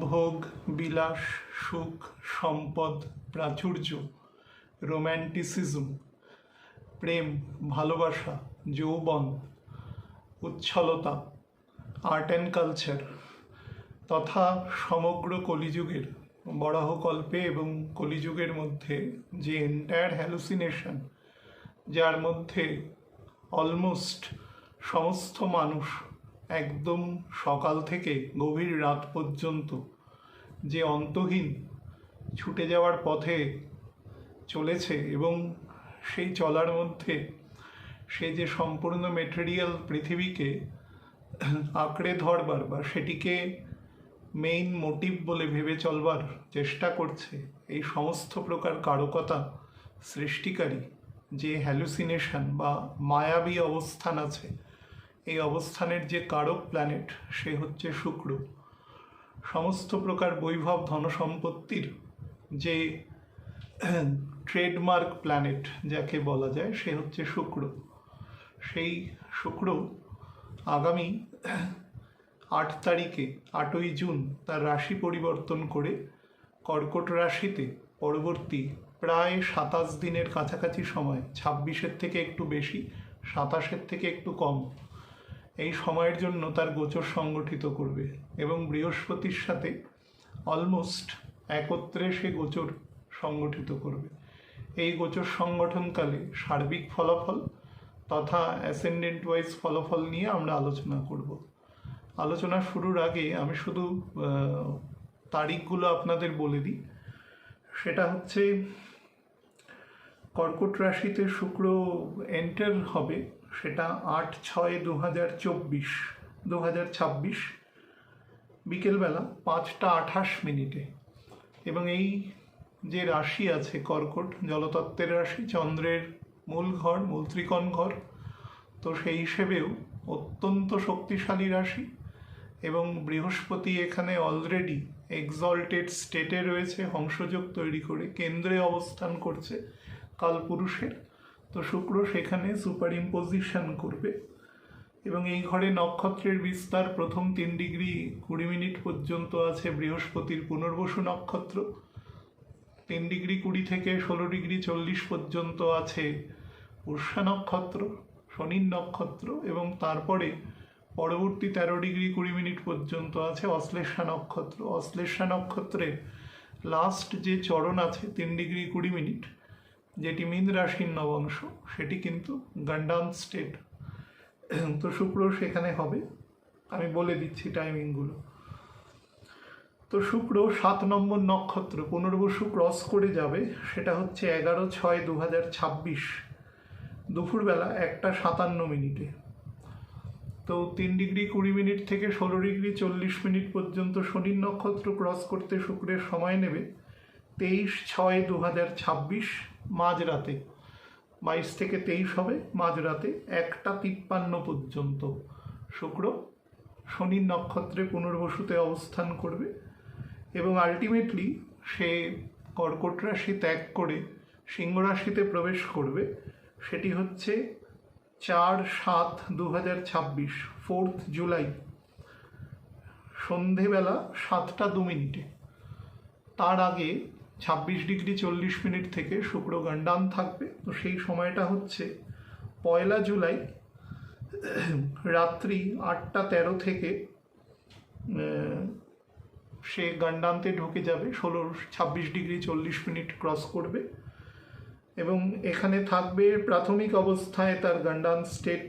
ভোগ, বিলাস, সুখ, সম্পদ, প্রাচুর্য, রোম্যান্টিসিজম, প্রেম, ভালোবাসা, যৌবন, উচ্ছলতা, আর্ট অ্যান্ড কালচার তথা সমগ্র কলিযুগের বরাহকল্পে এবং কলিযুগের মধ্যে যে এন্টায়ার হ্যালুসিনেশন, যার মধ্যে অলমোস্ট সমস্ত মানুষ একদম সকাল থেকে গভীর রাত পর্যন্ত যে অন্তহীন ছুটে যাওয়ার পথে চলেছে এবং সেই চলার মধ্যে সে যে সম্পূর্ণ মেটেরিয়াল পৃথিবীকে আঁকড়ে ধরবার বা সেটিকে মেইন মোটিভ বলে ভেবে চলবার চেষ্টা করছে, এই সমস্ত প্রকার কারকতা সৃষ্টিকারী যে হ্যালুসিনেশন বা মায়াবী অবস্থান আছে, এই অবস্থানের যে কারক প্ল্যানেট সে হচ্ছে শুক্র। সমস্ত প্রকার বৈভব ধনসম্পত্তির যে ট্রেডমার্ক প্ল্যানেট যাকে বলা যায় সে হচ্ছে শুক্র। সেই শুক্র আগামী 8 তারিখে 8ই জুন তার রাশি পরিবর্তন করে কর্কট রাশিতে পরবর্তী প্রায় 27 দিনের কাছাকাছি সময়, 26-এর থেকে একটু বেশি, 27-এর থেকে একটু কম, এই সময়ের জন্য তার গোচর সংগঠিত করবে এবং বৃহস্পতির সাথে অলমোস্ট একত্রে সে গোচর সংগঠিত করবে। এই গোচর সংগঠনকালে সার্বিক ফলাফল তথা অ্যাসেন্ডেন্ট ওয়াইজ ফলাফল নিয়ে আমরা আলোচনা করব। আলোচনা শুরুর আগে আমি শুধু তারিখগুলো আপনাদের বলে দিই। সেটা হচ্ছে কর্কট রাশিতে শুক্র এন্টার হবে, সেটা 8/6/2026 বিকেলবেলা 5টা 28 মিনিটে। এবং এই যে রাশি আছে কর্কট, জলতত্ত্বের রাশি, চন্দ্রের মূল ঘর, মূল ত্রিকোণ ঘর, তো সেই হিসেবেও অত্যন্ত শক্তিশালী রাশি। এবং বৃহস্পতি এখানে অলরেডি এক্সল্টেড স্টেটে রয়েছে, হংসযোগ তৈরি করে কেন্দ্রে অবস্থান করছে কালপুরুষের। তো শুক্র সেখানে সুপার ইম্পোজিশন করবে এবং এই ঘরে নক্ষত্রের বিস্তার প্রথম 3°20' পর্যন্ত আছে বৃহস্পতির পুনর্বসু নক্ষত্র, 3°20 থেকে 16°40 পর্যন্ত আছে পুষ্যা নক্ষত্র, শনির নক্ষত্র, এবং তারপরে পরবর্তী 13°20' পর্যন্ত আছে অশ্লেষা নক্ষত্র। অশ্লেষা নক্ষত্রের লাস্ট যে চরণ আছে 3°20', যেটি মীন রাশির নবাংশ, সেটি কিন্তু গন্ডান স্টেট। তো শুক্র সেখানে হবে, আমি বলে দিচ্ছি টাইমিংগুলো। তো শুক্র 7 নম্বর নক্ষত্র পুনর্বসু ক্রস করে যাবে, সেটা হচ্ছে 11/6/2026 দুপুরবেলা 1টা 57 মিনিটে। তো 3°20' থেকে 16°40' পর্যন্ত শনির নক্ষত্র ক্রস করতে শুক্রের সময় নেবে 23/6/2026 মাঝরাতে, 22 থেকে 23 হবে মাঝরাতে 1টা 53 পর্যন্ত শুক্র শনির নক্ষত্রে পুনর্বসুতে অবস্থান করবে এবং আলটিমেটলি সে কর্কট রাশি ত্যাগ করে সিংহ রাশিতে প্রবেশ করবে। সেটি হচ্ছে 4/7/2026 4th জুলাই সন্ধেবেলা 7টা 2 মিনিটে। তার আগে 26°40' থেকে শুক্র গন্ডান থাকবে। তো সেই সময়টা হচ্ছে 1 জুলাই রাত্রি 8টা 13 থেকে সে গন্ডান্তে ঢুকে যাবে, 26°40' ক্রস করবে এবং এখানে থাকবে প্রাথমিক অবস্থায় তার গন্ডান স্টেট,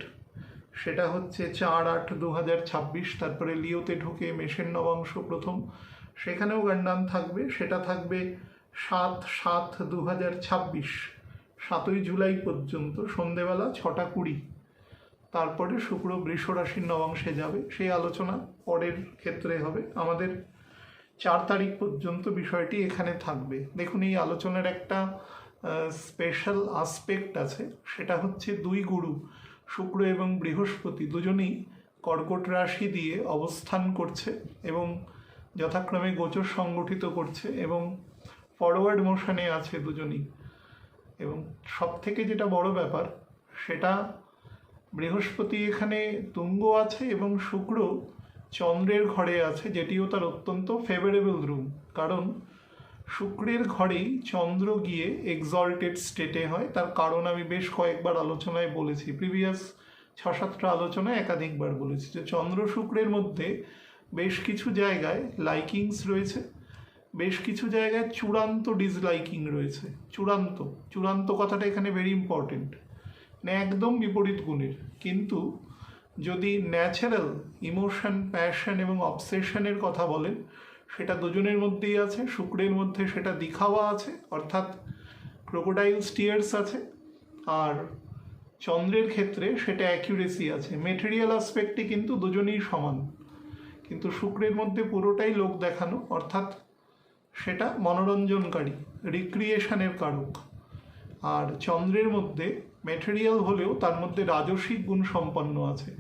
সেটা হচ্ছে 4/8/2026। তারপরে লিওতে ঢুকে মেষের নবাংশ প্রথম, সেখানেও গন্ডান থাকবে, সেটা থাকবে 7/7/2026 7ই জুলাই পর্যন্ত সন্ধেবেলা 6টা 20। তারপরে শুক্র বৃষ রাশির নবাংশে যাবে, সেই আলোচনা পরের ক্ষেত্রে হবে। আমাদের 4 তারিখ পর্যন্ত বিষয়টি এখানে থাকবে। দেখুন, এই আলোচনার একটা স্পেশাল আসপেক্ট আছে, সেটা হচ্ছে 2 গুরু শুক্র এবং বৃহস্পতি দুজনেই কর্কট রাশি দিয়ে অবস্থান করছে এবং যথাক্রমে গোচর সংগঠিত করছে এবং ফরওয়ার্ড মোশনে আছে দুজনেই। এবং সব থেকে যেটা বড় ব্যাপার, সেটা বৃহস্পতি এখানে তুঙ্গ আছে এবং শুক্র চন্দ্রের ঘরে আছে, যেটিও তার অত্যন্ত ফেভারেবল রুম, কারণ শুক্রের ঘরেই চন্দ্র গিয়ে এক্সল্টেড স্টেটে হয়। তার কারণ আমি বেশ কয়েকবার আলোচনায় বলেছি, প্রিভিয়াস 6-7টা আলোচনায় একাধিকবার বলেছি যে চন্দ্র শুক্রের মধ্যে বেশ কিছু জায়গায় লাইকিংস রয়েছে, বেশ কিছু জায়গায় চূড়ান্ত ডিসলাইকিং রয়েছে। চূড়ান্ত চূড়ান্ত কথাটা এখানে ভেরি ইম্পর্টেন্ট, মানে একদম বিপরীত গুণের। কিন্তু যদি ন্যাচারাল ইমোশন, প্যাশন এবং অবসেশনের কথা বলেন, সেটা দুজনের মধ্যেই আছে। শুক্রের মধ্যে সেটা দিখাওয়া আছে, অর্থাৎ ক্রোকোডাইল স্টিয়ার্স আছে, আর চন্দ্রের ক্ষেত্রে সেটা অ্যাকিউরেসি আছে। মেটেরিয়াল আসপেক্টে কিন্তু দুজনেই সমান, কিন্তু শুক্রের মধ্যে পুরোটাই লোক দেখানো, অর্থাৎ সেটা মনোরঞ্জনকারী, রিক্রিয়েশনের কারক। আর চন্দ্রের মধ্যে মেটেরিয়াল হলেও তার মধ্যে রাজসিক গুণ সম্পন্ন আছে।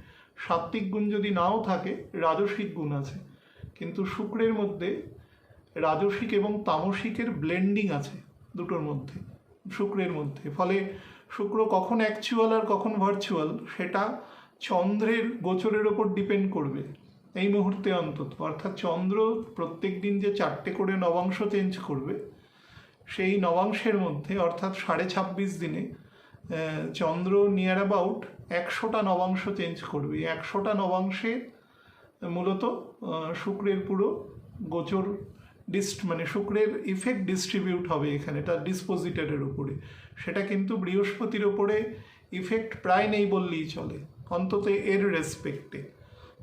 সাত্ত্বিক গুণ যদি নাও থাকে, রাজসিক গুণ আছে। কিন্তু শুক্রের মধ্যে রাজসিক এবং তামসিকের ব্লেন্ডিং আছে দুটোর মধ্যে, শুক্রের মধ্যে। ফলে শুক্র কখন অ্যাকচুয়াল আর কখন ভার্চুয়াল সেটা চন্দ্রের গোচরের ওপর ডিপেন্ড করবে এই মুহূর্তে অন্তত। অর্থাৎ চন্দ্র প্রত্যেক দিন যে 4টে করে নবাংশ চেঞ্জ করবে, সেই নবাংশের মধ্যে অর্থাৎ 26.5 দিনে চন্দ্র নিয়ার অ্যাবাউট 100টা নবাংশ চেঞ্জ করবে। 100টা নবাংশে মূলত শুক্রের পুরো গোচর মানে শুক্রের ইফেক্ট ডিস্ট্রিবিউট হবে এখানে তার ডিসপোজিটরের উপরে। সেটা কিন্তু বৃহস্পতির ওপরে ইফেক্ট প্রায় নেই বললেই চলে, অন্তত এর রেসপেক্টে।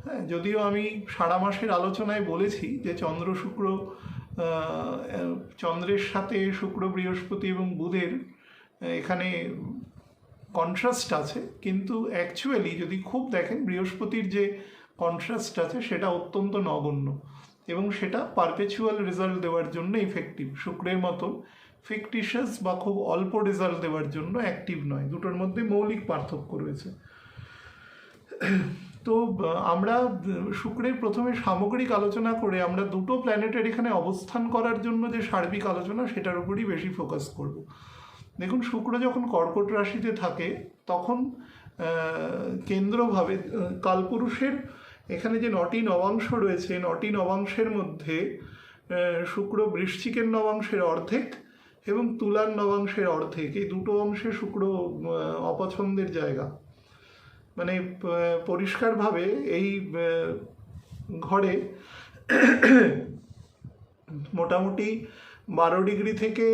হ্যাঁ, যদিও আমি সারা মাসের আলোচনায় বলেছি যে চন্দ্র শুক্র, চন্দ্রের সাথে শুক্র, বৃহস্পতি এবং বুধের এখানে কন্ট্রাস্ট আছে, কিন্তু অ্যাকচুয়ালি যদি খুব দেখেন বৃহস্পতির যে কন্ট্রাস্ট আছে সেটা অত্যন্ত নগণ্য, এবং সেটা পারপেচুয়াল রেজাল্ট দেওয়ার জন্য ইফেক্টিভ। শুক্রের মতন ফিকটিশিয়াস বা খুব অল্প রেজাল্ট দেওয়ার জন্য অ্যাক্টিভ নয়। দুটোর মধ্যে মৌলিক পার্থক্য রয়েছে। তো আমরা শুক্রের প্রথমে সামগ্রিক আলোচনা করে আমরা দুটো প্ল্যানেটের এখানে অবস্থান করার জন্য যে সার্বিক আলোচনা, সেটার উপরই বেশি ফোকাস করব। দেখুন, শুক্র যখন কর্কট রাশিতে থাকে তখন কেন্দ্রভাবে কালপুরুষের এখানে যে 9টি নবাংশ রয়েছে, 9টি নবাংশের মধ্যে শুক্র বৃশ্চিকের নবাংশের অর্ধেক এবং তুলার নবাংশের অর্ধেক, এই দুটো অংশে শুক্র অপছন্দের জায়গা। মানে পরিষ্কারভাবে এই ঘরে মোটামুটি 12 ডিগ্রি থেকে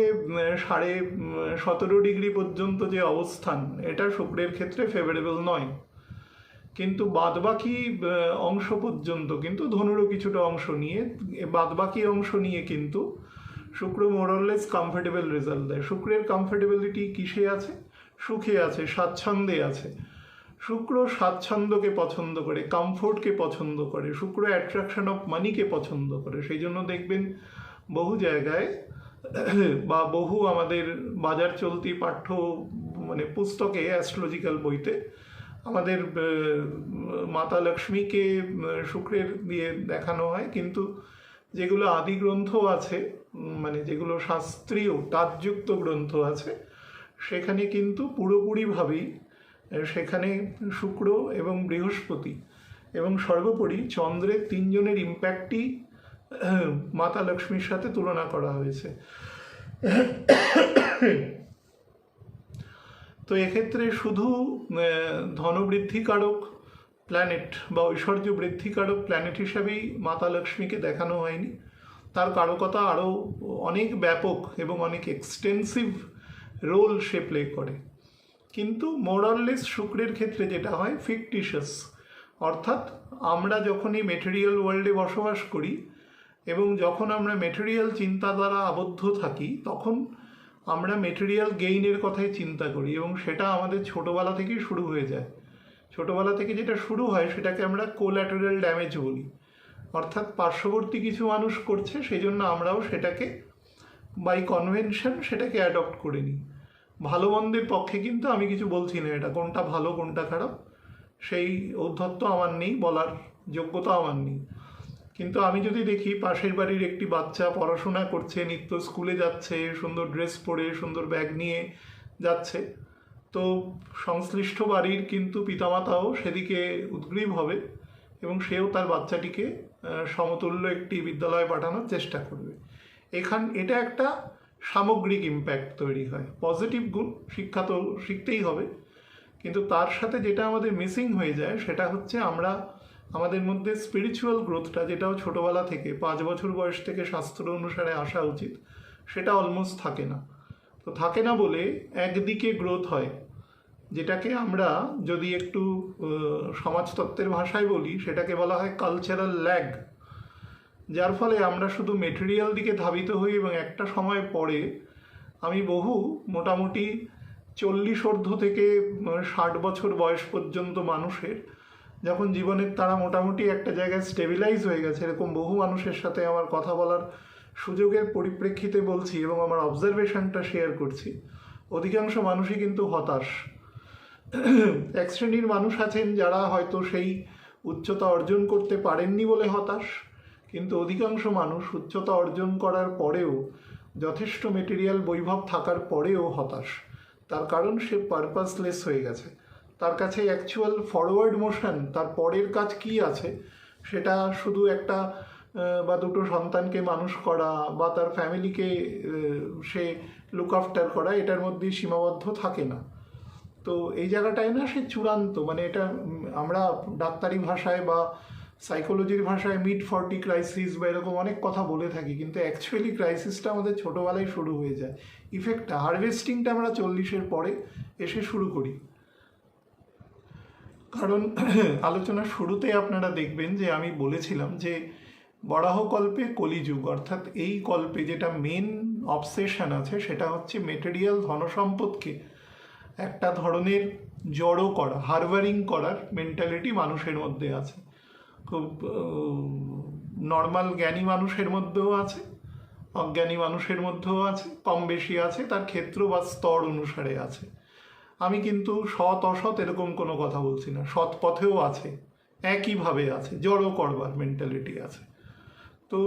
17.5 ডিগ্রি পর্যন্ত যে অবস্থান, এটা শুক্রের ক্ষেত্রে ফেভারেবল নয়। কিন্তু বাদবাকি অংশ পর্যন্ত, কিন্তু ধনুরও কিছুটা অংশ নিয়ে, বাদবাকি অংশ নিয়ে কিন্তু শুক্র মোরলেস কমফোর্টেবল রেজাল্ট দেয়। শুক্রের কমফোর্টেবিলিটি কিসে আছে? সুখে আছে, স্বাচ্ছন্দ্যে আছে। শুক্র স্বাচ্ছন্দ্যকে পছন্দ করে, কমফোর্টকে পছন্দ করে, শুক্র অ্যাট্রাকশন অফ মানিকে পছন্দ করে। সেই জন্য দেখবেন বহু জায়গায় বা বহু আমাদের বাজার চলতি পাঠ্য মানে পুস্তকে, অ্যাস্ট্রোলজিক্যাল বইতে আমাদের মাতা লক্ষ্মীকে শুক্রের দিয়ে দেখানো হয়। কিন্তু যেগুলো আদি গ্রন্থ আছে, মানে যেগুলো শাস্ত্রীয় তাৎযুক্ত গ্রন্থ আছে, সেখানে কিন্তু পুরোপুরিভাবেই সেখানে শুক্র এবং বৃহস্পতি এবং সর্বোপরি চন্দ্রের 3 জনের ইম্প্যাক্টই মাতা লক্ষ্মীর সাথে তুলনা করা হয়েছে। তো এক্ষেত্রে শুধু ধনবৃদ্ধিকারক প্ল্যানেট বা ঐশ্বর্য বৃদ্ধিকারক প্ল্যানেট হিসাবেই মাতা লক্ষ্মীকে দেখানো হয়নি। তার কারকতা আরও অনেক ব্যাপক এবং অনেক এক্সটেন্সিভ রোল সে প্লে করে। কিন্তু মোরাললেস শুক্রের ক্ষেত্রে যেটা হয় ফিকটিশিয়াস, অর্থাৎ আমরা যখনই মেটেরিয়াল ওয়ার্ল্ডে বসবাস করি এবং যখন আমরা মেটেরিয়াল চিন্তা দ্বারা আবদ্ধ থাকি, তখন আমরা মেটেরিয়াল গেইনের কথাই চিন্তা করি, এবং সেটা আমাদের ছোটোবেলা থেকেই শুরু হয়ে যায়। ছোটোবেলা থেকে যেটা শুরু হয় সেটাকে আমরা কোল্যাটারাল ড্যামেজ বলি, অর্থাৎ পার্শ্ববর্তী কিছু মানুষ করছে, সেই জন্য আমরাও সেটাকে বাই কনভেনশন সেটাকে অ্যাডপ্ট করে নিই। ভালো মন্দের পক্ষে কিন্তু আমি কিছু বলছি না, এটা কোনটা ভালো কোনটা খারাপ সেই ঔদ্ধত্য আমার নেই, বলার যোগ্যতা আমার নেই। কিন্তু আমি যদি দেখি পাশের বাড়ির একটি বাচ্চা পড়াশোনা করছে, নিত্য স্কুলে যাচ্ছে, সুন্দর ড্রেস পরে, সুন্দর ব্যাগ নিয়ে যাচ্ছে, তো সংশ্লিষ্ট বাড়ির কিন্তু পিতামাতাও সেদিকে উদ্গ্রীব হবে এবং সেও তার বাচ্চাটিকে সমতুল্য একটি বিদ্যালয়ে পাঠানোর চেষ্টা করবে। এটা একটা সামগ্রিক ইম্প্যাক্ট তৈরি হয়। পজিটিভ গুণ, শিক্ষা তো শিখতেই হবে, কিন্তু তার সাথে যেটা আমাদের মিসিং হয়ে যায় সেটা হচ্ছে আমাদের মধ্যে স্পিরিচুয়াল গ্রোথটা, যেটাও ছোটোবেলা থেকে 5 বছর বয়স থেকে শাস্ত্র অনুসারে আসা উচিত, সেটা অলমোস্ট থাকে না। তো থাকে না বলে একদিকে গ্রোথ হয়, যেটাকে আমরা যদি একটু সমাজতত্ত্বের ভাষায় বলি সেটাকে বলা হয় কালচারাল ল্যাগ, যার ফলে আমরা শুধু মেটেরিয়াল দিকে ধাবিত হই। এবং একটা সময় পরে আমি মোটামুটি 40 ঊর্ধ্ব থেকে 60 বছর বয়স পর্যন্ত মানুষের যখন জীবনের তারা মোটামুটি একটা জায়গায় স্টেবিলাইজ হয়ে গেছে, এরকম বহু মানুষের সাথে আমার কথা বলার সুযোগের পরিপ্রেক্ষিতে বলছি এবং আমার অবজারভেশনটা শেয়ার করছি, অধিকাংশ মানুষই কিন্তু হতাশ। এক শ্রেণীর মানুষ আছেন যারা হয়তো সেই উচ্চতা অর্জন করতে পারেননি বলে হতাশ, কিন্তু অধিকাংশ মানুষ উচ্চতা অর্জন করার পরেও, যথেষ্ট মেটেরিয়াল বৈভব থাকার পরেও হতাশ। তার কারণ সে পারপাসলেস হয়ে গেছে। তার কাছে অ্যাকচুয়াল ফরওয়ার্ড মোশন, তার পরের কাজ কি আছে, সেটা শুধু একটা বা দুটো সন্তানকে মানুষ করা বা তার ফ্যামিলিকে সে লুক আফটার করা, এটার মধ্যেই সীমাবদ্ধ থাকে না। তো এই জায়গাটায় না সে চূড়ান্ত, মানে এটা আমরা ডাক্তারি ভাষায় বা সাইকোলজির ভাষায় মিড 40 ক্রাইসিস বা এরকম অনেক কথা বলে থাকি, কিন্তু অ্যাকচুয়ালি ক্রাইসিসটা আমাদের ছোটোবেলায় শুরু হয়ে যায়। ইফেক্টটা, হারভেস্টিংটা আমরা 40-এর পরে এসে শুরু করি। কারণ আলোচনার শুরুতে আপনারা দেখবেন যে আমি বলেছিলাম যে বরাহকল্পে কলিযুগ, অর্থাৎ এই কল্পে যেটা মেন অবসেশন আছে সেটা হচ্ছে মেটেরিয়াল ধনসম্পদকে একটা ধরনের জড়ো করা, হারবারিং করার মেন্টালিটি মানুষের মধ্যে আছে। খুব নর্মাল জ্ঞানী মানুষের মধ্যেও আছে, অজ্ঞানী মানুষের মধ্যেও আছে, কম বেশি আছে, তার ক্ষেত্র বা স্তর অনুসারে আছে। আমি কিন্তু সৎ অসৎ এরকম কোনো কথা বলছি না, সৎ পথেও আছে, একইভাবে আছে, জড়ো করবার মেন্টালিটি আছে। তো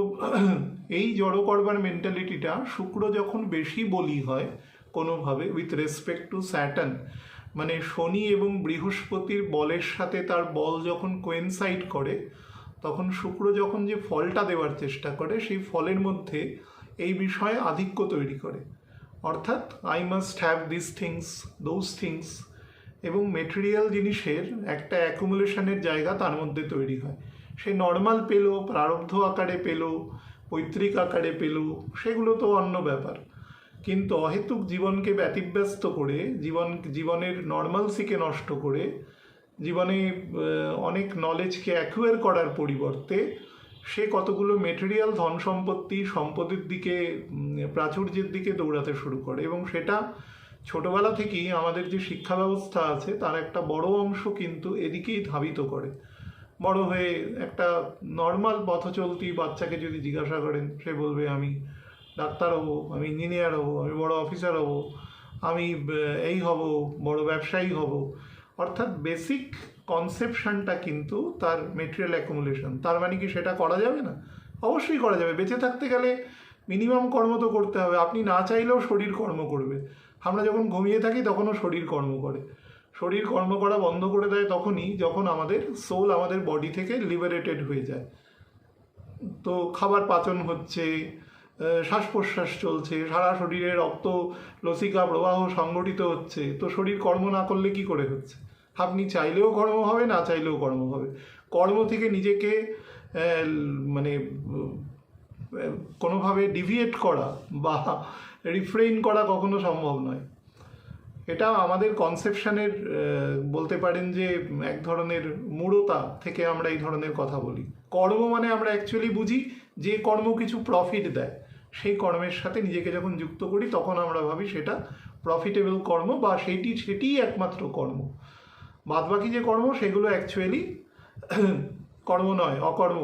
এই জড়ো করবার মেন্টালিটিটা শুক্র যখন বেশি বলি হয় কোনোভাবে, উইথ রেসপেক্ট টু স্যাটার্ন, মানে শনি এবং বৃহস্পতির বলের সাথে তার বল যখন কোয়েনসাইড করে, তখন শুক্র যখন যে ফলটা দেওয়ার চেষ্টা করে সেই ফলের মধ্যে এই বিষয়ে আধিক্য তৈরি করে। অর্থাৎ I must have this things, those things, এবং মেটেরিয়াল জিনিসের একটা অ্যাকুমুলেশনের জায়গা তার মধ্যে তৈরি হয়। সে নর্মাল পেল, প্রারব্ধ আকারে পেল, পৈতৃক আকারে পেল, সেগুলো তো অন্য ব্যাপার। কিন্তু অহেতুক জীবনকে ব্যতিব্যস্ত করে, জীবনের নর্মালসিকে নষ্ট করে, জীবনে অনেক নলেজকে অ্যাকুয়ার করার পরিবর্তে সে কতগুলো মেটেরিয়াল ধন সম্পদের দিকে, প্রাচুর্যের দিকে দৌড়াতে শুরু করে। এবং সেটা ছোটবেলা থেকেই আমাদের যে শিক্ষা ব্যবস্থা আছে তার একটা বড় অংশ কিন্তু এদিকেই ধাবিত করে। বড় হয়ে একটা নর্মাল পথচলতি বাচ্চাকে যদি জিজ্ঞাসা করেন, সে বলবে আমি ডাক্তার হব, আমি ইঞ্জিনিয়ার হব, আমি বড় অফিসার হব, আমি এই হব, বড় ব্যবসায়ী হব। অর্থাৎ বেসিক কনসেপশনটা কিন্তু তার মেটেরিয়াল অ্যাকুমুলেশন। তার মানে কি সেটা করা যাবে না? অবশ্যই করা যাবে। বেঁচে থাকতে গেলে মিনিমাম কর্ম তো করতে হবে। আপনি না চাইলেও শরীর কর্ম করবে। আমরা যখন ঘুমিয়ে থাকি তখনও শরীর কর্ম করে। শরীর কর্ম করা বন্ধ করে দেয় তখনই যখন আমাদের সোল আমাদের বডি থেকে লিবারেটেড হয়ে যায়। তো খাবার পাচন হচ্ছে, শ্বাস প্রশ্বাস চলছে, সারা শরীরে রক্ত লসিকা প্রবাহ সংগঠিত হচ্ছে। তো শরীর কর্ম না করলে কি করে হচ্ছে? আপনি চাইলেও কর্ম হবে, না চাইলেও কর্ম হবে। কর্ম থেকে নিজেকে মানে কোনোভাবে ডিভিয়েট করা বা রিফ্রেইন করা কখনো সম্ভব নয়। এটা আমাদের কনসেপশনের বলতে পারেন যে এক ধরনের মূঢ়তা থেকে আমরা এই ধরনের কথা বলি। কর্ম মানে আমরা অ্যাকচুয়ালি বুঝি যে কর্ম কিছু প্রফিট দেয়, সেই কর্মের সাথে নিজেকে যখন যুক্ত করি তখন আমরা ভাবি সেটা প্রফিটেবল কর্ম বা সেটিই একমাত্র কর্ম। বাদবাকি যে কর্ম সেগুলো অ্যাকচুয়ালি কর্ম নয়, অকর্ম।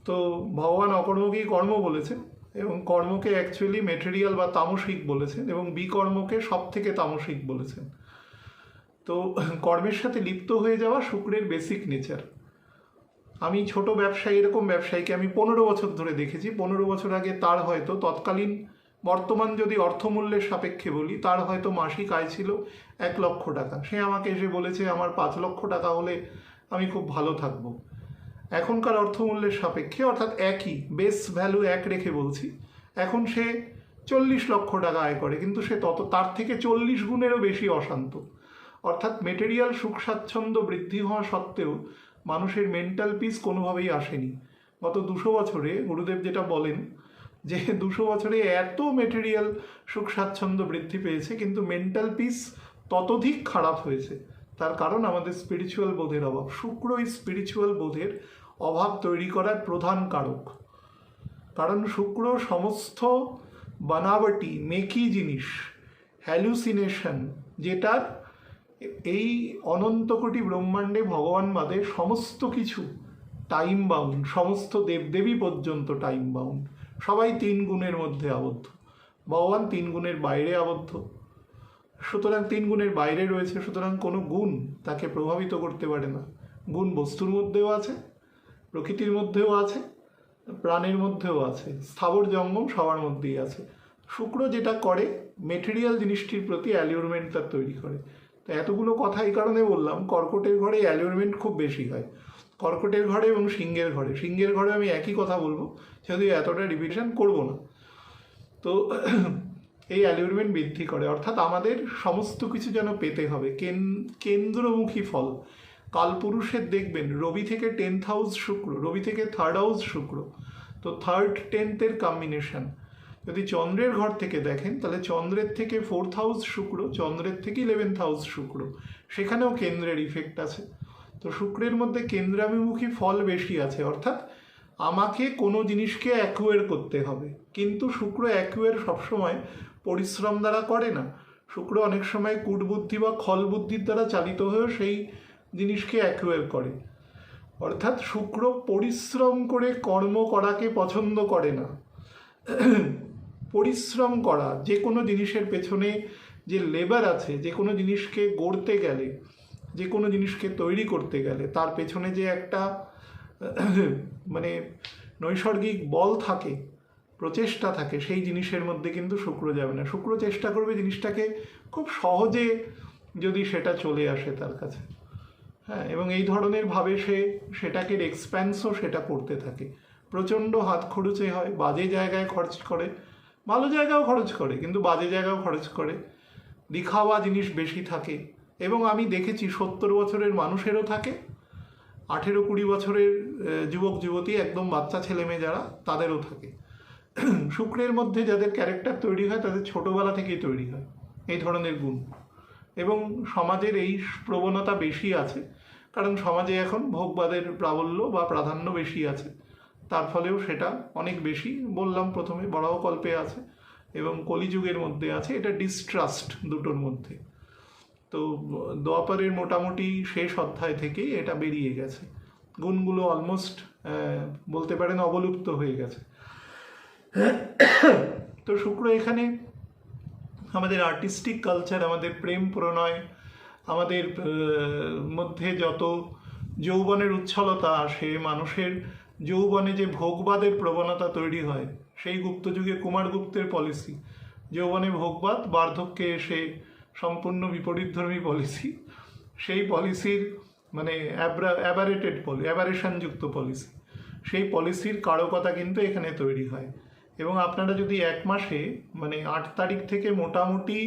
তো ভগবান অকর্মকেই কর্ম বলেছেন এবং কর্মকে অ্যাকচুয়ালি মেটেরিয়াল বা তামসিক বলেছেন এবং বিকর্মকে সব থেকে তামসিক বলেছেন। তো কর্মের সাথে লিপ্ত হয়ে যাওয়া শুক্রের বেসিক নেচার। আমি ছোট ব্যবসায়ী, এরকম ব্যবসায়ীকে আমি 15 বছর ধরে দেখেছি। 15 বছর আগে তার হয়তো তৎকালীন বর্তমান যদি অর্থমূল্যের সাপেক্ষে বলি, তার হয়তো মাসিক আয় ছিল 1 লক্ষ টাকা। সে আমাকে এসে বলেছে আমার 5 লক্ষ টাকা হলে আমি খুব ভালো থাকবো। এখনকার অর্থমূল্যের সাপেক্ষে, অর্থাৎ একই বেস ভ্যালু এক রেখে বলছি, এখন সে 40 লক্ষ টাকা আয় করে, কিন্তু সে তার থেকে 40 গুণেরও বেশি অশান্ত। অর্থাৎ মেটেরিয়াল সুখ স্বাচ্ছন্দ্য বৃদ্ধি হওয়া সত্ত্বেও মানুষের মেন্টাল পিস কোনোভাবেই আসেনি। গত 200 বছরে গুরুদেব যেটা বলেন যে 200 বছরে এত মেটেরিয়াল সুখ স্বাচ্ছন্দ্য বৃদ্ধি পেয়েছে, কিন্তু মেন্টাল পিস ততোধিক খারাপ হয়েছে। তার কারণ আমাদের স্পিরিচুয়াল বোধের অভাব। শুক্র এই স্পিরিচুয়াল বোধের অভাব তৈরি করার প্রধান কারক। কারণ শুক্র সমস্ত বানাবটি মেকি জিনিস, হ্যালুসিনেশন, যেটার এই অনন্ত কোটি ব্রহ্মাণ্ডে ভগবান বাদে সমস্ত কিছু টাইম বাউন্ড, সমস্ত দেবদেবী পর্যন্ত টাইম বাউন্ড, সবাই 3 গুণের মধ্যে আবদ্ধ, ভগবান 3 গুণের বাইরে আবদ্ধ। সুতরাং 3 গুণের বাইরে রয়েছে, সুতরাং কোনো গুণ তাকে প্রভাবিত করতে পারে না। গুণ বস্তুর মধ্যেও আছে, প্রকৃতির মধ্যেও আছে, প্রাণের মধ্যেও আছে, স্থাবর জঙ্গম সবার মধ্যেই আছে। শুক্র যেটা করে, মেটেরিয়াল জিনিসটির প্রতি অ্যালিউরমেন্ট তার তৈরি করে। তো এতগুলো কথা এই কারণে বললাম, কর্কটের ঘরে অ্যালিউরমেন্ট খুব বেশি হয়, কর্কটের ঘরে এবং সিংহের ঘরে। সিংহের ঘরে আমি একই কথা বলবো, যদিও এতটা রিপিটেশন করব না। তো এই অ্যালিউরমেন্ট বৃদ্ধি করে, অর্থাৎ আমাদের সমস্ত কিছু যেন পেতে হবে, কেন্দ্রমুখী ফল। কালপুরুষের দেখবেন রবি থেকে 10th হাউস শুক্র, রবি থেকে 3rd হাউস শুক্র, তো 3rd 10th-এর কম্বিনেশন। যদি চন্দ্রের ঘর থেকে দেখেন তাহলে চন্দ্রের থেকে 4th হাউস শুক্র, চন্দ্রের থেকে 11th হাউস শুক্র, সেখানেও কেন্দ্রের ইফেক্ট আছে। তো শুক্রের মধ্যে কেন্দ্রাভিমুখী ফল বেশি আছে, অর্থাৎ আমাকে কোনো জিনিসকে অ্যাকুয়ার করতে হবে। কিন্তু শুক্র অ্যাকুয়ার সবসময় পরিশ্রম দ্বারা করে না। শুক্র অনেক সময় কূটবুদ্ধি বা খল বুদ্ধির দ্বারা চালিত হয়েও সেই জিনিসকে অ্যাকুয়ার করে। অর্থাৎ শুক্র পরিশ্রম করে কর্ম করাকে পছন্দ করে না। পরিশ্রম করা, যে কোনো জিনিসের পেছনে যে লেবার আছে, যে কোনো জিনিসকে গড়তে গেলে, যে কোনো জিনিসকে তৈরি করতে গেলে তার পেছনে যে একটা মানে নৈসর্গিক বল থাকে, প্রচেষ্টা থাকে, সেই জিনিসের মধ্যে কিন্তু শুক্র যাবে না। শুক্র চেষ্টা করবে জিনিসটাকে খুব সহজে যদি সেটা চলে আসে তার কাছে, হ্যাঁ, এবং এই ধরনের ভাবে সেটাকে এক্সপ্যান্সও সেটা করতে থাকে। প্রচণ্ড হাত খরচে হয়, বাজে জায়গায় খরচ করে, ভালো জায়গাও খরচ করে কিন্তু বাজে জায়গাও খরচ করে, দিখাওয়া জিনিস বেশি থাকে। এবং আমি দেখেছি 70 বছরের মানুষেরও থাকে, 18-20 বছরের যুবক যুবতী, একদম বাচ্চা ছেলে মেয়ে যারা, তাদেরও থাকে। শুক্রের মধ্যে যাদের ক্যারেক্টার তৈরি হয় তাদের ছোটোবেলা থেকেই তৈরি হয় এই ধরনের গুণ। এবং সমাজের এই প্রবণতা বেশি আছে, কারণ সমাজে এখন ভোগবাদের প্রাবল্য বা প্রাধান্য বেশি আছে, তার ফলেও সেটা অনেক বেশি, বললাম প্রথমে, বরাহকল্পে আছে এবং কলিযুগের মধ্যে আছে। এটা ডিস্ট্রাস্ট দুটোর মধ্যে। তো দ্বাপরের মোটামুটি শেষ অধ্যায় থেকেই এটা বেরিয়ে গেছে, গুণগুলো অলমোস্ট বলতে পারেন অবলুপ্ত হয়ে গেছে। তো শুক্র এখানে আমাদের আর্টিস্টিক কালচার, আমাদের প্রেম প্রণয়, আমাদের মধ্যে যত যৌবনের উচ্ছলতা আসে, মানুষের যৌবনে যে ভোগবাদের প্রবণতা তৈরি হয়, সেই গুপ্তযুগে কুমারগুপ্তের পলিসি, যৌবনে ভোগবাদ, বার্ধক্যে এসে সম্পূর্ণ বিপরীতধর্মী পলিসি, সেই পলিসির মানে অ্যাবারেশনযুক্ত পলিসি, সেই পলিসির কারকতা কিন্তু এখানে তৈরি হয়। এবং আপনারা যদি এক মাসে মানে 8 তারিখ থেকে মোটামুটি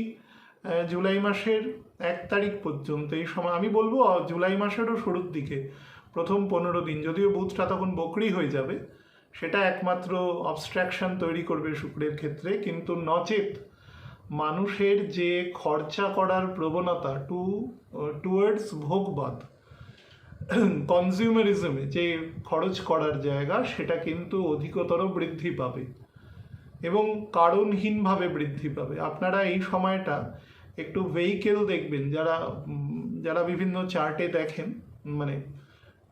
জুলাই মাসের 1 তারিখ পর্যন্ত, এই সময় আমি বলবো জুলাই মাসেরও শুরুর দিকে প্রথম 15 দিন, যদিও বুধটা তখন বকরি হয়ে যাবে, সেটা একমাত্র অবস্ট্রাকশন তৈরি করবে শুক্রের ক্ষেত্রে। কিন্তু নচেত মানুষের যে খরচা করার প্রবণতা টুয়ার্ডস ভোগবাদ, কনজিউমারিজমে যে খরচ করার জায়গা, সেটা কিন্তু অধিকতর বৃদ্ধি পাবে এবং কারণহীনভাবে বৃদ্ধি পাবে। আপনারা এই সময়টা একটু ভেহিকেল দেখবেন, যারা বিভিন্ন চার্টে দেখেন, মানে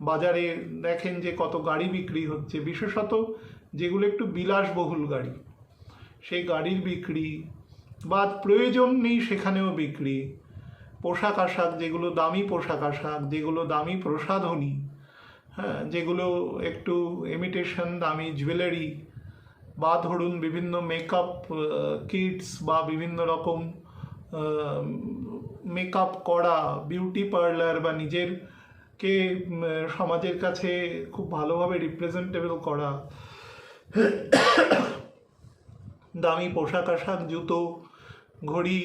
বাজারে দেখেন যে কত গাড়ি বিক্রি হচ্ছে, বিশেষত যেগুলো একটু বিলাসবহুল গাড়ি, সেই গাড়ির বিক্রি, বা প্রয়োজন নেই সেখানেও বিক্রি, পোশাক আশাক, যেগুলো দামি পোশাক আশাক, যেগুলো দামি প্রসাধনী, হ্যাঁ, যেগুলো একটু ইমিটেশন দামি জুয়েলারি, বা ধরুন বিভিন্ন মেকআপ কিটস, বা বিভিন্ন রকম মেকআপ করা, বিউটি পার্লার, বা নিজের কে সমাজের কাছে খুব ভালোভাবে রিপ্রেজেন্টেবল করা, দামি পোশাক আশাক, জুতো, ঘড়ি,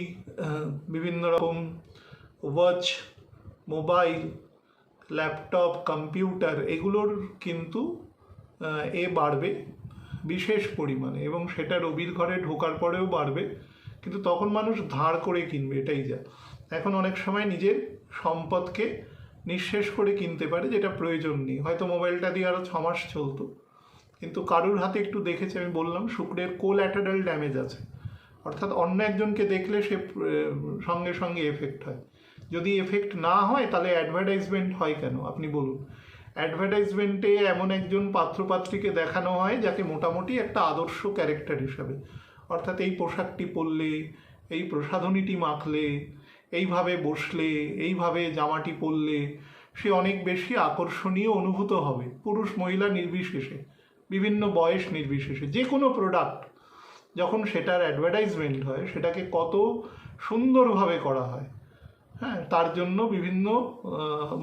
বিভিন্ন রকম ওয়াচ, মোবাইল, ল্যাপটপ, কম্পিউটার, এগুলোর কিন্তু বাড়বে বিশেষ পরিমাণে, এবং সেটা রবির ঘরে ঢোকার পরেও বাড়বে। কিন্তু তখন মানুষ ধার করে কিনবে, এটাই যা। এখন অনেক সময় নিজের সম্পদকে নিঃশেষ করে কিনতে পারে, যেটা প্রয়োজন নেই। হয়তো মোবাইলটা দিয়ে আরও 6 মাস চলতো, কিন্তু কারুর হাতে একটু দেখেছে, আমি বললাম শুক্রের কোল্যাটারাল ড্যামেজ আছে, অর্থাৎ অন্য একজনকে দেখলে সে সঙ্গে সঙ্গে এফেক্ট হয়। যদি এফেক্ট না হয় তাহলে অ্যাডভার্টাইজমেন্ট হয় কেন আপনি বলুন? অ্যাডভার্টাইজমেন্টে এমন একজন পাত্রপাত্রীকে দেখানো হয় যাকে মোটামুটি একটা আদর্শ ক্যারেক্টার হিসাবে, অর্থাৎ এই পোশাকটি পরলে, এই প্রসাধনীটি মাখলে, এইভাবে বসলে, এইভাবে জামাটি পরলে সে অনেক বেশি আকর্ষণীয় অনুভূত হবে, পুরুষ মহিলা নির্বিশেষে, বিভিন্ন বয়স নির্বিশেষে। যে কোনো প্রোডাক্ট যখন সেটার অ্যাডভার্টাইজমেন্ট হয়, সেটাকে কত সুন্দরভাবে করা হয়। হ্যাঁ, তার জন্য বিভিন্ন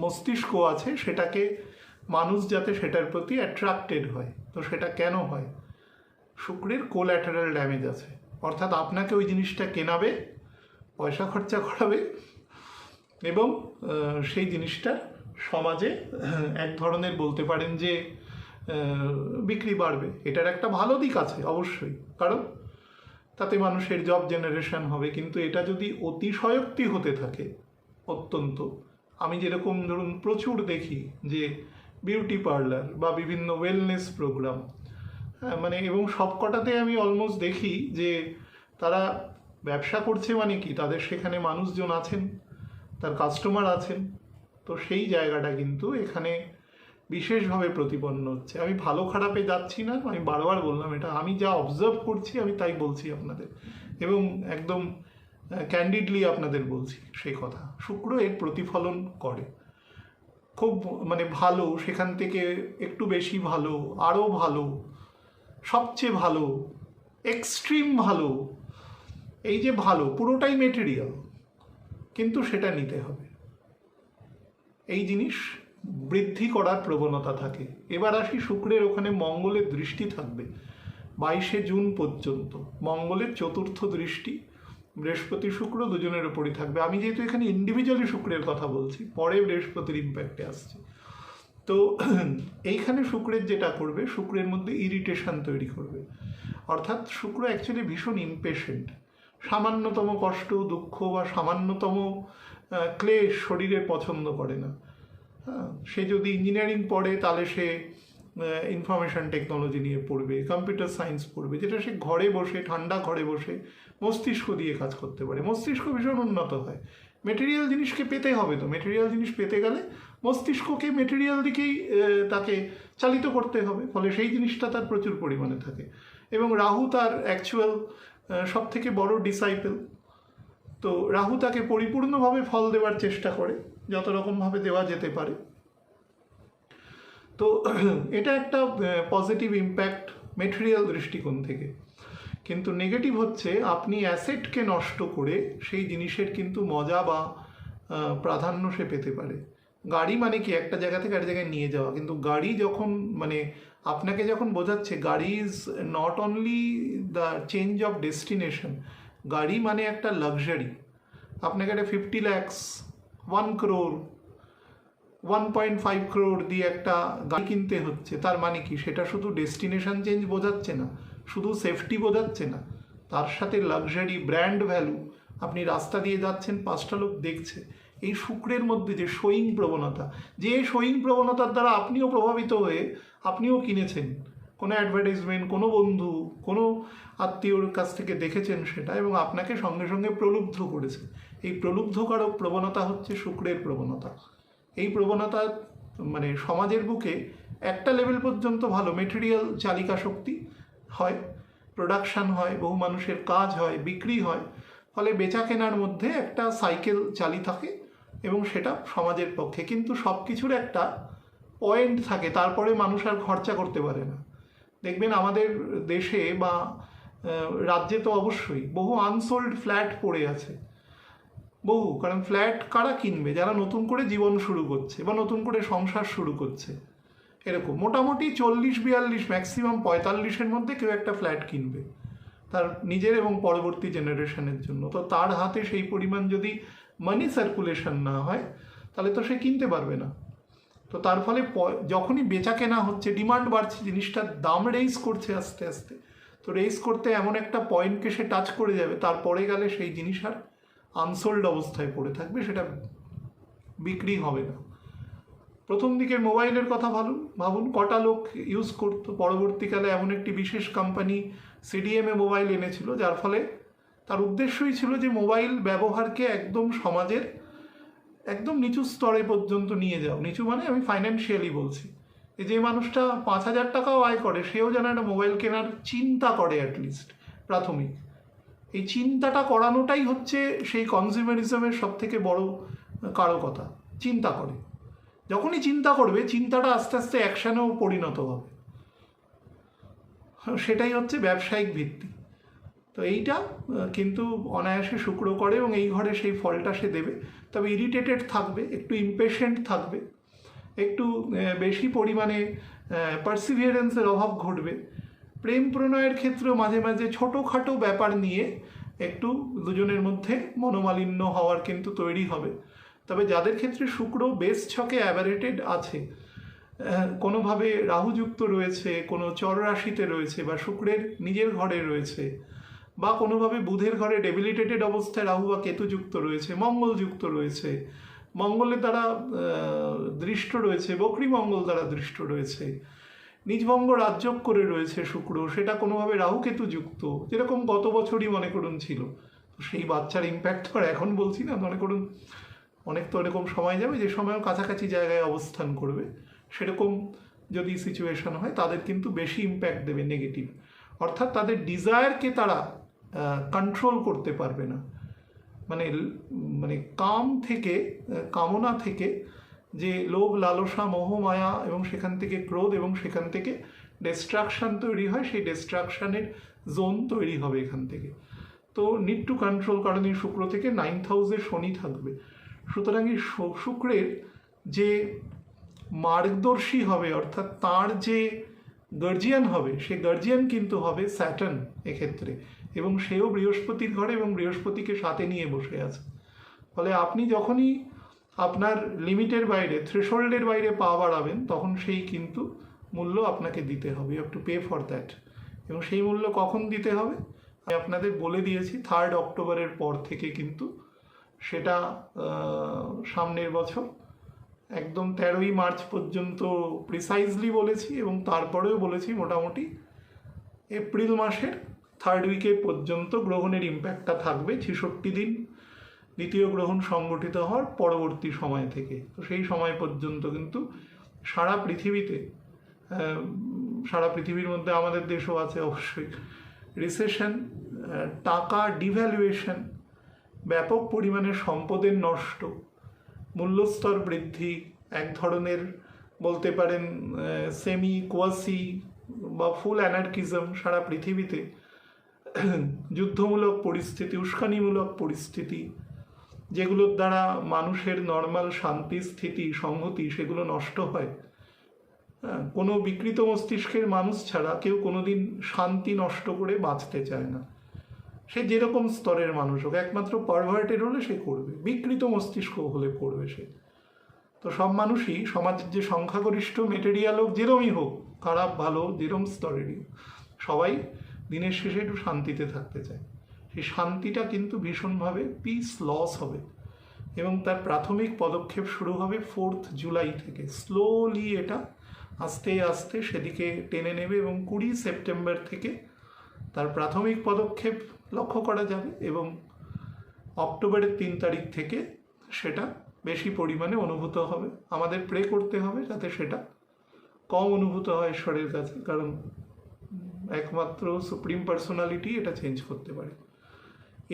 মস্তিষ্ক আছে, সেটাকে মানুষ যাতে সেটার প্রতি অ্যাট্রাক্টেড হয়। তো সেটা কেন হয়? শুক্রের কোল্যাটারাল ড্যামেজ আছে, অর্থাৎ আপনাকে ওই জিনিসটা কেনাবে, পয়সা খরচা করাবে, এবং সেই জিনিসটা সমাজে এক ধরনের বলতে পারেন যে বিক্রি বাড়বে। এটার একটা ভালো দিক আছে অবশ্যই, কারণ তাতে মানুষের জব জেনারেশন হবে। কিন্তু এটা যদি অতিশয়োক্তি হতে থাকে অত্যন্ত, আমি যেরকম ধরুন প্রচুর দেখি যে বিউটি পার্লার বা বিভিন্ন ওয়েলনেস প্রোগ্রাম, মানে, এবং সবকটাতে আমি অলমোস্ট দেখি যে তারা ব্যবসা করছে, মানে কি, তাদের সেখানে মানুষজন আছেন, তার কাস্টমার আছেন। তো সেই জায়গাটা কিন্তু এখানে বিশেষভাবে প্রতিপন্ন হচ্ছে। আমি ভালো খারাপে যাচ্ছি না, আমি বারবার বললাম, এটা আমি যা অবজার্ভ করছি আমি তাই বলছি আপনাদের, এবং একদম ক্যান্ডিডলি আপনাদের বলছি সেই কথা। শুক্র এর প্রতিফলন করে খুব, মানে ভালো, সেখান থেকে একটু বেশি ভালো, আরও ভালো, সবচেয়ে ভালো, এক্সট্রিম ভালো। এই যে ভালো, পুরোটাই মেটেরিয়াল, কিন্তু সেটা নিতে হবে। এই জিনিস বৃদ্ধি করার প্রবণতা থাকে। এবার আসি শুক্রের ওখানে মঙ্গলের দৃষ্টি থাকবে 22শে জুন পর্যন্ত। মঙ্গলের চতুর্থ দৃষ্টি, বৃহস্পতি শুক্র দুজনের ওপরই থাকবে। আমি যেহেতু এখানে ইন্ডিভিজুয়ালি শুক্রের কথা বলছি, পরে বৃহস্পতির ইম্প্যাক্টে আসছে। তো এইখানে শুক্রের যেটা করবে, শুক্রের মধ্যে ইরিটেশন তৈরি করবে। অর্থাৎ শুক্র অ্যাকচুয়ালি ভীষণ ইমপেশেন্ট। সামান্যতম কষ্ট, দুঃখ বা সামান্যতম ক্লেশ শরীরে পছন্দ করে না। সে যদি ইঞ্জিনিয়ারিং পড়ে তাহলে সে ইনফরমেশন টেকনোলজি নিয়ে পড়বে, কম্পিউটার সায়েন্স পড়বে, যেটা সে ঘরে বসে, ঠান্ডা ঘরে বসে মস্তিষ্ক দিয়ে কাজ করতে পারে। মস্তিষ্ক ভীষণ উন্নত হয়। মেটেরিয়াল জিনিসকে পেতে হবে, তো মেটেরিয়াল জিনিস পেতে গেলে মস্তিষ্ককে মেটেরিয়াল দিকেই তাকে চালিত করতে হবে, ফলে সেই জিনিসটা তার প্রচুর পরিমাণে থাকে। এবং রাহু তার অ্যাকচুয়াল সব থেকে বড় ডিসাইপল। তো রাহু তাকে পরিপূর্ণভাবে ফল দেওয়ার চেষ্টা করে, যত রকমভাবে দেওয়া যেতে পারে। তো এটা একটা পজিটিভ ইম্প্যাক্ট মেটেরিয়াল দৃষ্টিকোণ থেকে। কিন্তু নেগেটিভ হচ্ছে আপনি অ্যাসেটকে নষ্ট করে সেই জিনিসের কিন্তু মজা বা প্রাধান্য সে পেতে পারে। গাড়ি মানে কি, একটা জায়গা থেকে একটা জায়গায় নিয়ে যাওয়া, কিন্তু গাড়ি যখন, মানে আপনাকে যখন বোঝাচ্ছে গাড়ি is not only the change of destination, গাড়ি মানে একটা লাক্সারি। আপনাকে একটা 50 lakhs, 1 crore, 1.5 crore দিয়ে একটা গাড়ি কিনতে হচ্ছে, তার মানে কি সেটা শুধু ডেস্টিনেশন চেঞ্জ বোঝাচ্ছে না, শুধু সেফটি বোঝাচ্ছে না, তার সাথে লাক্সারি, ব্র্যান্ড ভ্যালু। আপনি রাস্তা দিয়ে যাচ্ছেন, 5টা লোক দেখছে। এই শুক্রের মধ্যে যে শোয়িং প্রবণতা, যে শোয়িং প্রবণতার দ্বারা আপনিও প্রভাবিত হয়ে আপনিও কিনেছেন, কোনো অ্যাডভার্টাইজমেন্ট, কোনো বন্ধু, কোনো আত্মীয়র কাছ থেকে দেখেছেন সেটা, এবং আপনাকে সঙ্গে সঙ্গে প্রলুব্ধ করেছে। এই প্রলুব্ধকারক প্রবণতা হচ্ছে শুক্রের প্রবণতা। এই প্রবণতা মানে সমাজের বুকে একটা লেভেল পর্যন্ত ভালো, মেটেরিয়াল চালিকা শক্তি হয়, প্রোডাকশান হয়, বহু মানুষের কাজ হয়, বিক্রি হয়, ফলে বেচা কেনার মধ্যে একটা সাইকেল চালি থাকে, এবং সেটা সমাজের পক্ষে। কিন্তু সব কিছুর একটা পয়েন্ট থাকে, তারপরে মানুষ আর খরচা করতে পারে না। দেখবেন আমাদের দেশে বা রাজ্যে তো অবশ্যই বহু আনসোল্ড ফ্ল্যাট পড়ে আছে, বহু, কারণ ফ্ল্যাট কারা কিনবে? যারা নতুন করে জীবন শুরু করছে বা নতুন করে সংসার শুরু করছে, এরকম মোটামুটি 40-42 ম্যাক্সিমাম 45-এর মধ্যে কেউ একটা ফ্ল্যাট কিনবে তার নিজের এবং পরবর্তী জেনারেশনের জন্য। তো তার হাতে সেই পরিমাণ যদি মানি সার্কুলেশন না হয় তাহলে তো সে কিনতে পারবে না। তো তার ফলে যখনই বেচা কেনা হচ্ছে, ডিমান্ড বাড়ছে, জিনিসটার দাম রেইজ করছে আস্তে আস্তে। তো রেইজ করতে এমন একটা পয়েন্টকে সে টাচ করে যাবে, তারপরে গেলে সেই জিনিস আর আনসোল্ড অবস্থায় পড়ে থাকবে, সেটা বিক্রি হবে না। প্রথম দিকের মোবাইলের কথা ভাবুন, কটা লোক ইউজ করতো। পরবর্তীকালে এমন একটি বিশেষ কোম্পানি সিডিএমএ মোবাইল এনেছিল, যার ফলে তার উদ্দেশ্যই ছিল যে মোবাইল ব্যবহারকে একদম সমাজের একদম নিচু স্তরে পর্যন্ত নিয়ে যাও। নিচু মানে আমি ফাইন্যান্সিয়ালি বলছি, যে মানুষটা 5,000 টাকাও আয় করে সেও যেন একটা মোবাইল কেনার চিন্তা করে, অ্যাটলিস্ট প্রাথমিক। এই চিন্তাটা করানোটাই হচ্ছে সেই কনজিউমারিজমের সব থেকে বড় কারকতা। চিন্তা করে, যখনই চিন্তা করবে চিন্তাটা আস্তে আস্তে অ্যাকশানেও পরিণত হবে, সেটাই হচ্ছে ব্যবসায়িক ভিত্তি। তো এইটা কিন্তু অনায়াসে শুক্র করে এবং এই ঘরে সেই ফলটা সে দেবে। তবে ইরিটেটেড থাকবে, একটু ইমপেশেন্ট থাকবে, একটু বেশি পরিমাণে পারসিভিয়ারেন্সের অভাব ঘটবে। প্রেম প্রণয়ের ক্ষেত্রেও মাঝে মাঝে ছোটোখাটো ব্যাপার নিয়ে একটু দুজনের মধ্যে মনোমালিন্য হওয়ার কিন্তু তৈরি হবে। তবে যাদের ক্ষেত্রে শুক্র বেস ছকে অ্যাভারেটেড আছে, কোনোভাবে রাহুযুক্ত রয়েছে, কোনো চর রাশিতে রয়েছে, বা শুক্রের নিজের ঘরে রয়েছে, বা কোনোভাবে বুধের ঘরে ডেবিলিটেটেড অবস্থায় রাহু বা কেতু যুক্ত রয়েছে, মঙ্গল যুক্ত রয়েছে, মঙ্গলের দ্বারা দৃষ্ট রয়েছে, বক্রী মঙ্গল দ্বারা দৃষ্ট রয়েছে, নিজভঙ্গ রাজযোগ করে রয়েছে শুক্র, সেটা কোনোভাবে রাহু কেতু যুক্ত, যেরকম গত বছরই মনে করুন ছিল। তো সেই বাচ্চার ইম্প্যাক্ট তো আর এখন বলছি না, মনে করুন অনেক তো এরকম সময় যাবে যে সময়ও কাছাকাছি জায়গায় অবস্থান করবে, সেরকম যদি সিচুয়েশন হয় তাদের কিন্তু বেশি ইম্প্যাক্ট দেবে নেগেটিভ। অর্থাৎ তাদের ডিজায়ারকে তারা কন্ট্রোল করতে পারবে না, মানে কামনা থেকে যে লোভ, লালসা, মোহ, মায়া এবং সেখান থেকে ক্রোধ এবং সেখান থেকে ডিস্ট্রাকশান তৈরি হয়, সেই ডিস্ট্রাকশানের জোন তৈরি হবে এখান থেকে। তো নিড টু কন্ট্রোল, কারণ এই শুক্র থেকে 9th হাউসে শনি থাকবে। সুতরাং এই শুক্রের যে মার্গদর্শী হবে, অর্থাৎ তার যে গার্জিয়ান হবে, সে গার্জিয়ান কিন্তু হবে স্যাটার্ন এক্ষেত্রে, এবং সেও বৃহস্পতির ঘরে এবং বৃহস্পতিকে সাথে নিয়ে বসে আছে। ফলে আপনি যখনই আপনার লিমিটের বাইরে, থ্রেশহোল্ডের বাইরে পা বাড়াবেন, তখন সেই কিন্তু মূল্য আপনাকে দিতে হবে। You have to pay for that. এবং সেই মূল্য কখন দিতে হবে আমি আপনাদের বলে দিয়েছি, 3rd অক্টোবরের পর থেকে কিন্তু সেটা সামনের বছর একদম 13ই মার্চ পর্যন্ত প্রিসাইজলি বলেছি, এবং তারপরেও বলেছি মোটামুটি এপ্রিল মাসের 3rd উইকে পর্যন্ত গ্রহণের ইম্প্যাক্টটা থাকবে, 66 দিন দ্বিতীয় গ্রহণ সংগঠিত হওয়ার পরবর্তী সময় থেকে। তো সেই সময় পর্যন্ত কিন্তু সারা পৃথিবীর মধ্যে আমাদের দেশও আছে অবশ্যই, রিসেশন, টাকা ডিভ্যালুয়েশন, ব্যাপক পরিমাণে সম্পদের নষ্ট, মূল্যস্তর বৃদ্ধি, এক ধরনের বলতে পারেন সেমি কোয়াসি বা ফুল অ্যানার্কিজম সারা পৃথিবীতে, যুদ্ধমূলক পরিস্থিতি, উস্কানিমূলক পরিস্থিতি, যেগুলোর দ্বারা মানুষের নর্মাল শান্তি, স্থিতি, সংহতি সেগুলো নষ্ট হয়। কোনো বিকৃত মস্তিষ্কের মানুষ ছাড়া কেউ কোনোদিন শান্তি নষ্ট করে বাঁচতে চায় না, সে যেরকম স্তরের মানুষ হোক। একমাত্র পারভার্টেড হলে সে করবে, বিকৃত মস্তিষ্ক হলে করবে সে। তো সব মানুষই, সমাজের যে সংখ্যাগরিষ্ঠ মেটেরিয়াল হোক, যেরমই হোক, খারাপ ভালো যেরম স্তরেরই, সবাই দিনের শেষে একটু শান্তিতে থাকতে চায়। সেই শান্তিটা কিন্তু ভীষণভাবে পিস লস হবে, এবং তার প্রাথমিক পদক্ষেপ শুরু হবে 4th জুলাই থেকে। স্লোলি এটা আস্তে আস্তে সেদিকে টেনে নেবে, এবং 20 সেপ্টেম্বর থেকে তার প্রাথমিক পদক্ষেপ লক্ষ্য করা যাবে, এবং অক্টোবরের 3 তারিখ থেকে সেটা বেশি পরিমাণে অনুভূত হবে। আমাদের প্রে করতে হবে যাতে সেটা কম অনুভূত হয় ঈশ্বরের কাছে, কারণ একমাত্র সুপ্রিম পার্সোনালিটি এটা চেঞ্জ করতে পারে।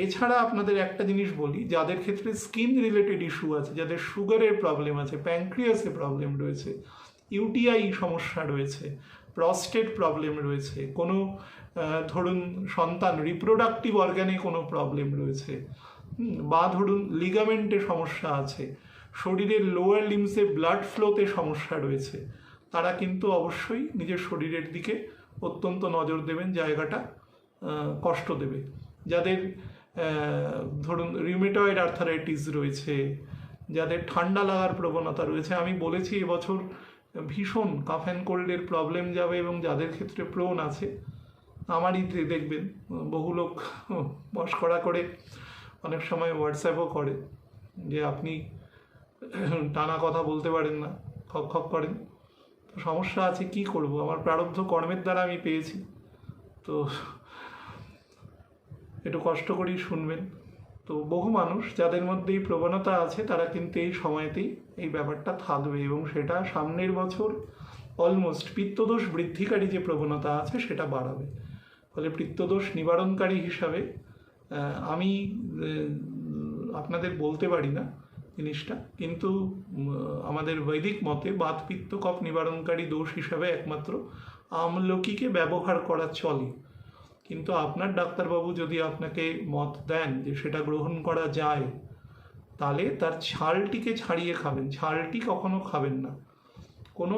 এছাড়া আপনাদের একটা জিনিস বলি, যাদের ক্ষেত্রে স্কিন রিলেটেড ইস্যু আছে, যাদের সুগারের প্রবলেম আছে, প্যানক্রিয়াসে প্রবলেম রয়েছে, ইউটিআই সমস্যা রয়েছে, প্রস্টেট প্রবলেম রয়েছে, কোনো ধরুন সন্তান রিপ্রোডাক্টিভ অর্গানে কোনো প্রবলেম রয়েছে, বা ধরুন লিগামেন্টে সমস্যা আছে, শরীরের লোয়ার লিমসে ব্লাড ফ্লোতে সমস্যা রয়েছে, তারা কিন্তু অবশ্যই নিজের শরীরের দিকে অত্যন্ত নজর দেবেন, জায়গাটা কষ্ট দেবে। যাদের ধরুন রিউমেটয়েড আর্থারাইটিস রয়েছে, যাদের ঠান্ডা লাগার প্রবণতা রয়েছে, আমি বলেছি এবছর ভীষণ কাফ অ্যান্ড কোল্ডের প্রবলেম যাবে, এবং যাদের ক্ষেত্রে প্রোন আছে, আমারই দেখবেন বহু লোক মশকরা করে অনেক সময় হোয়াটসঅ্যাপও করে যে আপনি টানা কথা বলতে পারেন না, খপ খপ করেন। তো সমস্যা আছে, কি করব, আমার প্রারব্ধ কর্মের দ্বারা আমি পেয়েছি, তো একটু কষ্ট করেই শুনবেন। তো বহু মানুষ যাদের মধ্যে এই প্রবণতা আছে তারা কিন্তু এই সময়তেই এই ব্যাপারটা থাকবে, এবং সেটা সামনের বছর অলমোস্ট পিত্তদোষ বৃদ্ধিকারী যে প্রবণতা আছে সেটা বাড়াবে। ফলে পিত্তদোষ নিবারণকারী হিসাবে আমি আপনাদের বলতে পারি না জিনিসটা, কিন্তু আমাদের বৈদিক মতে বাত পিত্ত কফ নিবারণকারী দোষ হিসাবে একমাত্র আমলকিকে ব্যবহার করা চলে। কিন্তু আপনার ডাক্তারবাবু যদি আপনাকে মত দেন যে সেটা গ্রহণ করা যায়, তাহলে তার ছালটিকে ছাড়িয়ে খাবেন, ছালটি কখনো খাবেন না। কোনো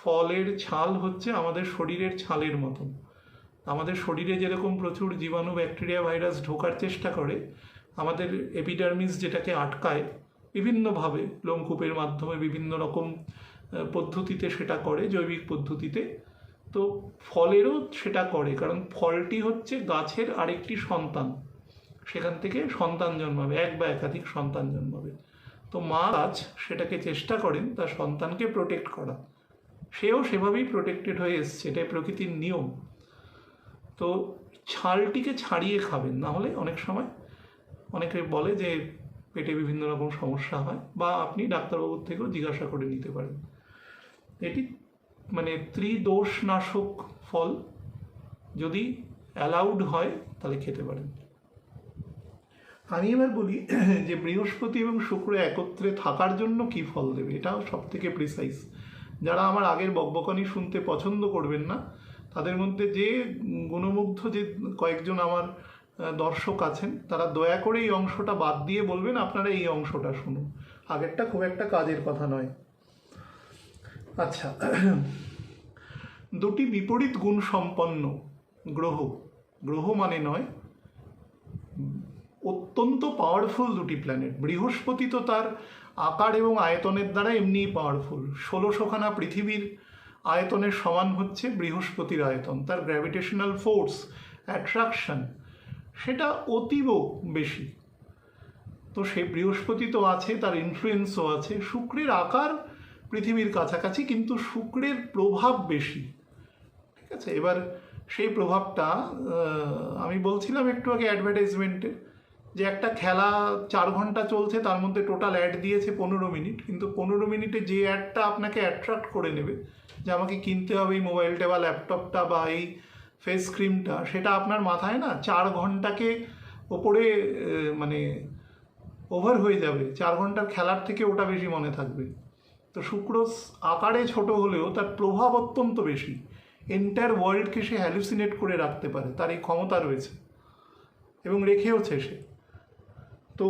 ফলের ছাল হচ্ছে আমাদের শরীরের ছালের মতন। আমাদের শরীরে যেরকম প্রচুর জীবাণু, ব্যাকটেরিয়া, ভাইরাস ঢোকার চেষ্টা করে, আমাদের এপিডার্মিস যেটাকে আটকায় বিভিন্নভাবে, লোমকূপের মাধ্যমে বিভিন্ন রকম পদ্ধতিতে সেটা করে, জৈবিক পদ্ধতিতে। তো ফলেরও সেটা করে, কারণ ফলটি হচ্ছে গাছের আরেকটি সন্তান, সেখান থেকে সন্তান জন্মাবে, এক বা একাধিক সন্তান জন্মাবে। তো মা গাছ সেটাকে চেষ্টা করেন তার সন্তানকে প্রোটেক্ট করা, সেও সেভাবেই প্রোটেক্টেড হয়ে এসছে, এটাই প্রকৃতির নিয়ম। তো ছালটিকে ছাড়িয়ে খাবেন, না হলে অনেক সময় অনেকে বলে যে পেটে বিভিন্ন রকম সমস্যা হয়, বা আপনি ডাক্তারবাবুর থেকেও জিজ্ঞাসা করে নিতে পারেন। এটি মানে ত্রিদোষনাশক ফল, যদি অ্যালাউড হয় তাহলে খেতে পারেন। আমি এবার বলি যে বৃহস্পতি এবং শুক্র একত্রে থাকার জন্য কি ফল দেবে, এটাও সব থেকে প্রিসাইজ। যারা আমার আগের বকবকানি শুনতে পছন্দ করবেন না, তাদের মধ্যে যে গুণমুগ্ধ যে কয়েকজন আমার দর্শক আছেন, তারা দয়া করে এই অংশটা বাদ দিয়ে বলবেন আপনারা এই অংশটা শুনুন, আগেরটা খুব একটা কাজের কথা নয়। আচ্ছা, দুটি বিপরীত গুণ সম্পন্ন গ্রহ মানে নয়, অত্যন্ত পাওয়ারফুল দুটি প্ল্যানেট। বৃহস্পতি তো তার আকার এবং আয়তনের দ্বারা এমনিই পাওয়ারফুল, 1600খানা পৃথিবীর আয়তনের সমান হচ্ছে বৃহস্পতির আয়তন। তার গ্র্যাভিটেশনাল ফোর্স, অ্যাট্রাকশন, সেটা অতীব বেশি। তো সে বৃহস্পতি তো আছে, তার ইনফ্লুয়েন্সও আছে। শুক্রের আকার পৃথিবীর কাছাকাছি, কিন্তু শুক্রের প্রভাব বেশি, ঠিক আছে। এবার সেই প্রভাবটা আমি বলছিলাম একটু আগে অ্যাডভার্টাইজমেন্টে, যে একটা খেলা 4 ঘন্টা চলছে, তার মধ্যে টোটাল অ্যাড দিয়েছে 15 মিনিট, কিন্তু 15 মিনিটে যে অ্যাডটা আপনাকে অ্যাট্রাক্ট করে নেবে যে আমাকে কিনতে হবে এই মোবাইলটা বা ল্যাপটপটা বা এই ফেস ক্রিমটা, সেটা আপনার মাথায় না 4 ঘন্টাকে ওপরে মানে ওভার হয়ে যাবে। 4 ঘন্টার খেলার থেকে ওটা বেশি মনে থাকবে। তো শুক্র আকারে ছোট হলেও তার প্রভাব অত্যন্ত বেশি, এন্টায়ার ওয়ার্ল্ডকে সে হ্যালুসিনেট করে রাখতে পারে, তার এই ক্ষমতা রয়েছে এবং রেখেওছে সে। তো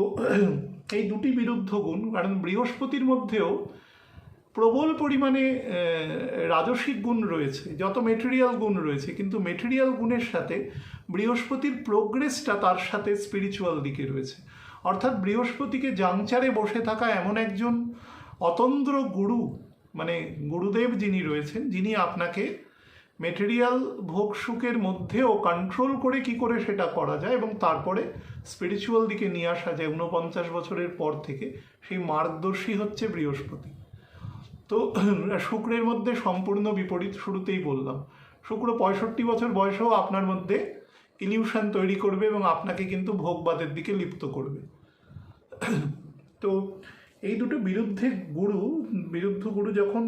এই দুটি বিরুদ্ধ গুণ, কারণ বৃহস্পতির মধ্যেও প্রবল পরিমাণে রাজসিক গুণ রয়েছে, যত মেটেরিয়াল গুণ রয়েছে, কিন্তু মেটেরিয়াল গুণের সাথে বৃহস্পতির প্রোগ্রেসটা তার সাথে স্পিরিচুয়াল দিকে রয়েছে। অর্থাৎ বৃহস্পতিকে জাংচারে বসে থাকা এমন একজন অতন্দ্র গুরু, মানে গুরুদেব যিনি রয়েছেন, যিনি আপনাকে মেটেরিয়াল ভোগ সুখের মধ্যেও কন্ট্রোল করে কি করে সেটা করা যায় এবং তারপরে স্পিরিচুয়াল দিকে নিয়ে আসা যায় 49 বছরের পর থেকে, সেই মার্গদর্শী হচ্ছে বৃহস্পতি। তো শুক্রের মধ্যে সম্পূর্ণ বিপরীত, শুরুতেই বললাম। শুক্র 65 বছর বয়সেও আপনার মধ্যে ইলিউশন তৈরি করবে এবং আপনাকে কিন্তু ভোগবাদের দিকে লিপ্ত করবে। তো এই দুটো বিরুদ্ধ গুরু যখন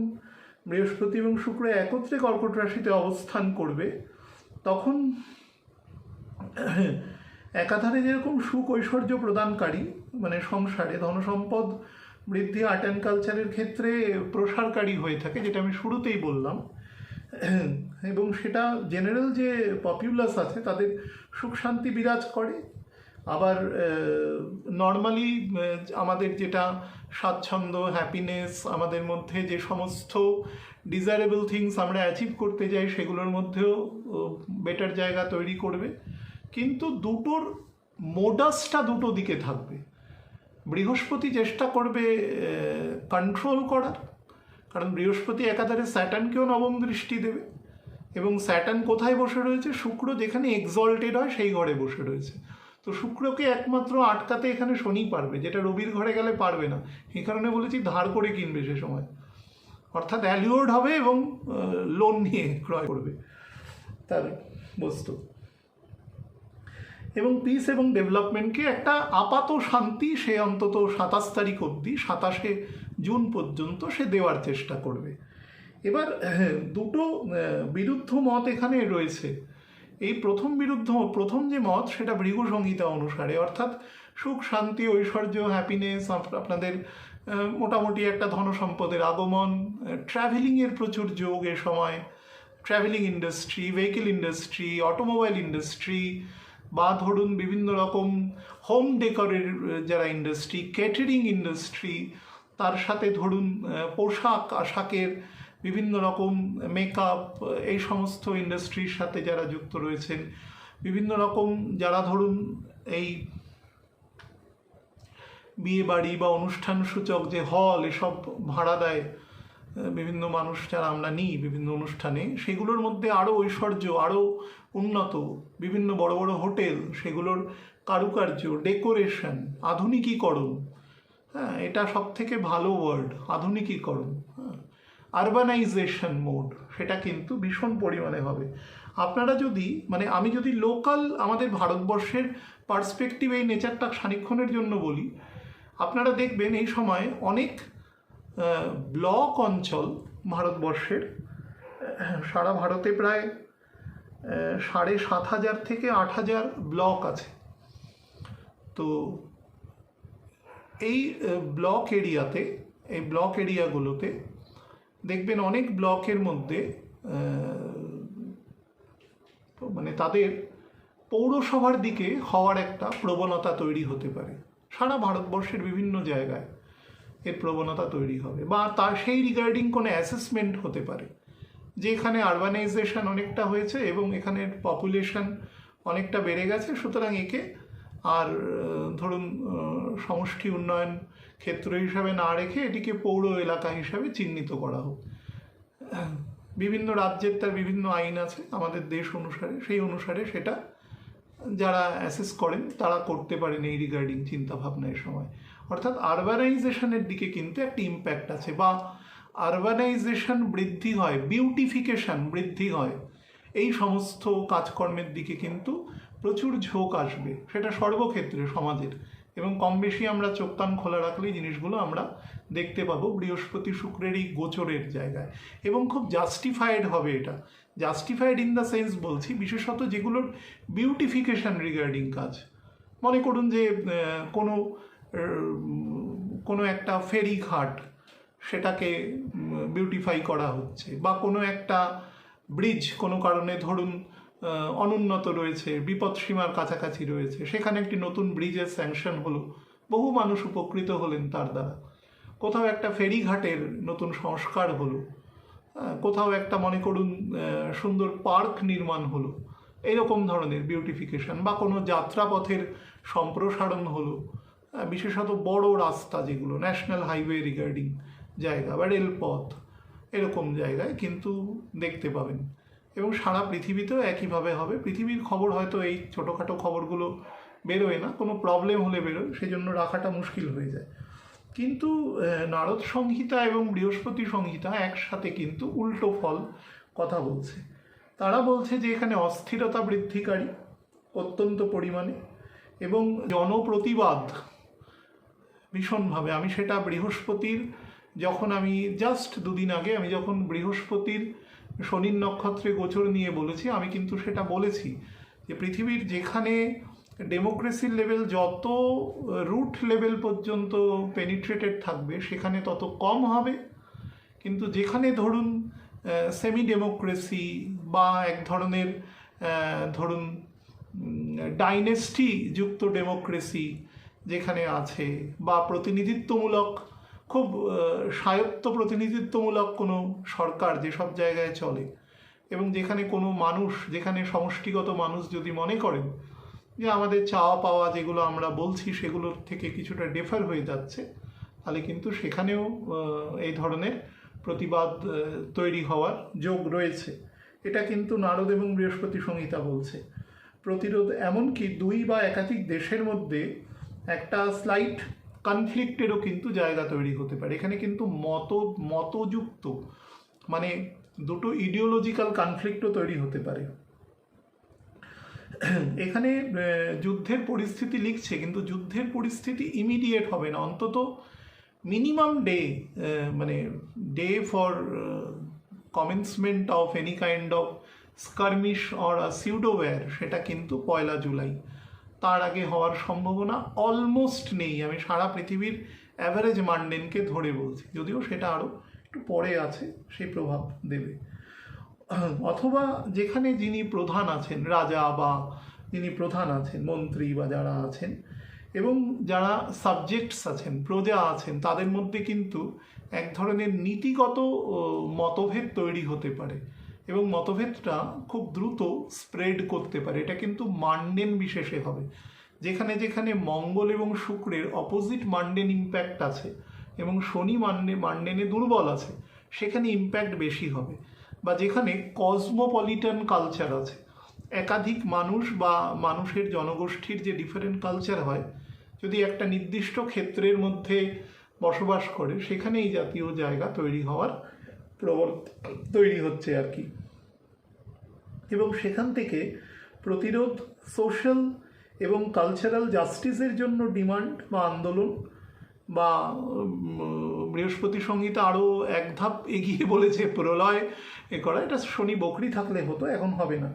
বৃহস্পতি এবং শুক্র একত্রে কর্কট রাশিতে অবস্থান করবে, তখন একাধারে যেরকম সুখ ঐশ্বর্য প্রদানকারী, মানে সংসারে ধনসম্পদ বৃদ্ধি, আর্ট অ্যান্ড কালচারের ক্ষেত্রে প্রসারকারী হয়ে থাকে, যেটা আমি শুরুতেই বললাম, এবং সেটা জেনারেল যে পপুলাস আছে তাদের সুখ শান্তি বিরাজ করে, আবার নর্মালি আমাদের যেটা স্বাচ্ছন্দ্য, হ্যাপিনেস, আমাদের মধ্যে যে সমস্ত ডিজায়ারেবল থিংস আমরা অ্যাচিভ করতে যাই সেগুলোর মধ্যেও বেটার জায়গা তৈরি করবে। কিন্তু দুটোর মোডাসটা দুটো দিকে থাকবে। বৃহস্পতি চেষ্টা করবে কন্ট্রোল করার, কারণ বৃহস্পতি একাধারে স্যাটার্নকেও নবম দৃষ্টি দেবে, এবং স্যাটার্ন কোথায় বসে রয়েছে? শুক্র যেখানে এক্সল্টেড হয় সেই ঘরে বসে রয়েছে। তো শুক্রকে একমাত্র আটকাতে এখানে শনি পারবে, যেটা রবির ঘরে গেলে পারবে না। এই কারণে বলেছি ধার করে কিনবে সে সময়, অর্থাৎ অ্যালিওর্ড হবে এবং লোন নিয়ে ক্রয় করবে তার বস্তু। এবং পিস এবং ডেভেলপমেন্টকে একটা আপাত শান্তি সে অন্তত 27 তারিখ অবধি, 27শে জুন পর্যন্ত সে দেওয়ার চেষ্টা করবে। এবার দুটো বিরুদ্ধ মত এখানে রয়েছে। এই প্রথম যে মত সেটা ভৃগু সংহিতা অনুসারে, অর্থাৎ সুখ, শান্তি, ঐশ্বর্য, হ্যাপিনেস, আপনাদের মোটামুটি একটা ধনসম্পদের আগমন, ট্রাভেলিংয়ের প্রচুর যোগ এ সময়, travelling industry, vehicle industry, automobile industry, বা ধরুন বিভিন্ন রকম হোম ডেকরের যারা ইন্ডাস্ট্রি, ক্যাটারিং ইন্ডাস্ট্রি, তার সাথে ধরুন পোশাক আশাকের বিভিন্ন রকম মেকআপ, এই সমস্ত ইন্ডাস্ট্রির সাথে যারা যুক্ত রয়েছেন, বিভিন্ন রকম যারা ধরুন এই বিয়ে বাড়ি বা অনুষ্ঠান সূচক যে হল এসব ভাড়া দেয় বিভিন্ন মানুষ যারা আমরা নিই বিভিন্ন অনুষ্ঠানে, সেগুলোর মধ্যে আরও ঐশ্বর্য, আরও উন্নত বিভিন্ন বড় বড় হোটেল, সেগুলোর কারুকার্য, ডেকোরেশন, আধুনিকীকরণ, হ্যাঁ এটা সব থেকে ভালো ওয়ার্ড, আধুনিকীকরণ, হ্যাঁ আরবানাইজেশন মোড, সেটা কিন্তু ভীষণ পরিমাণে হবে। আপনারা যদি আমি যদি লোকাল আমাদের ভারতবর্ষের পার্সপেক্টিভ এই নেচারটা খানিকক্ষণের জন্য বলি, আপনারা দেখবেন এই সময় অনেক ব্লক অঞ্চল ভারতবর্ষের, সারা ভারতে প্রায় 7,500 থেকে 8,000 ব্লক আছে। তো এই ব্লক এরিয়াগুলোতে দেখবেন অনেক ব্লকের মধ্যে তাদের পৌরসভার দিকে হওয়ার একটা প্রবণতা তৈরি হতে পারে। সারা ভারতবর্ষের বিভিন্ন জায়গায় এর প্রবণতা তৈরি হবে, বা তার সেই রিগার্ডিং কোনো অ্যাসেসমেন্ট হতে পারে যে এখানে আরবানাইজেশন অনেকটা হয়েছে এবং এখানের পপুলেশন অনেকটা বেড়ে গেছে, সুতরাং একে আর ধরুন সমষ্টি উন্নয়ন ক্ষেত্র হিসাবে না রেখে এটিকে পৌর এলাকা হিসাবে চিহ্নিত করা হোক। বিভিন্ন রাজ্যের তার বিভিন্ন আইন আছে, আমাদের দেশ অনুসারে সেই অনুসারে সেটা যারা অ্যাসেস করেন তারা করতে পারেন এই রিগার্ডিং চিন্তাভাবনার সময়। অর্থাৎ আরবানাইজেশনের দিকে কিন্তু একটা ইম্প্যাক্ট আছে, বা আরবানাইজেশন বৃদ্ধি হয়, বিউটিফিকেশন বৃদ্ধি হয়, এই সমস্ত কাজকর্মের দিকে কিন্তু প্রচুর ঝোঁক আসবে, সেটা সর্বক্ষেত্রে সমাজের। এবং কম বেশি আমরা চোখ কান খোলা রাখলেই জিনিসগুলো আমরা দেখতে পাবো বৃহস্পতি শুক্রের এই গোচরের জায়গায়। এবং খুব জাস্টিফাইড হবে এটা, জাস্টিফাইড ইন দ্য সেন্স বলছি, বিশেষত যেগুলোর বিউটিফিকেশন রিগার্ডিং কাজ। মনে করুন যে কোনো একটা ফেরি ঘাট, সেটাকে বিউটিফাই করা হচ্ছে, বা কোনো একটা ব্রিজ কোনো কারণে ধরুন অনুন্নত রয়েছে, বিপদসীমার কাছাকাছি রয়েছে, সেখানে একটি নতুন ব্রিজের স্যাংশন হলো, বহু মানুষ উপকৃত হলেন তার দ্বারা। কোথাও একটা ফেরিঘাটের নতুন সংস্কার হলো, কোথাও একটা মনে করুন সুন্দর পার্ক নির্মাণ হলো, এরকম ধরনের বিউটিফিকেশন, বা কোনো যাত্রাপথের সম্প্রসারণ হলো, বিশেষত বড় রাস্তা যেগুলো ন্যাশনাল হাইওয়ে রিগার্ডিং জায়গা বা রেলপথ, এরকম জায়গায় কিন্তু দেখতে পাবেন। এবং সারা পৃথিবীতেও একইভাবে হবে। পৃথিবীর খবর হয়তো এই ছোটোখাটো খবরগুলো বেরোয় না, কোনো প্রবলেম হলে বেরোয়, সেই জন্য রাখাটা মুশকিল হয়ে যায়। কিন্তু নারদ সংহিতা এবং বৃহস্পতি সংহিতা একসাথে কিন্তু উল্টো ফল কথা বলছে। তারা বলছে যে এখানে অস্থিরতা বৃদ্ধিকারী অত্যন্ত পরিমাণে, এবং জনপ্রতিবাদ ভীষণভাবে। আমি সেটা বৃহস্পতির যখন আমি জাস্ট দুদিন আগে আমি যখন বৃহস্পতির শনির নক্ষত্রে গোচর নিয়ে বলেছি, আমি কিন্তু সেটা বলেছি যে পৃথিবীর যেখানে ডেমোক্রেসির লেভেল যত রুট লেভেল পর্যন্ত পেনিট্রেটেড থাকবে সেখানে তত কম হবে, কিন্তু যেখানে ধরুন সেমি ডেমোক্রেসি বা এক ধরনের ধরুন ডাইনেস্টি যুক্ত ডেমোক্রেসি যেখানে আছে, বা প্রতিনিধিত্বমূলক খুব স্বায়ত্ত প্রতিনিধিত্বমূলক কোনো সরকার যেসব জায়গায় চলে, এবং যেখানে কোনো মানুষ, যেখানে সমষ্টিগত মানুষ যদি মনে করেন যে আমাদের চাওয়া পাওয়া যেগুলো আমরা বলছি সেগুলোর থেকে কিছুটা ডিফার হয়ে যাচ্ছে, তাহলে কিন্তু সেখানেও এই ধরনের প্রতিবাদ তৈরি হওয়ার যোগ রয়েছে। এটা কিন্তু নারদ এবং বৃহস্পতি সংহিতা বলছে। প্রতিরোধ এমনকি দুই বা একাধিক দেশের মধ্যে একটা স্লাইট কনফ্লিক্টেরও কিন্তু জায়গা তৈরি হতে পারে। এখানে কিন্তু মতযুক্ত মানে দুটো ইডিওলজিক্যাল কনফ্লিক্টও তৈরি হতে পারে। এখানে যুদ্ধের পরিস্থিতি লিখছে, কিন্তু যুদ্ধের পরিস্থিতি ইমিডিয়েট হবে না, অন্তত minimum day for commencement of any kind of skirmish or pseudo war, সেটা কিন্তু 1 জুলাই। তার আগে হওয়ার সম্ভাবনা অলমোস্ট নেই। আমি সারা পৃথিবীর অ্যাভারেজ মানডেনকে ধরে বলছি, যদিও সেটা আরও একটু পরে আছে, সেই প্রভাব দেবে। অথবা যেখানে যিনি প্রধান আছেন, রাজা বা যিনি প্রধান আছেন, মন্ত্রী বা যারা আছেন, এবং যারা সাবজেক্টস আছেন, প্রজা আছেন, তাদের মধ্যে কিন্তু এক ধরনের নীতিগত মতভেদ তৈরি হতে পারে, এবং মতভেদটা খুব দ্রুত স্প্রেড করতে পারে। এটা কিন্তু মান্ডেন বিশেষে হবে। যেখানে যেখানে মঙ্গল এবং শুক্রের অপোজিট মান্ডেন ইম্প্যাক্ট আছে এবং শনি মান্ডেনে দুর্বল আছে, সেখানে ইম্প্যাক্ট বেশি হবে। বা যেখানে কসমোপলিটন কালচার আছে, একাধিক মানুষ বা মানুষের জনগোষ্ঠীর যে ডিফারেন্ট কালচার হয়, যদি একটা নির্দিষ্ট ক্ষেত্রের মধ্যে বসবাস করে, সেখানে এই জাতীয় জায়গা তৈরি হওয়ার তৈরি হচ্ছে আর কি। এবং সেখান থেকে প্রতিরোধ, সোশ্যাল এবং কালচারাল জাস্টিসের জন্য ডিমান্ড বা আন্দোলন, বা বৃহস্পতি সংহিতা আরও এক ধাপ এগিয়ে বলেছে প্রলয় করা, এটা শনি বকরি থাকলে হতো, এখন হবে না।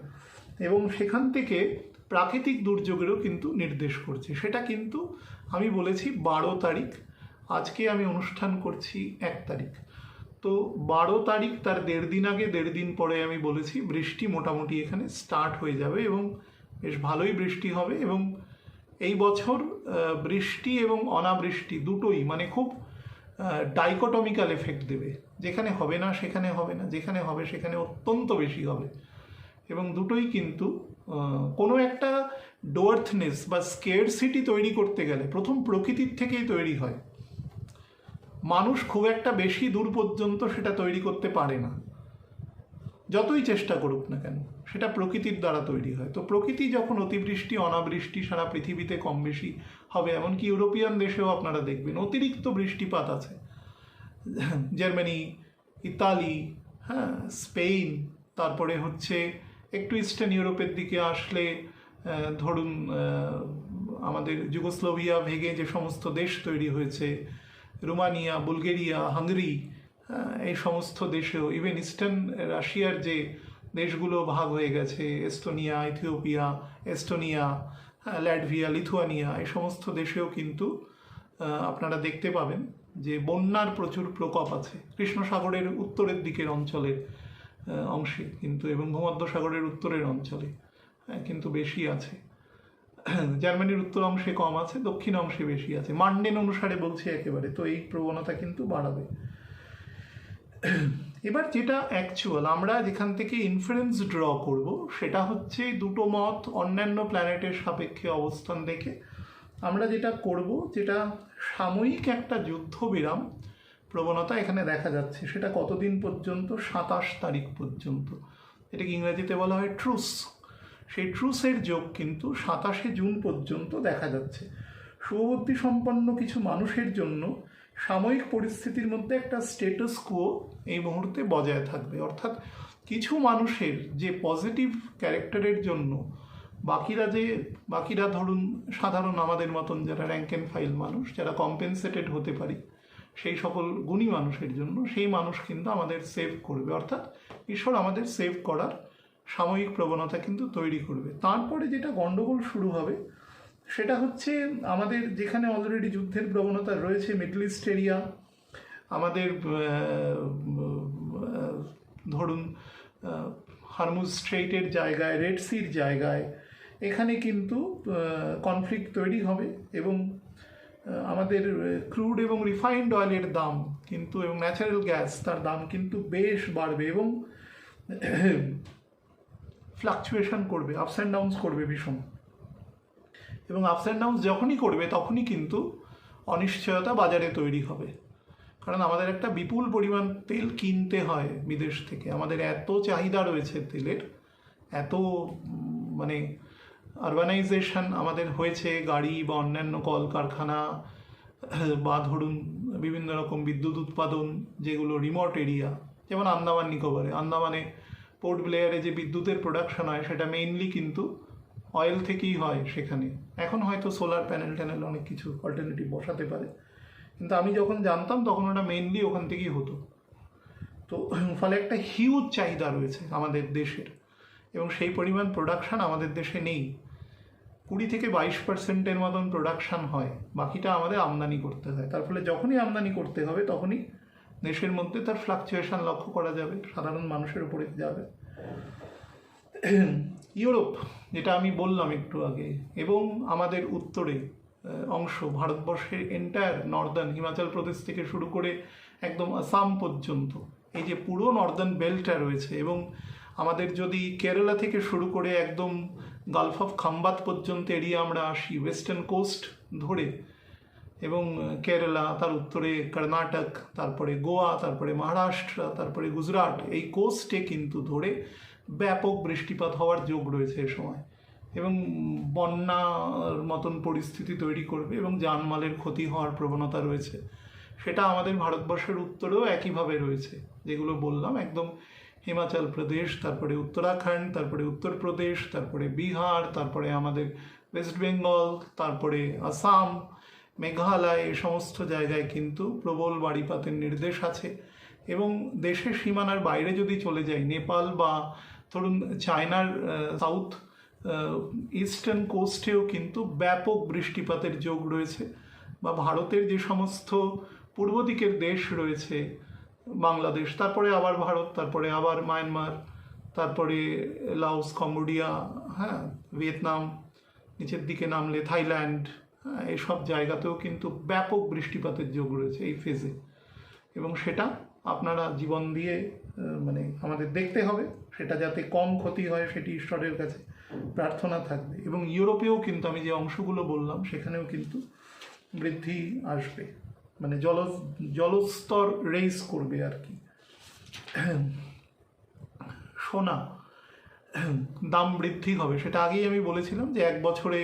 এবং সেখান থেকে প্রাকৃতিক দুর্যোগেরও কিন্তু নির্দেশ করছে। সেটা কিন্তু আমি বলেছি 12 তারিখ, আজকে আমি অনুষ্ঠান করছি 1 তারিখ, তো 12 তারিখ তার 1.5 দিন আগে, 1.5 দিন পরে আমি বলেছি বৃষ্টি মোটামুটি এখানে স্টার্ট হয়ে যাবে এবং বেশ ভালোই বৃষ্টি হবে। এবং এই বছর বৃষ্টি এবং অনাবৃষ্টি দুটোই মানে খুব ডাইকোটমিক্যাল এফেক্ট দেবে। যেখানে হবে না সেখানে হবে না, যেখানে হবে সেখানে অত্যন্ত বেশি হবে। এবং দুটোই কিন্তু কোনো একটা ডোয়ার্থনেস বা স্কেরসিটি তৈরি করতে গেলে প্রথম প্রকৃতির থেকেই তৈরি হয়। মানুষ খুব একটা বেশি দূর পর্যন্ত সেটা তৈরি করতে পারে না, যতই চেষ্টা করুক না কেন, সেটা প্রকৃতির দ্বারা তৈরি হয়। তো প্রকৃতি যখন অতিবৃষ্টি অনাবৃষ্টি সারা পৃথিবীতে কম বেশি হবে, এমনকি ইউরোপিয়ান দেশেও আপনারা দেখবেন অতিরিক্ত বৃষ্টিপাত আছে, জার্মানি, ইতালি, হ্যাঁ, স্পেন, তারপরে হচ্ছে একটু ইস্টার্ন ইউরোপের দিকে আসলে ধরুন আমাদের যুগোস্লোভিয়া ভেঙে যে সমস্ত দেশ তৈরি হয়েছে, রোমানিয়া, বুলগেরিয়া, হাঙ্গেরি, এই সমস্ত দেশেও, ইভেন ইস্টার্ন রাশিয়ার যে দেশগুলো ভাগ হয়ে গেছে, Estonia, Ethiopia, Estonia, Latvia, Lithuania, এই সমস্ত দেশেও কিন্তু আপনারা দেখতে পাবেন যে বন্যার প্রচুর প্রকোপ আছে। কৃষ্ণ সাগরের উত্তরের দিকের অঞ্চলের অংশে কিন্তু, এবং ভূমধ্য সাগরের উত্তরের অঞ্চলে কিন্তু বেশি আছে। জার্মানির উত্তর অংশে কম আছে, দক্ষিণ অংশে বেশি আছে, মান্ডেন অনুসারে বলছি একেবারে। তো এই প্রবণতা কিন্তু বাড়াবে। এবার যেটা অ্যাকচুয়াল আমরা যেখান থেকে ইনফারেন্স ড্র করব, সেটা হচ্ছে দুটো মত অন্যান্য প্ল্যানেটের সাপেক্ষে অবস্থান দেখে আমরা যেটা করব, যেটা সাময়িক একটা যুদ্ধবিরাম প্রবণতা এখানে দেখা যাচ্ছে। সেটা কতদিন পর্যন্ত? 27 তারিখ পর্যন্ত। এটাকে ইংরেজিতে বলা হয় ট্রুস। সেই ট্রুসের যোগ কিন্তু 27শে জুন পর্যন্ত দেখা যাচ্ছে। শুভবুদ্ধি সম্পন্ন কিছু মানুষের জন্য সাময়িক পরিস্থিতির মধ্যে একটা স্টেটাস কুয়ো এই মুহূর্তে বজায় থাকবে। অর্থাৎ কিছু মানুষের যে পজিটিভ ক্যারেক্টারের জন্য বাকিরা ধরুন সাধারণ আমাদের মতন যারা র্যাঙ্ক অ্যান্ড ফাইল মানুষ, যারা কম্পেনসেটেড হতে পারি, সেই সকল গুণী মানুষের জন্য সেই মানুষ কিন্তু আমাদের সেভ করবে। অর্থাৎ ঈশ্বর আমাদের সেভ করার সাময়িক প্রবণতা কিন্তু তৈরি করবে। তারপরে যেটা গণ্ডগোল শুরু হবে সেটা হচ্ছে আমাদের যেখানে অলরেডি যুদ্ধের প্রবণতা রয়েছে, মিডল ইস্ট এরিয়া, আমাদের ধরুন হরমুজ স্ট্রেইটের জায়গায়, রেড সির জায়গায়, এখানে কিন্তু কনফ্লিক্ট তৈরি হবে এবং আমাদের ক্রুড এবং রিফাইন্ড অয়েলের দাম কিন্তু এবং ন্যাচারাল গ্যাস তার দাম কিন্তু বেশ বাড়বে এবং ফ্লাকচুয়েশন করবে, আপস অ্যান্ড ডাউনস করবে ভীষণ। এবং আপস অ্যান্ড ডাউনস যখনই করবে তখনই কিন্তু অনিশ্চয়তা বাজারে তৈরি হবে, কারণ আমাদের একটা বিপুল পরিমাণ তেল কিনতে হয় বিদেশ থেকে। আমাদের এত চাহিদা রয়েছে তেলের, এত মানে আরবানাইজেশন আমাদের হয়েছে, গাড়ি বা অন্যান্য কলকারখানা বা ধরুন বিভিন্ন রকম বিদ্যুৎ উৎপাদন যেগুলো রিমোট এরিয়া, যেমন আন্দামান নিকোবরে, আন্দামানে পোর্ট ব্লেয়ারে যে বিদ্যুতের প্রোডাকশন হয় সেটা মেইনলি কিন্তু অয়েল থেকেই হয় সেখানে। এখন হয়তো সোলার প্যানেল ট্যানেল অনেক কিছু অল্টারনেটিভ বসাতে পারে, কিন্তু আমি যখন জানতাম তখন ওটা মেইনলি ওখান থেকেই হতো। তো ফলে একটা হিউজ চাহিদা রয়েছে আমাদের দেশের, এবং সেই পরিমাণ প্রোডাকশান আমাদের দেশে নেই। 20 থেকে 22% মতন প্রোডাকশান হয়, বাকিটা আমাদের আমদানি করতে হয়। তার ফলে যখনই আমদানি করতে হবে তখনই দেশের মধ্যে তার ফ্লাকচুয়েশন লক্ষ্য করা যাবে, সাধারণ মানুষের উপরে যাবে। ইউরোপ, যেটা আমি বললাম একটু আগে, এবং আমাদের উত্তরে অংশ, ভারতবর্ষের এন্টায়ার নর্দার্ন হিমাচল প্রদেশ থেকে শুরু করে একদম আসাম পর্যন্ত, এই যে পুরো নর্দার্ন বেল্টটা রয়েছে, এবং আমাদের যদি কেরালা থেকে শুরু করে একদম গালফ অফ খাম্বাত পর্যন্ত এরিয়া আমরা আসি, ওয়েস্টার্ন কোস্ট ধরে, এবং কেরালা, তার উত্তরে কর্ণাটক, তারপরে গোয়া, তারপরে মহারাষ্ট্র, তারপরে গুজরাট, এই কোস্টে কিন্তু ধরে ব্যাপক বৃষ্টিপাত হওয়ার যোগ রয়েছে এ সময়, এবং বন্যার মতন পরিস্থিতি তৈরি করবে এবং জানমালের ক্ষতি হওয়ার প্রবণতা রয়েছে। সেটা আমাদের ভারতবর্ষের উত্তরেও একইভাবে রয়েছে, যেগুলো বললাম, একদম হিমাচল প্রদেশ, তারপরে উত্তরাখণ্ড, তারপরে উত্তরপ্রদেশ, তারপরে বিহার, তারপরে আমাদের ওয়েস্ট বেঙ্গল, তারপরে আসাম, মেঘালয়, এই সমস্ত জায়গায় কিন্তু প্রবল বাড়িপাতের নির্দেশ আছে। এবং দেশের সীমানার বাইরে যদি চলে যাই, নেপাল বা ধরুন চায়নার সাউথ ইস্টার্ন কোস্টেও কিন্তু ব্যাপক বৃষ্টিপাতের যোগ রয়েছে, বা ভারতের যে সমস্ত পূর্ব দিকের দেশ রয়েছে, বাংলাদেশ, তারপরে আবার ভারত, তারপরে আবার মায়ানমার, তারপরে লাওস, কম্বোডিয়া, হ্যাঁ, ভিয়েতনাম, নিচের দিকে নামলে থাইল্যান্ড, হ্যাঁ, এইসব জায়গাতেও কিন্তু ব্যাপক বৃষ্টিপাতের যোগ রয়েছে এই ফেজে। এবং সেটা আপনারা জীবন দিয়ে মানে আমাদের দেখতে হবে, সেটা যাতে কম ক্ষতি হয় সেটি ঈশ্বরের কাছে প্রার্থনা থাকবে। এবং ইউরোপেও কিন্তু আমি যে অংশগুলো বললাম সেখানেও কিন্তু বৃদ্ধি আসবে, মানে জলস্তর রেইজ করবে আর কি। সোনা দাম বৃদ্ধি হবে, সেটা আগেই আমি বলেছিলাম যে এক বছরে,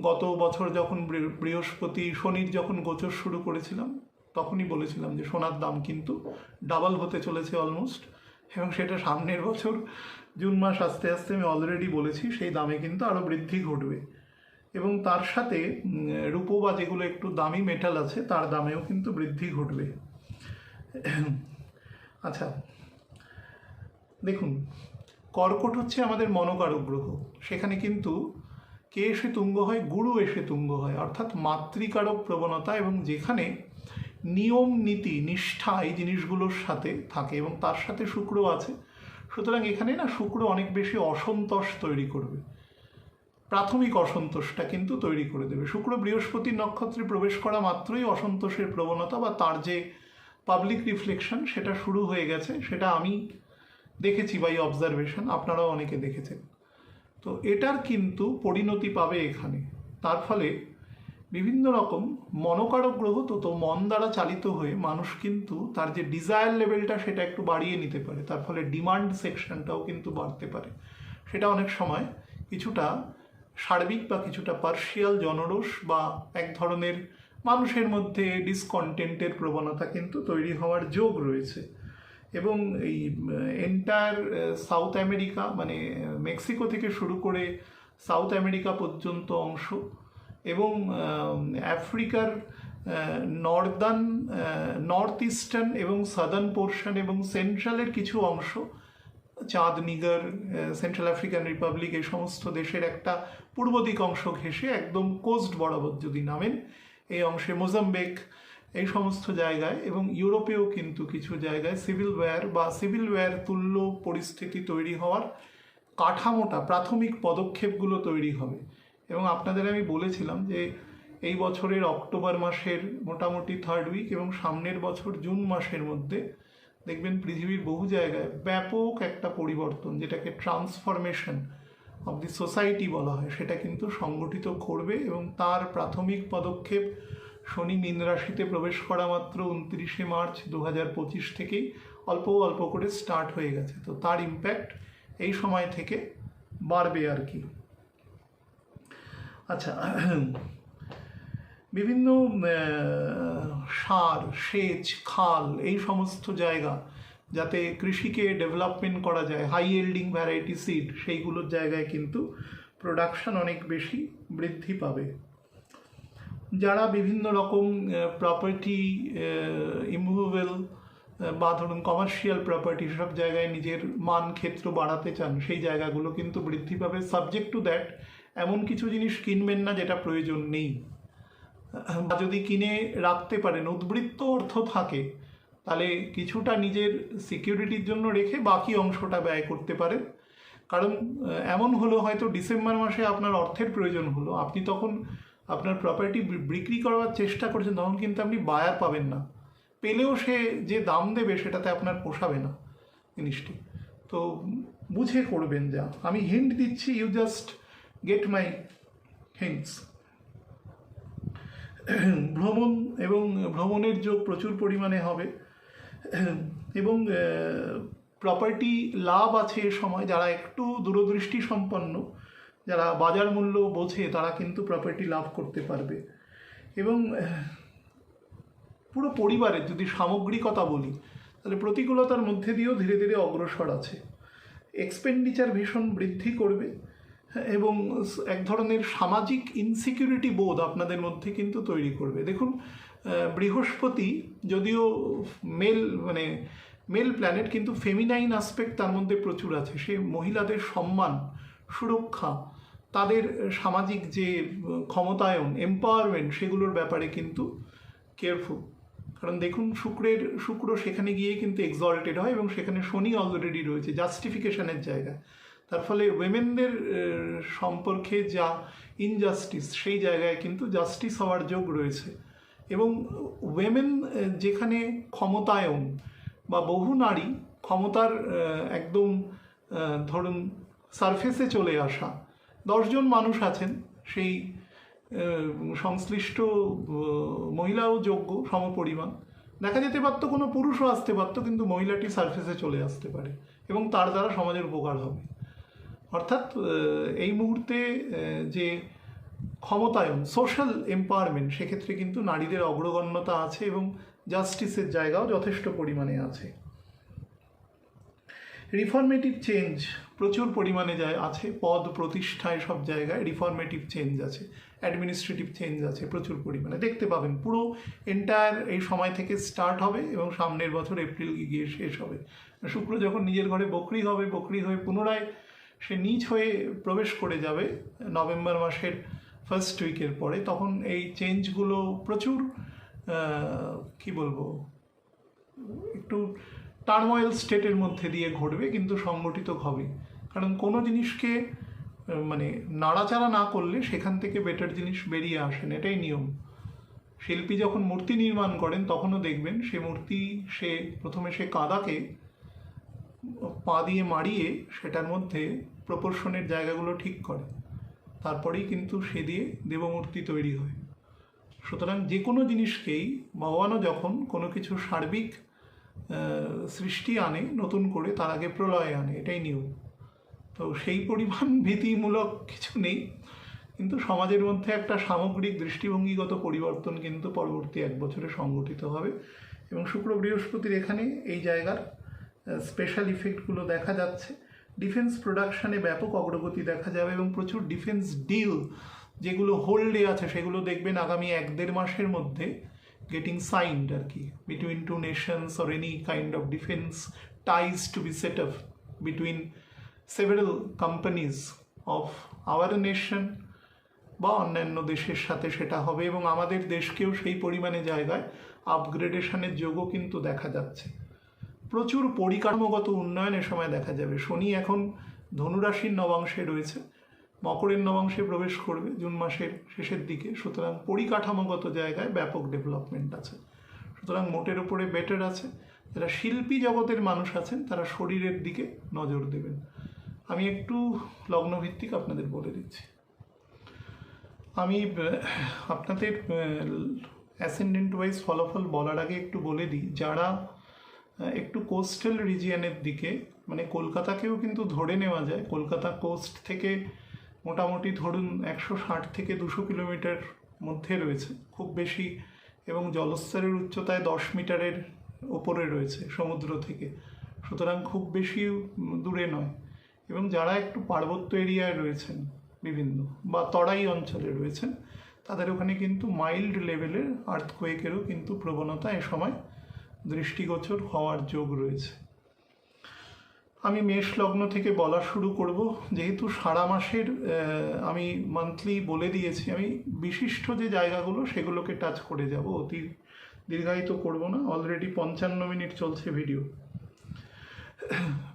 গত বছর যখন বৃহস্পতি শনির যখন গোচর শুরু করেছিলাম তখনই বলেছিলাম যে সোনার দাম কিন্তু ডাবল হতে চলেছে অলমোস্ট, এবং সেটা সামনের বছর জুন মাস আস্তে আস্তে, আমি অলরেডি বলেছি, সেই দামে কিন্তু আরও বৃদ্ধি ঘটবে। এবং তার সাথে রূপো বা যেগুলো একটু দামি মেটাল আছে তার দামেও কিন্তু বৃদ্ধি ঘটবে। আচ্ছা, দেখুন, কর্কট হচ্ছে আমাদের মনোকারক গ্রহ, সেখানে কিন্তু কে এসে তুঙ্গ হয়, গুরু এসে তুঙ্গ হয়, অর্থাৎ মাতৃকারক প্রবণতা, এবং যেখানে নিয়ম নীতি নিষ্ঠা এই জিনিসগুলোর সাথে থাকে, এবং তার সাথে শুক্র আছে। সুতরাং এখানে না শুক্র অনেক বেশি অসন্তোষ তৈরি করবে, প্রাথমিক অসন্তোষটা কিন্তু তৈরি করে দেবে। শুক্র বৃহস্পতির নক্ষত্রে প্রবেশ করা মাত্রই অসন্তোষের প্রবণতা বা তার যে পাবলিক রিফ্লেকশন সেটা শুরু হয়ে গেছে, সেটা আমি দেখেছি বাই অবজারভেশন, আপনারাও অনেকে দেখেছেন। তো এটার কিন্তু পরিণতি পাবে এখানে। তার ফলে বিভিন্ন রকম মনোকারক গ্রহ তো মন দ্বারা চালিত হয়ে মানুষ কিন্তু তার যে ডিজায়ার লেভেলটা সেটা একটু বাড়িয়ে নিতে পারে, তার ফলে ডিমান্ড সেকশনটাও কিন্তু বাড়তে পারে। সেটা অনেক সময় কিছুটা সার্বিক বা কিছুটা পার্শিয়াল জনরোষ বা এক ধরনের মানুষের মধ্যে ডিসকন্টেন্টের প্রবণতা কিন্তু তৈরি হওয়ার যোগ রয়েছে। এবং এই এন্টায়ার সাউথ আমেরিকা, মানে মেক্সিকো থেকে শুরু করে সাউথ আমেরিকা পর্যন্ত অংশ, এবং আফ্রিকার নর্থ ইস্টার্ন এবং সাদার্ন পোর্শন এবং সেন্ট্রালের কিছু অংশ, চাঁদ, নিগার, সেন্ট্রাল আফ্রিকান রিপাবলিক, এই সমস্ত দেশের একটা পূর্ব দিক অংশ ঘেঁষে একদম কোস্ট বরাবর যদি নামেন, এই অংশে মোজাম্বিক, এই সমস্ত জায়গায়, এবং ইউরোপেও কিন্তু কিছু জায়গায় সিভিল ওয়্যার বা সিভিল ওয়্যার তুল্য পরিস্থিতি তৈরি হওয়ার কাঠামোটা, প্রাথমিক পদক্ষেপগুলো তৈরি হবে। এবং আপনাদের আমি বলেছিলাম যে এই বছরের অক্টোবর মাসের মোটামুটি 3rd উইক এবং সামনের বছর জুন মাসের মধ্যে দেখবেন পৃথিবীর বহু জায়গায় ব্যাপক একটা পরিবর্তন, যেটাকে ট্রান্সফরমেশন অফ দি সোসাইটি বলা হয়, সেটা কিন্তু সংগঠিত করবে। এবং তার প্রাথমিক পদক্ষেপ শনি মীন রাশিতে প্রবেশ করা মাত্র 29শে মার্চ 2025 থেকেই অল্প অল্প করে স্টার্ট হয়ে গেছে। তো তার ইম্প্যাক্ট এই সময় থেকে বাড়বে আর কি। আচ্ছা, বিভিন্ন সার, সেচ, খাল, এই সমস্ত জায়গা যাতে কৃষিকে ডেভেলপমেন্ট করা যায়, হাই ইল্ডিং ভ্যারাইটি সিড, সেইগুলোর জায়গায় কিন্তু প্রোডাকশন অনেক বেশি বৃদ্ধি পাবে। যারা বিভিন্ন রকম প্রপার্টি, ইমুভেবল বা ধরুন কমার্শিয়াল প্রপার্টি, সব জায়গায় নিজের মান ক্ষেত্র বাড়াতে চান, সেই জায়গাগুলো কিন্তু বৃদ্ধি পাবে। সাবজেক্ট টু দ্যাট, এমন কিছু জিনিস কিনবেন না যেটা প্রয়োজন নেই, বা যদি কিনে রাখতে পারেন, উদ্বৃত্ত অর্থ থাকে, তাহলে কিছুটা নিজের সিকিউরিটির জন্য রেখে বাকি অংশটা ব্যয় করতে পারেন। কারণ এমন হলো হয়তো ডিসেম্বর মাসে আপনার অর্থের প্রয়োজন হলো, আপনি তখন আপনার প্রপার্টি বিক্রি করার চেষ্টা করছেন, তখন কিন্তু আপনি বায়ার পাবেন না, পেলেও সে যে দাম দেবে সেটাতে আপনার পোষাবে না জিনিসটি। তো বুঝে করবেন। যা আমি হিন্ট দিচ্ছি, you just get my hints. ভ্রমণ এবং ভ্রমণের যোগ প্রচুর পরিমাণে হবে এবং প্রপার্টি লাভ আছে এ সময়। যারা একটু দূরদৃষ্টি সম্পন্ন, যারা বাজার মূল্য বোঝে, তারা কিন্তু প্রপার্টি লাভ করতে পারবে। এবং পুরো পরিবারের যদি সামগ্রিকতা বলি, তাহলে প্রতিকূলতার মধ্যে দিয়েও ধীরে ধীরে অগ্রসর আছে। এক্সপেন্ডিচার ভীষণ বৃদ্ধি করবে এবং এক ধরনের সামাজিক ইনসিকিউরিটি বোধ আপনাদের মধ্যে কিন্তু তৈরি করবে। দেখুন, বৃহস্পতি যদিও মেল প্ল্যানেট, কিন্তু ফেমিনাইন আসপেক্ট তার মধ্যে প্রচুর আছে। সে মহিলাদের সম্মান, সুরক্ষা, তাদের সামাজিক যে ক্ষমতায়ন, এম্পাওয়ারমেন্ট, সেগুলোর ব্যাপারে কিন্তু কেয়ারফুল। কারণ দেখুন, শুক্র সেখানে গিয়ে কিন্তু এক্সল্টেড হয় এবং সেখানে শনি অলরেডি রয়েছে জাস্টিফিকেশনের জায়গায়। তার ফলে উইমেনদের সম্পর্কে যা ইনজাস্টিস, সেই জায়গায় কিন্তু জাস্টিস হওয়ার যোগ রয়েছে। এবং উইমেন যেখানে ক্ষমতায়ন বা বহু নারী ক্ষমতার একদম ধরুন সারফেসে চলে আসা, 10 জন মানুষ আছেন, সেই সংশ্লিষ্ট মহিলাও যোগ্য সমপরিমাণ। দেখা যেতে পারতো কোনো পুরুষও আসতে পারতো, কিন্তু মহিলাটি সারফেসে চলে আসতে পারে এবং তার দ্বারা সমাজের উপকার হবে। অর্থাৎ এই মুহূর্তে যে ক্ষমতায়ন, সোশ্যাল এম্পাওয়ারমেন্ট, সেক্ষেত্রে কিন্তু নারীদের অগ্রগণ্যতা আছে এবং জাস্টিসের জায়গাও যথেষ্ট পরিমাণে আছে। রিফর্মেটিভ চেঞ্জ প্রচুর পরিমাণে আছে, পদ প্রতিষ্ঠায় সব জায়গায় রিফর্মেটিভ চেঞ্জ আছে, অ্যাডমিনিস্ট্রেটিভ চেঞ্জ আছে প্রচুর পরিমাণে, দেখতে পাবেন। পুরো এন্টায়ার এই সময় থেকে স্টার্ট হবে এবং সামনের বছর এপ্রিল গিয়ে শেষ হবে। শুক্র যখন নিজের ঘরে বকরি হয়ে পুনরায় সে নিচ হয়ে প্রবেশ করে যাবে নভেম্বর মাসের 1st উইকের পরে, তখন এই চেঞ্জগুলো প্রচুর একটু টার্মোয়েল স্টেটের মধ্যে দিয়ে ঘটবে, কিন্তু সংগঠিত হবে। কারণ কোনো জিনিসকে নাড়াচাড়া না করলে সেখান থেকে বেটার জিনিস বেরিয়ে আসেন, এটাই নিয়ম। শিল্পী যখন মূর্তি নির্মাণ করেন, তখনও দেখবেন সে মূর্তি প্রথমে কাদাকে পা দিয়ে মারিয়ে সেটার মধ্যে প্রপোর্শনের জায়গাগুলো ঠিক করে, তারপরেই কিন্তু সে দিয়ে দেবমূর্তি তৈরি হয়। সুতরাং যে কোনো জিনিসকেই ভগবানও যখন কোনো কিছু সার্বিক সৃষ্টি আনে নতুন করে, তার আগে প্রলয় আনে, এটাই নিয়ম। তো সেই পরিমাণ ভীতিমূলক কিছু নেই, কিন্তু সমাজের মধ্যে একটা সামগ্রিক দৃষ্টিভঙ্গিগত পরিবর্তন কিন্তু পরবর্তী 1 বছরে সংগঠিত হবে। এবং শুক্র বৃহস্পতির এখানে এই জায়গার স্পেশাল ইফেক্টগুলো দেখা যাচ্ছে। ডিফেন্স প্রোডাকশানে ব্যাপক অগ্রগতি দেখা যাবে এবং প্রচুর ডিফেন্স ডিল যেগুলো হোল্ডে আছে, সেগুলো দেখবেন আগামী 1-1.5 মাসের মধ্যে getting signed আর কি, between two nations or any kind of defense ties to be set up between several companies of our nation বা অন্যান্য দেশের সাথে সেটা হবে। এবং আমাদের দেশকেও সেই পরিমাণে জায়গায় আপগ্রেডেশনের যোগও কিন্তু দেখা যাচ্ছে। প্রচুর পরিকাঠামোগত উন্নয়নের সময় দেখা যাবে। শনি এখন ধনুরাশির নবাংশে রয়েছে, মকরের নবাংশে প্রবেশ করবে জুন মাসের শেষের দিকে। সুতরাং পরিকাঠামোগত জায়গায় ব্যাপক ডেভেলপমেন্ট আছে, সুতরাং মোটের উপরে বেটার আছে। যারা শিল্পী জগতের মানুষ আছেন তারা শরীরের দিকে নজর দেবেন। আমি একটু লগ্নভিত্তিক আপনাদের বলে দিচ্ছি। আমি আপনাদের অ্যাসেন্ডেন্ট ওয়াইজ ফলাফল বলার আগে একটু বলে দিই, যারা একটু কোস্টাল রিজিয়নের দিকে, মানে কলকাতাকেও কিন্তু ধরে নেওয়া যায়, কলকাতা কোস্ট থেকে মোটামুটি ধরুন 160 থেকে 200 কিলোমিটার মধ্যে রয়েছে খুব বেশি, এবং জলস্তরের উচ্চতায় 10 মিটারের ওপরে রয়েছে সমুদ্র থেকে, সুতরাং খুব বেশি দূরে নয়। এবং যারা একটু পার্বত্য এরিয়ায় রয়েছেন বিভিন্ন, বা তরাই অঞ্চলে রয়েছেন, তাদের ওখানে কিন্তু মাইল্ড লেভেলের আর্থকোয়েকেরও কিন্তু প্রবণতা এ সময় দৃষ্টিগোচর হওয়ার যোগ রয়েছে। আমি মেষ লগ্ন থেকে বলা শুরু করব, যেহেতু সারা মাসের আমি মান্থলি বলে দিয়েছি, আমি বিশিষ্ট যে জায়গাগুলো সেগুলোকে টাচ করে যাব, অতি দীর্ঘায়িত করব না। অলরেডি 55 মিনিট চলছে ভিডিও।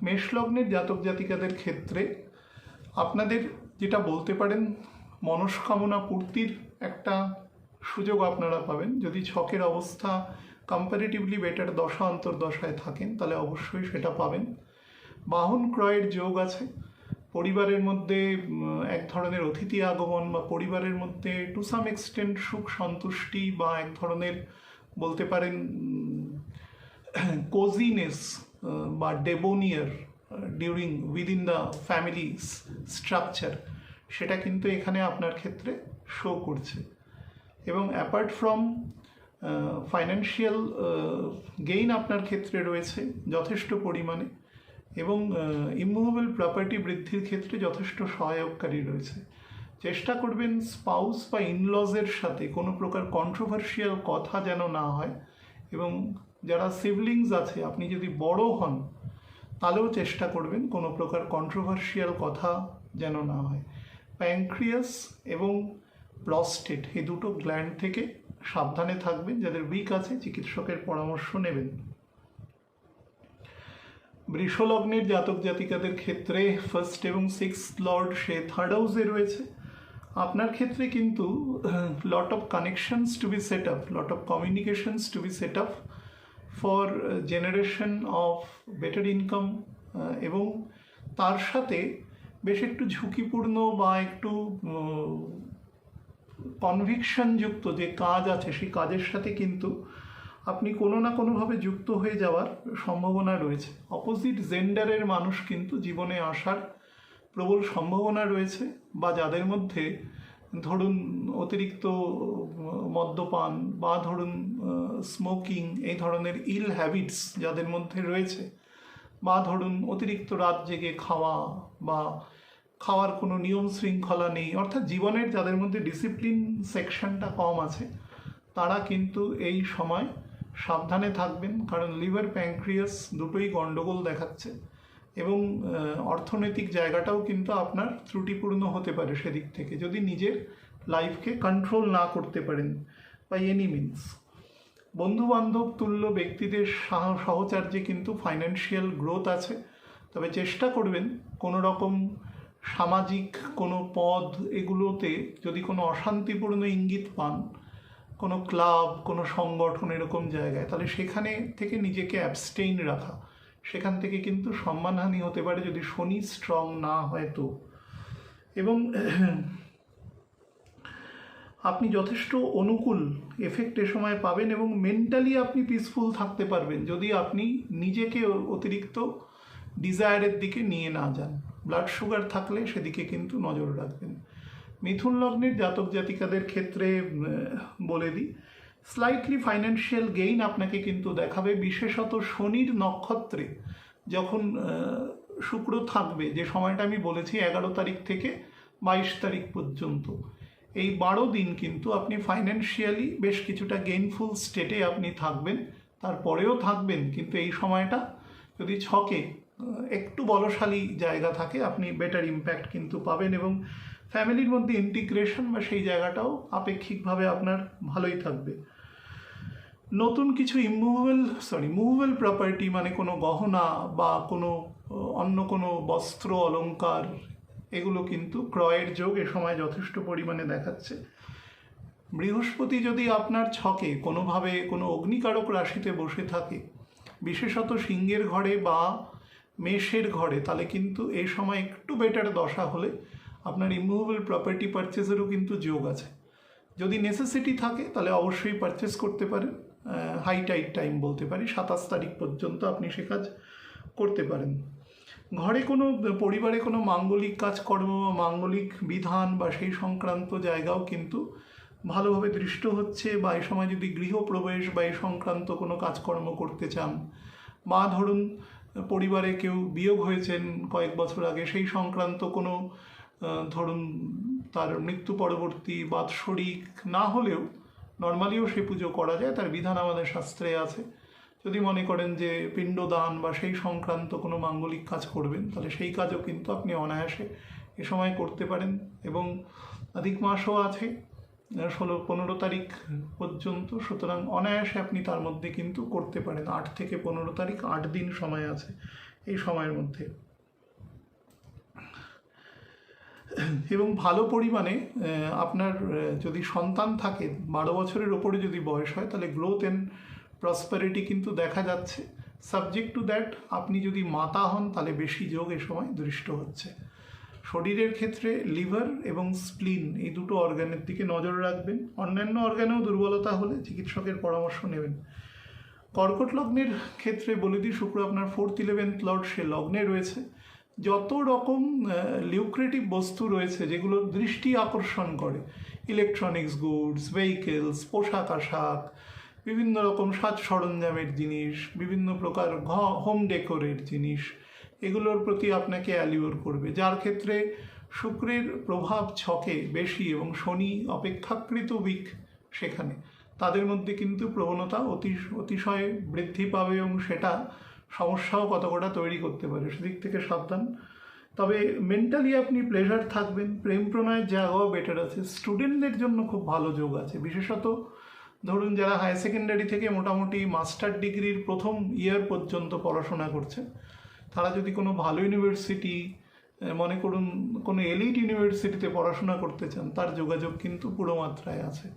মেষ লগ্নের জাতক জাতিকাদের ক্ষেত্রে আপনাদের যেটা বলতে পারেন মনস্কামনা পূর্তির একটা সুযোগ আপনারা পাবেন। যদি ছকের অবস্থা কম্পারেটিভলি বেটার দশা অন্তর্দশায় থাকেন তাহলে অবশ্যই সেটা পাবেন। বাহন ক্রয়ের যোগ আছে, পরিবারের মধ্যে এক ধরনের অতিথি আগমন, বা পরিবারের মধ্যে টু সাম এক্সটেন্ট সুখ সন্তুষ্টি, বা এক ধরনের বলতে পারেন কোজিনেস বা debonair during within the family structure, সেটা কিন্তু এখানে আপনার ক্ষেত্রে শো করছে। এবং অ্যাপার্ট ফ্রম ফাইন্যান্সিয়াল গেইন আপনার ক্ষেত্রে রয়েছে যথেষ্ট পরিমাণে, এবং ইমুভেবল প্রপার্টি বৃদ্ধির ক্ষেত্রে যথেষ্ট সহায়ককারী রয়েছে। চেষ্টা করবেন স্পাউস বা ইনলজের সাথে কোনো প্রকার কন্ট্রোভার্সিয়াল কথা যেন না হয়, এবং যারা সিবলিংস আছে, আপনি যদি বড় হন তাহলেও চেষ্টা করবেন কোনো প্রকার কন্ট্রোভার্সিয়াল কথা যেন না হয়। প্যানক্রিয়াস এবং প্রস্টেট এই দুটো গ্ল্যান্ড থেকে সাবধানে থাকবেন। যাদের উইক আছে চিকিৎসকের পরামর্শ নেবেন। বৃষলগ্নের জাতক জাতিকাদের ক্ষেত্রে ফার্স্ট এবং 6th লর্ড সে 3rd হাউসে রয়েছে। আপনার ক্ষেত্রে কিন্তু lot of connections to be set up, lot of communications to be set up for generation of better income, এবং তার সাথে বেশ একটু ঝুঁকিপূর্ণ বা একটু কনভিকশনযুক্ত যে কাজ আছে সেই কাজের সাথে কিন্তু আপনি কোনো না কোনোভাবে যুক্ত হয়ে যাওয়ার সম্ভাবনা রয়েছে। অপোজিট জেন্ডারের মানুষ কিন্তু জীবনে আসার প্রবল সম্ভাবনা রয়েছে, বা যাদের মধ্যে ধরুন অতিরিক্ত মদ্যপান বা ধরুন স্মোকিং এই ধরনের ইল হ্যাবিটস যাদের মধ্যে রয়েছে, বা ধরুন অতিরিক্ত রাত জেগে খাওয়া, বা খাওয়ার কোনো নিয়ম শৃঙ্খলা নেই, অর্থাৎ জীবনের যাদের মধ্যে ডিসিপ্লিন সেকশনটা কম আছে, তারা কিন্তু এই সময় সাবধানে থাকবেন। কারণ লিভার প্যানক্রিয়াস দুটোই গণ্ডগোল দেখাচ্ছে, এবং অর্থনৈতিক জায়গাটাও কিন্তু আপনার ত্রুটিপূর্ণ হতে পারে সেদিক থেকে, যদি নিজের লাইফকে কন্ট্রোল না করতে পারেন বাই এনি মিনস। বন্ধুবান্ধব তুল্য ব্যক্তিদের সহচার্যে কিন্তু ফাইন্যান্সিয়াল গ্রোথ আছে, তবে চেষ্টা করবেন কোনো রকম সামাজিক কোনো পদ এগুলোতে যদি কোনো অশান্তিপূর্ণ ইঙ্গিত পান, কোনো ক্লাব কোনো সংগঠন এরকম জায়গায়, তাহলে সেখানে থেকে নিজেকে অ্যাবস্টেইন রাখা, সেখান থেকে কিন্তু সম্মানহানি হতে পারে যদি শনি স্ট্রং না হয় তো। এবং আপনি যথেষ্ট অনুকূল এফেক্ট এ সময় পাবেন, এবং মেন্টালি আপনি পিসফুল থাকতে পারবেন যদি আপনি নিজেকে অতিরিক্ত ডিজায়ারের দিকে নিয়ে না যান। ব্লাড সুগার থাকলে সেদিকে কিন্তু নজর রাখবেন। মিথুন লগ্নের জাতক জাতিকাদের ক্ষেত্রে বলে দিই, স্লাইটলি ফাইন্যান্সিয়াল গেইন আপনাকে কিন্তু দেখাবে, বিশেষত শনির নক্ষত্রে যখন শুক্র থাকবে, যে সময়টা আমি বলেছি 11 তারিখ থেকে 22 তারিখ পর্যন্ত, এই 12 দিন কিন্তু আপনি ফাইন্যান্সিয়ালি বেশ কিছুটা গেইনফুল স্টেটে আপনি থাকবেন, তারপরেও থাকবেন, কিন্তু এই সময়টা যদি ছকে একটু বলশালী জায়গা থাকে আপনি বেটার ইম্প্যাক্ট কিন্তু পাবেন, এবং ফ্যামিলির মধ্যে ইন্টিগ্রেশন বা সেই জায়গাটাও আপেক্ষিকভাবে আপনার ভালোই থাকবে। নতুন কিছু মুভেবল প্রপার্টি, মানে কোনো গহনা বা কোনো অন্য কোনো বস্ত্র অলংকার এগুলো কিন্তু ক্রয়ের যোগ এ সময় যথেষ্ট পরিমাণে দেখাচ্ছে। বৃহস্পতি যদি আপনার ছকে কোনোভাবে কোনো অগ্নিকারক রাশিতে বসে থাকে, বিশেষত সিংহের ঘরে বা মেষের ঘরে, তাহলে কিন্তু এই সময় একটু বেটার দশা হলে আপনার ইমুভেবল প্রপার্টি পারচেজেরও কিন্তু যোগ আছে। যদি নেসেসিটি থাকে তাহলে অবশ্যই পারচেস করতে পারেন। হাই টাইট টাইম বলতে পারি, 27 তারিখ পর্যন্ত আপনি সে কাজ করতে পারেন। ঘরে কোনো পরিবারে কোনো মাঙ্গলিক কাজকর্ম বা মাঙ্গলিক বিধান বা সেই সংক্রান্ত জায়গাও কিন্তু ভালোভাবে দৃষ্ট হচ্ছে, বা এই সময় যদি গৃহপ্রবেশ বা এই সংক্রান্ত কোনো কাজকর্ম করতে চান, বা ধরুন পরিবারে কেউ বিয়োগ হয়েছেন কয়েক বছর আগে, সেই সংক্রান্ত কোনো ধরুন তার মৃত্যু পরবর্তী বাৎসরিক না হলেও নর্মালিও সে পুজো করা যায়, তার বিধান আমাদের শাস্ত্রে আছে। যদি মনে করেন যে পিণ্ডদান বা সেই সংক্রান্ত কোনো মাঙ্গলিক কাজ করবেন, তাহলে সেই কাজও কিন্তু আপনি অনায়াসে এ সময় করতে পারেন। এবং অধিক মাসও আছে 15 তারিখ পর্যন্ত, সুতরাং অনায়াসে আপনি তার মধ্যে কিন্তু করতে পারেন। 8 থেকে 15 তারিখ 8 দিন সময় আছে এই সময়ের মধ্যে। এবং ভালো পরিমাণে আপনার যদি সন্তান থাকে, 12 বছরের ওপরে যদি বয়স হয়, তাহলে গ্রোথ অ্যান্ড প্রসপারিটি কিন্তু দেখা যাচ্ছে। সাবজেক্ট টু দ্যাট, আপনি যদি মাতা হন তাহলে বেশি যোগ এ সময় দৃষ্ট হচ্ছে। শরীরের ক্ষেত্রে লিভার এবং স্প্লিন এই দুটো অর্গানের দিকে নজর রাখবেন। অন্যান্য অর্গানেও দুর্বলতা হলে চিকিৎসকের পরামর্শ নেবেন। কর্কট লগ্নের ক্ষেত্রে বলে দিই, শুক্র আপনার 4th 11th লর্ড, সে লগ্নে রয়েছে। যত রকম লিউক্রেটিভ বস্তু রয়েছে যেগুলো দৃষ্টি আকর্ষণ করে, ইলেকট্রনিক্স গুডস, ভেহিকেলস, পোশাক আশাক, বিভিন্ন রকম সাজ সরঞ্জামের জিনিস, বিভিন্ন প্রকার হোম ডেকোরের জিনিস, এগুলোর প্রতি আপনাকে অ্যালিওর করবে। যার ক্ষেত্রে শুক্রের প্রভাব ছকে বেশি এবং শনি অপেক্ষাকৃত উইক সেখানে, তাদের মধ্যে কিন্তু প্রবণতা অতিশয় বৃদ্ধি পাবে এবং সেটা সমস্যাও কতটা তৈরি করতে পারে, সেদিক থেকে সাবধান। তবে মেন্টালি আপনি প্লেজার থাকবেন, প্রেম প্রণয়ের জায়গাও বেটার আছে। স্টুডেন্টদের জন্য খুব ভালো যোগ আছে, বিশেষত ধরুন যারা হায়ার সেকেন্ডারি থেকে মোটামুটি মাস্টার ডিগ্রির প্রথম ইয়ার পর্যন্ত পড়াশোনা করছেন, তারা যদি কোনো ভালো ইউনিভার্সিটি, মনে করুন কোনো এলিট ইউনিভার্সিটিতে পড়াশোনা করতে চান, তার যোগাযোগ কিন্তু পুরো মাত্রায় আছে।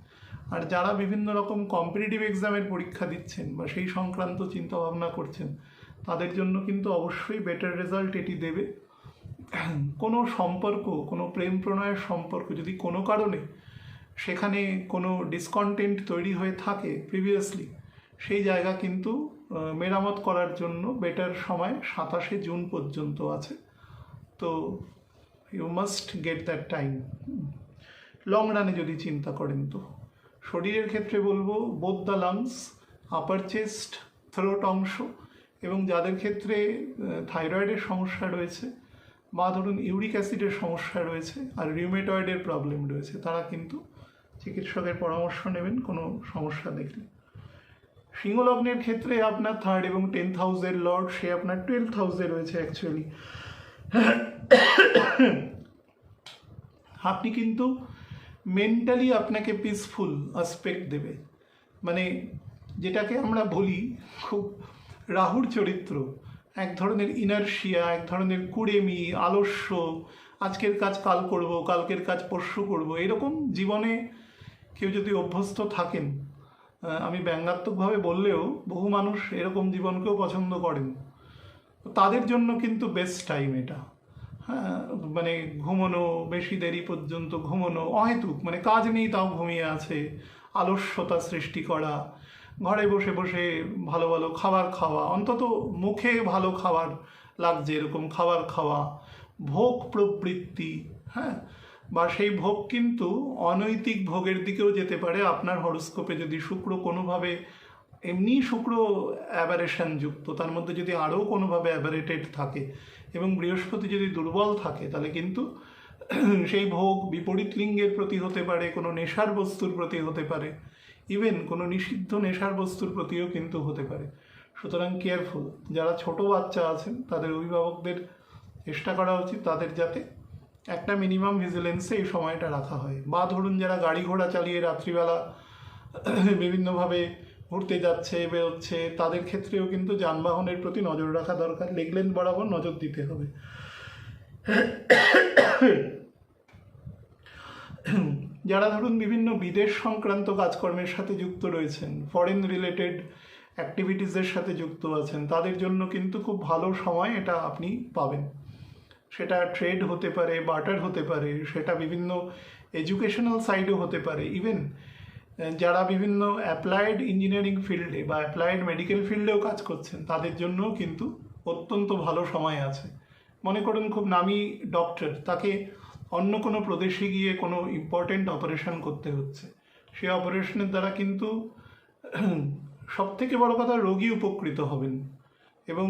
আর যারা বিভিন্ন রকম কম্পিটিটিভ এক্সামের পরীক্ষা দিচ্ছেন বা সেই সংক্রান্ত চিন্তাভাবনা করছেন, তাদের জন্য কিন্তু অবশ্যই বেটার রেজাল্ট এটি দেবে। কোনো সম্পর্ক, কোনো প্রেম প্রণয়ের সম্পর্ক যদি কোনো কারণে সেখানে কোনো ডিসকন্টেন্ট তৈরি হয়ে থাকে প্রিভিয়াসলি, সেই জায়গা কিন্তু মেরামত করার জন্য বেটার সময় 27শে জুন পর্যন্ত আছে। তো you must get that time long রানে যদি চিন্তা করেন। তো শরীরের ক্ষেত্রে বলবো both the lungs, upper chest, throat অংশ, এবং যাদের ক্ষেত্রে থাইরয়েডের সমস্যা রয়েছে বা ধরুন ইউরিক অ্যাসিডের সমস্যা রয়েছে আর রিউমেটয়েডের প্রবলেম রয়েছে, তারা কিন্তু চিকিৎসকের পরামর্শ নেবেন কোনো সমস্যা দেখলে। সিংহলগ্নের ক্ষেত্রে আপনার 3rd এবং 10th হাউসের লর্ড, সে আপনার 12th হাউসে রয়েছে অ্যাকচুয়ালি। আপনি কিন্তু মেন্টালি আপনাকে পিসফুল অ্যাসপেক্ট দেবে, মানে যেটাকে আমরা বলি খুব রাহুর চরিত্র, এক ধরনের ইনার্শিয়া, এক ধরনের কুড়েমি, আলস্য, আজকের কাজ কাল করব, কালকের কাজ পরশু করব, এরকম জীবনে কেউ যদি অভ্যস্ত থাকেন, আমি ব্যঙ্গাত্মকভাবে বললেও বহু মানুষ এরকম জীবনকেও পছন্দ করেন, তাদের জন্য কিন্তু বেস্ট টাইম এটা। হ্যাঁ, মানে ঘুমোনো, বেশি দেরি পর্যন্ত ঘুমোনো, অহেতুক মানে কাজ নেই তাও ঘুমিয়ে আছে, আলস্যতা সৃষ্টি করা, ঘরে বসে বসে ভালো ভালো খাবার খাওয়া, অন্তত মুখে ভালো খাবার লাগছে এরকম খাবার খাওয়া, ভোগ প্রবৃত্তি, হ্যাঁ, বা সেই ভোগ কিন্তু অনৈতিক ভোগের দিকেও যেতে পারে। আপনার হরোস্কোপে যদি শুক্র কোনোভাবে, এমনি শুক্র অ্যাবারেশন যুক্ত, তার মধ্যে যদি আরও কোনোভাবে অ্যাবারেটেড থাকে এবং বৃহস্পতি যদি দুর্বল থাকে, তাহলে কিন্তু সেই ভোগ বিপরীত লিঙ্গের প্রতি হতে পারে, কোনো নেশার বস্তুর প্রতি হতে পারে, ইভেন কোনো নিষিদ্ধ নেশার বস্তুর প্রতিও কিন্তু হতে পারে। সুতরাং কেয়ারফুল। যারা ছোট বাচ্চা আছেন তাদের অভিভাবকদের চেষ্টা করা উচিত তাদের যাতে একটা মিনিমাম ভিজিলেন্সে এই সময়টা রাখা হয়। বা ধরুন যারা গাড়ি ঘোড়া চালিয়ে রাত্রিবেলা বিভিন্নভাবে ঘুরতে যাচ্ছে বেরোচ্ছে তাদের ক্ষেত্রেও কিন্তু যানবাহনের প্রতি নজর রাখা দরকার, লেগলেন বরাবর নজর দিতে হবে। যারা ধরুন বিভিন্ন বিদেশ সংক্রান্ত কাজকর্মের সাথে যুক্ত রয়েছেন, ফরেন রিলেটেড অ্যাক্টিভিটিসের সাথে যুক্ত আছেন, তাদের জন্য কিন্তু খুব ভালো সময় এটা আপনি পাবেন। সেটা ট্রেড হতে পারে, বার্টার হতে পারে, সেটা বিভিন্ন এডুকেশনাল সাইডও হতে পারে, ইভেন যারা বিভিন্ন অ্যাপ্লায়েড ইঞ্জিনিয়ারিং ফিল্ডে বা অ্যাপ্লায়েড মেডিকেল ফিল্ডেও কাজ করছেন তাদের জন্যও কিন্তু অত্যন্ত ভালো সময় আছে। মনে করুন খুব নামি ডক্টর, তাকে অন্য কোনো প্রদেশে গিয়ে কোনো ইম্পর্টেন্ট অপারেশন করতে হচ্ছে, সেই অপারেশনের দ্বারা কিন্তু সবথেকে বড় কথা রোগী উপকৃত হবেন এবং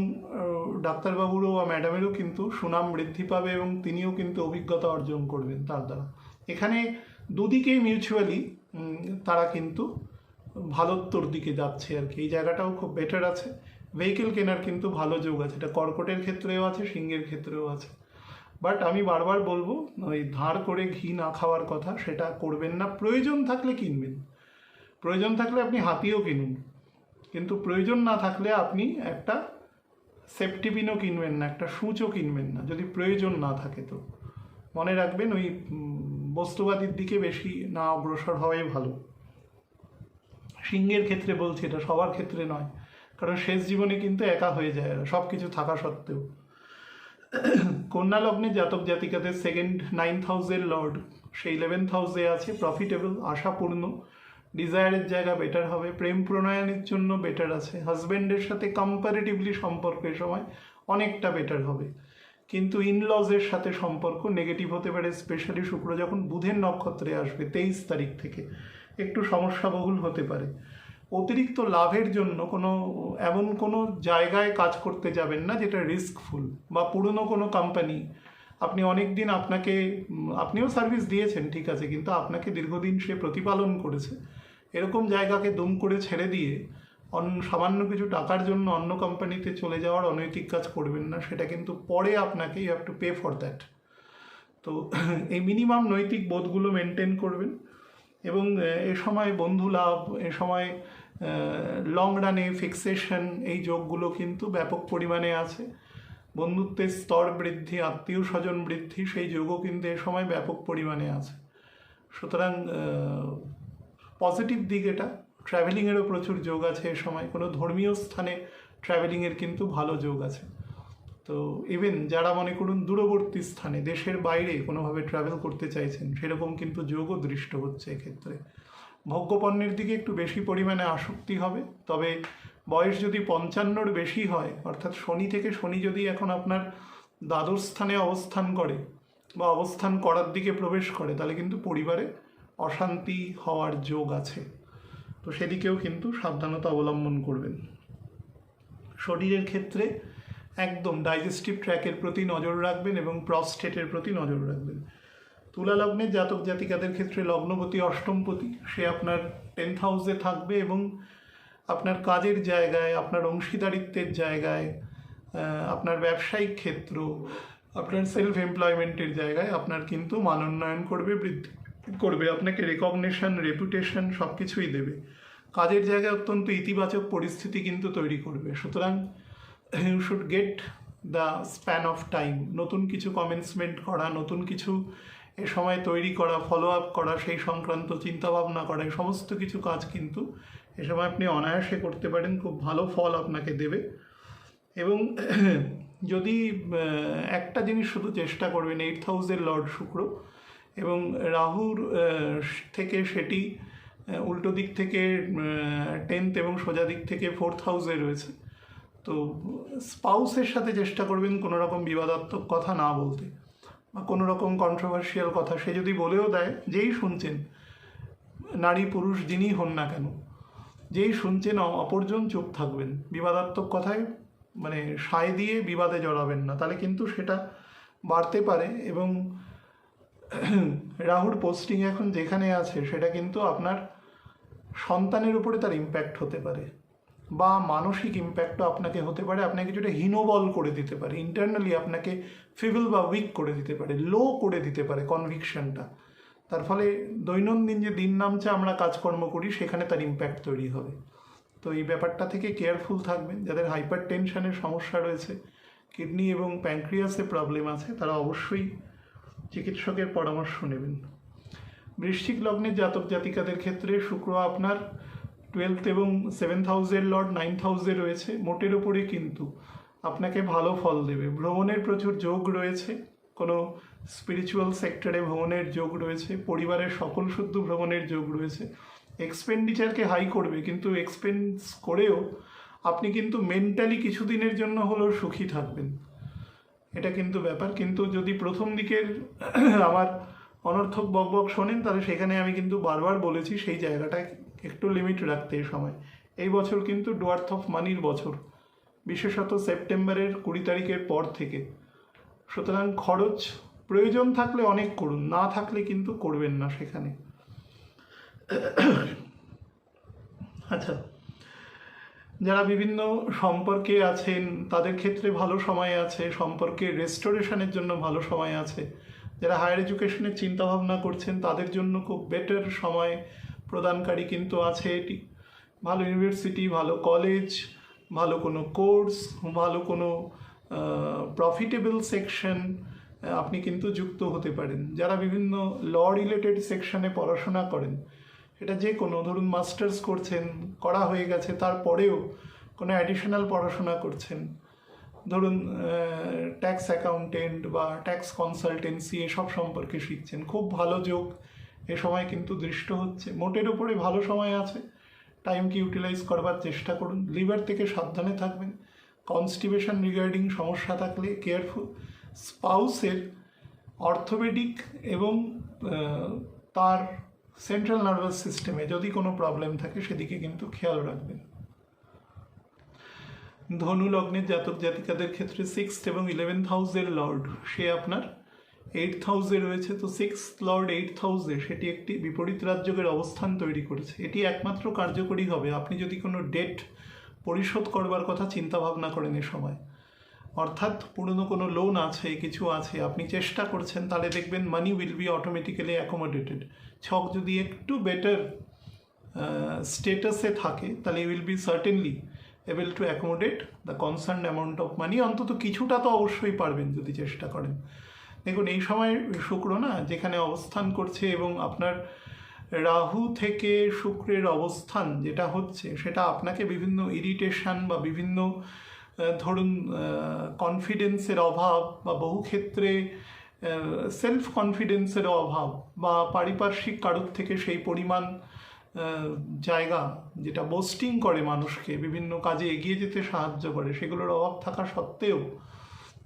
ডাক্তারবাবুরও বা ম্যাডামেরও কিন্তু সুনাম বৃদ্ধি পাবে এবং তিনিও কিন্তু অভিজ্ঞতা অর্জন করবেন তার দ্বারা। এখানে দুদিকেই মিউচুয়ালি তারা কিন্তু ভালোত্তর দিকে যাচ্ছে আর কি। এই জায়গাটাও খুব বেটার আছে। ভেহিকেল কেনার কিন্তু ভালো যোগ আছে, এটা কর্কটের ক্ষেত্রেও আছে, সিংহের ক্ষেত্রেও আছে। বাট আমি বারবার বলবো ওই ধার করে ঘি না খাওয়ার কথা, সেটা করবেন না। প্রয়োজন থাকলে কিনবেন, প্রয়োজন থাকলে আপনি হাতিও কিনুন, কিন্তু প্রয়োজন না থাকলে আপনি একটা সেফটি পিনও কিনবেন না, একটা সূচও কিনবেন না যদি প্রয়োজন না থাকে। তো মনে রাখবেন ওই বস্তুবাদীর দিকে বেশি না অগ্রসর হওয়াই ভালো। সিংহের ক্ষেত্রে বলছি, এটা সবার ক্ষেত্রে নয়, কারণ শেষ জীবনে কিন্তু একা হয়ে যায় সব কিছু থাকা সত্ত্বেও। কন্যা লগ্নে জাতক জাতিকাদের সেকেন্ড 9th হাউসের লর্ড সেই 11th হাউসে আছে, প্রফিটেবল, আশাপূর্ণ, ডিজায়ারের জায়গা বেটার হবে, প্রেম প্রণয়নের জন্য বেটার আছে, হাজব্যান্ডের সাথে কম্পারেটিভলি সম্পর্কের সময় অনেকটা বেটার হবে। কিন্তু ইনলজের সাথে সম্পর্ক নেগেটিভ হতে পারে, স্পেশালি শুক্র যখন বুধের নক্ষত্রে আসবে 23 তারিখ থেকে, একটু সমস্যাবহুল হতে পারে। অতিরিক্ত লাভের জন্য এমন কোনো জায়গায় কাজ করতে যাবেন না যেটা রিস্কফুল, বা পুরনো কোনো কোম্পানি, আপনি অনেক দিন আপনিও সার্ভিস দিয়েছেন ঠিক আছে, কিন্তু আপনাকে দীর্ঘদিন সে প্রতিপালন করেছে, এরকম জায়গাকে দুম করে ছেড়ে দিয়ে সামান্য কিছু টাকার জন্য অন্য কোম্পানিতে চলে যাওয়ার অনৈতিক কাজ করবেন না, সেটা কিন্তু পরে আপনাকে you have to pay for that. তো এই মিনিমাম নৈতিক বোধগুলো মেনটেন করবেন। এবং এ সময় বন্ধু লাভ, এ সময় লং রানে ফিক্সেশন, এই যোগগুলো কিন্তু ব্যাপক পরিমাণে আছে। বন্ধুত্বের স্তর বৃদ্ধি, আত্মীয় স্বজন বৃদ্ধি, সেই যোগও কিন্তু এ সময় ব্যাপক পরিমাণে আছে। সুতরাং পজিটিভ দিক এটা। ট্রাভেলিংয়েরও প্রচুর যোগ আছে এ সময়, কোনো ধর্মীয় স্থানে ট্রাভেলিংয়ের কিন্তু ভালো যোগ আছে। তো ইভেন যারা মনে করুন দূরবর্তী স্থানে, দেশের বাইরে কোনোভাবে ট্রাভেল করতে চাইছেন, সেরকম কিন্তু যোগও দৃষ্ট হচ্ছে এক্ষেত্রে। ভোগ্যপণ্যের দিকে একটু বেশি পরিমাণে আসক্তি হবে, তবে বয়স যদি 55-র বেশি হয়, অর্থাৎ শনি যদি এখন আপনার দ্বাদশ স্থানে অবস্থান করে বা অবস্থান করার দিকে প্রবেশ করে, তাহলে কিন্তু পরিবারে অশান্তি হওয়ার যোগ আছে। তো সেদিকেও কিন্তু সাবধানতা অবলম্বন করবেন। শরীরের ক্ষেত্রে একদম ডাইজেস্টিভ ট্র্যাকের প্রতি নজর রাখবেন এবং প্রস্টেটের প্রতি নজর রাখবেন। তুলা লগ্নের জাতক জাতিকাদের ক্ষেত্রে লগ্নপতি অষ্টমপতি, সে আপনার 10th হাউসে থাকবে এবং আপনার কাজের জায়গায়, আপনার অংশীদারিত্বের জায়গায়, আপনার ব্যবসায়িক ক্ষেত্র, আপনার সেলফ এমপ্লয়মেন্টের জায়গায় আপনার কিন্তু মান উন্নয়ন করবে, বৃদ্ধি করবে, আপনাকে রেকগনিশন, রেপুটেশন সব কিছুই দেবে। কাজের জায়গায় অত্যন্ত ইতিবাচক পরিস্থিতি কিন্তু তৈরি করবে। সুতরাং you should get the span of time, নতুন কিছু কমেন্সমেন্ট করা, নতুন কিছু এ সময় তৈরি করা, ফলো আপ করা, সেই সংক্রান্ত চিন্তাভাবনা করা, এই সমস্ত কিছু কাজ কিন্তু এ সময় আপনি অনায়াসে করতে পারেন, খুব ভালো ফল আপনাকে দেবে। এবং যদি একটা জিনিস শুধু চেষ্টা করবেন, 8th হাউসের লর্ড শুক্র এবং রাহুর থেকে সেটি উল্টো দিক থেকে 10th এবং সোজা দিক থেকে 4th হাউসে রয়েছে, তো স্পাউসের সাথে চেষ্টা করবেন কোনো রকম বিবাদাত্মক কথা না বলতে, বা কোনো রকম কন্ট্রোভার্সিয়াল কথা সে যদি বলেও দেয়, যেই শুনছেন, নারী পুরুষ যিনিই হন না কেন, যেই শুনছেন অপরজন চুপ থাকবেন, বিবাদাত্মক কথায় সায় দিয়ে বিবাদে জড়াবেন না, তাহলে কিন্তু সেটা বাড়তে পারে। এবং রাহুর পোস্টিং এখন যেখানে আছে সেটা কিন্তু আপনার সন্তানের উপরে তার ইম্প্যাক্ট হতে পারে, বা মানসিক ইম্প্যাক্টও আপনাকে হতে পারে, আপনাকে কিছুটা হীনবল করে দিতে পারে, ইন্টারনালি আপনাকে ফিবল বা উইক করে দিতে পারে, লো করে দিতে পারে কনভিকশনটা। তার ফলে দৈনন্দিন যে দিন নামছে আমরা কাজকর্ম করি, সেখানে তার ইম্প্যাক্ট তৈরি হবে। তো এই ব্যাপারটা থেকে কেয়ারফুল থাকবেন। যাদের হাইপার টেনশনের সমস্যা রয়েছে, কিডনি এবং প্যানক্রিয়াসে প্রবলেম আছে, তারা অবশ্যই চিকিৎসকের পরামর্শ নেবেন। বৃশ্চিক লগ্নের জাতক জাতিকাদের ক্ষেত্রে শুক্র আপনার 12th এবং 7th হাউসের লর্ড 9th হাউসে রয়েছে। মোটের ওপরে কিন্তু আপনাকে ভালো ফল দেবে। ভ্রমণের প্রচুর যোগ রয়েছে, কোনো স্পিরিচুয়াল সেক্টরে ভ্রমণের যোগ রয়েছে, পরিবারের সকল শুদ্ধ ভ্রমণের যোগ রয়েছে। এক্সপেন্ডিচারকে হাই করবে, কিন্তু এক্সপেন্স করেও আপনি কিন্তু মেন্টালি কিছুদিনের জন্য হলেও সুখী থাকবেন, এটা কিন্তু ব্যাপার। কিন্তু যদি প্রথম দিকের আমার অনর্থক বকবক শোনেন, তাহলে সেখানে আমি কিন্তু বারবার বলেছি সেই জায়গাটায় একটু লিমিট রাখতে। এই সময়, এই বছর কিন্তু ডোয়ার্থ অফ মানির বছর, বিশেষত সেপ্টেম্বরের 20 তারিখের পর থেকে। সুতরাং খরচ প্রয়োজন থাকলে অনেক করুন, না থাকলে কিন্তু করবেন না সেখানে। আচ্ছা, যারা বিভিন্ন সম্পর্কে আছেন তাদের ক্ষেত্রে ভালো সময় আছে, সম্পর্কে রেস্টোরেশনের জন্য ভালো সময় আছে। যারা হায়ার এডুকেশনের চিন্তাভাবনা করছেন তাদের জন্য খুব বেটার সময় প্রদানকারী কিন্তু আছে এটি। ভালো ইউনিভার্সিটি, ভালো কলেজ, ভালো কোনো কোর্স, ভালো কোনো প্রফিটেবল সেকশন আপনি কিন্তু যুক্ত হতে পারেন। যারা বিভিন্ন ল রিলেটেড সেকশনে পড়াশোনা করেন, এটা যে কোনো, ধরুন মাস্টার্স করছেন, করা হয়ে গেছে, তারপরেও কোনো অ্যাডিশনাল পড়াশোনা করছেন, ধরুন ট্যাক্স অ্যাকাউন্টেন্ট বা ট্যাক্স কনসালটেন্সি, এসব সম্পর্কে শিখছেন, খুব ভালো যোগ এ সময় কিন্তু দৃষ্ট হচ্ছে। মোটের ওপরে ভালো সময় আছে, টাইমকে ইউটিলাইজ করবার চেষ্টা করুন। লিভার থেকে সাবধানে থাকবেন। কনস্টিপেশন রিগার্ডিং সমস্যা থাকলে কেয়ারফুল। স্পাউসের অর্থোপেডিক এবং তার সেন্ট্রাল নার্ভাস সিস্টেমে যদি কোনো প্রবলেম থাকে সেদিকে কিন্তু খেয়াল রাখবেন। ধনু লগ্নের জাতক জাতিকাদের ক্ষেত্রে 6th এবং 11th হাউসের লর্ড সে আপনার 8th হাউসে রয়েছে। তো 6th লর্ড 8th হাউসে, সেটি একটি বিপরীত রাজযোগের অবস্থান তৈরি করেছে। এটি একমাত্র কার্যকরী হবে আপনি যদি কোনো ডেট পরিশোধ করবার কথা চিন্তা ভাবনা করেন এ সময়, অর্থাৎ পুরনো কোনো লোন আছে, কিছু আছে, আপনি চেষ্টা করছেন, তাহলে দেখবেন money will be automatically accommodated. ছক যদি একটু বেটার স্টেটাসে থাকে, তাহলে you will be certainly able to accommodate the concern amount of money. অন্তত কিছুটা তো অবশ্যই পারবেন যদি চেষ্টা করেন। দেখুন, এই সময় শুক্র না যেখানে অবস্থান করছে এবং আপনার রাহু থেকে শুক্রের অবস্থান যেটা হচ্ছে, সেটা আপনাকে বিভিন্ন ইরিটেশন বা বিভিন্ন ধরুন কনফিডেন্সের অভাব বা বহু ক্ষেত্রে সেলফ কনফিডেন্সের অভাব বা পারিপার্শ্বিক কারোর থেকে সেই পরিমাণ জায়গা যেটা বোস্টিং করে মানুষকে বিভিন্ন কাজে এগিয়ে যেতে সাহায্য করে, সেগুলোর অভাব থাকা সত্ত্বেও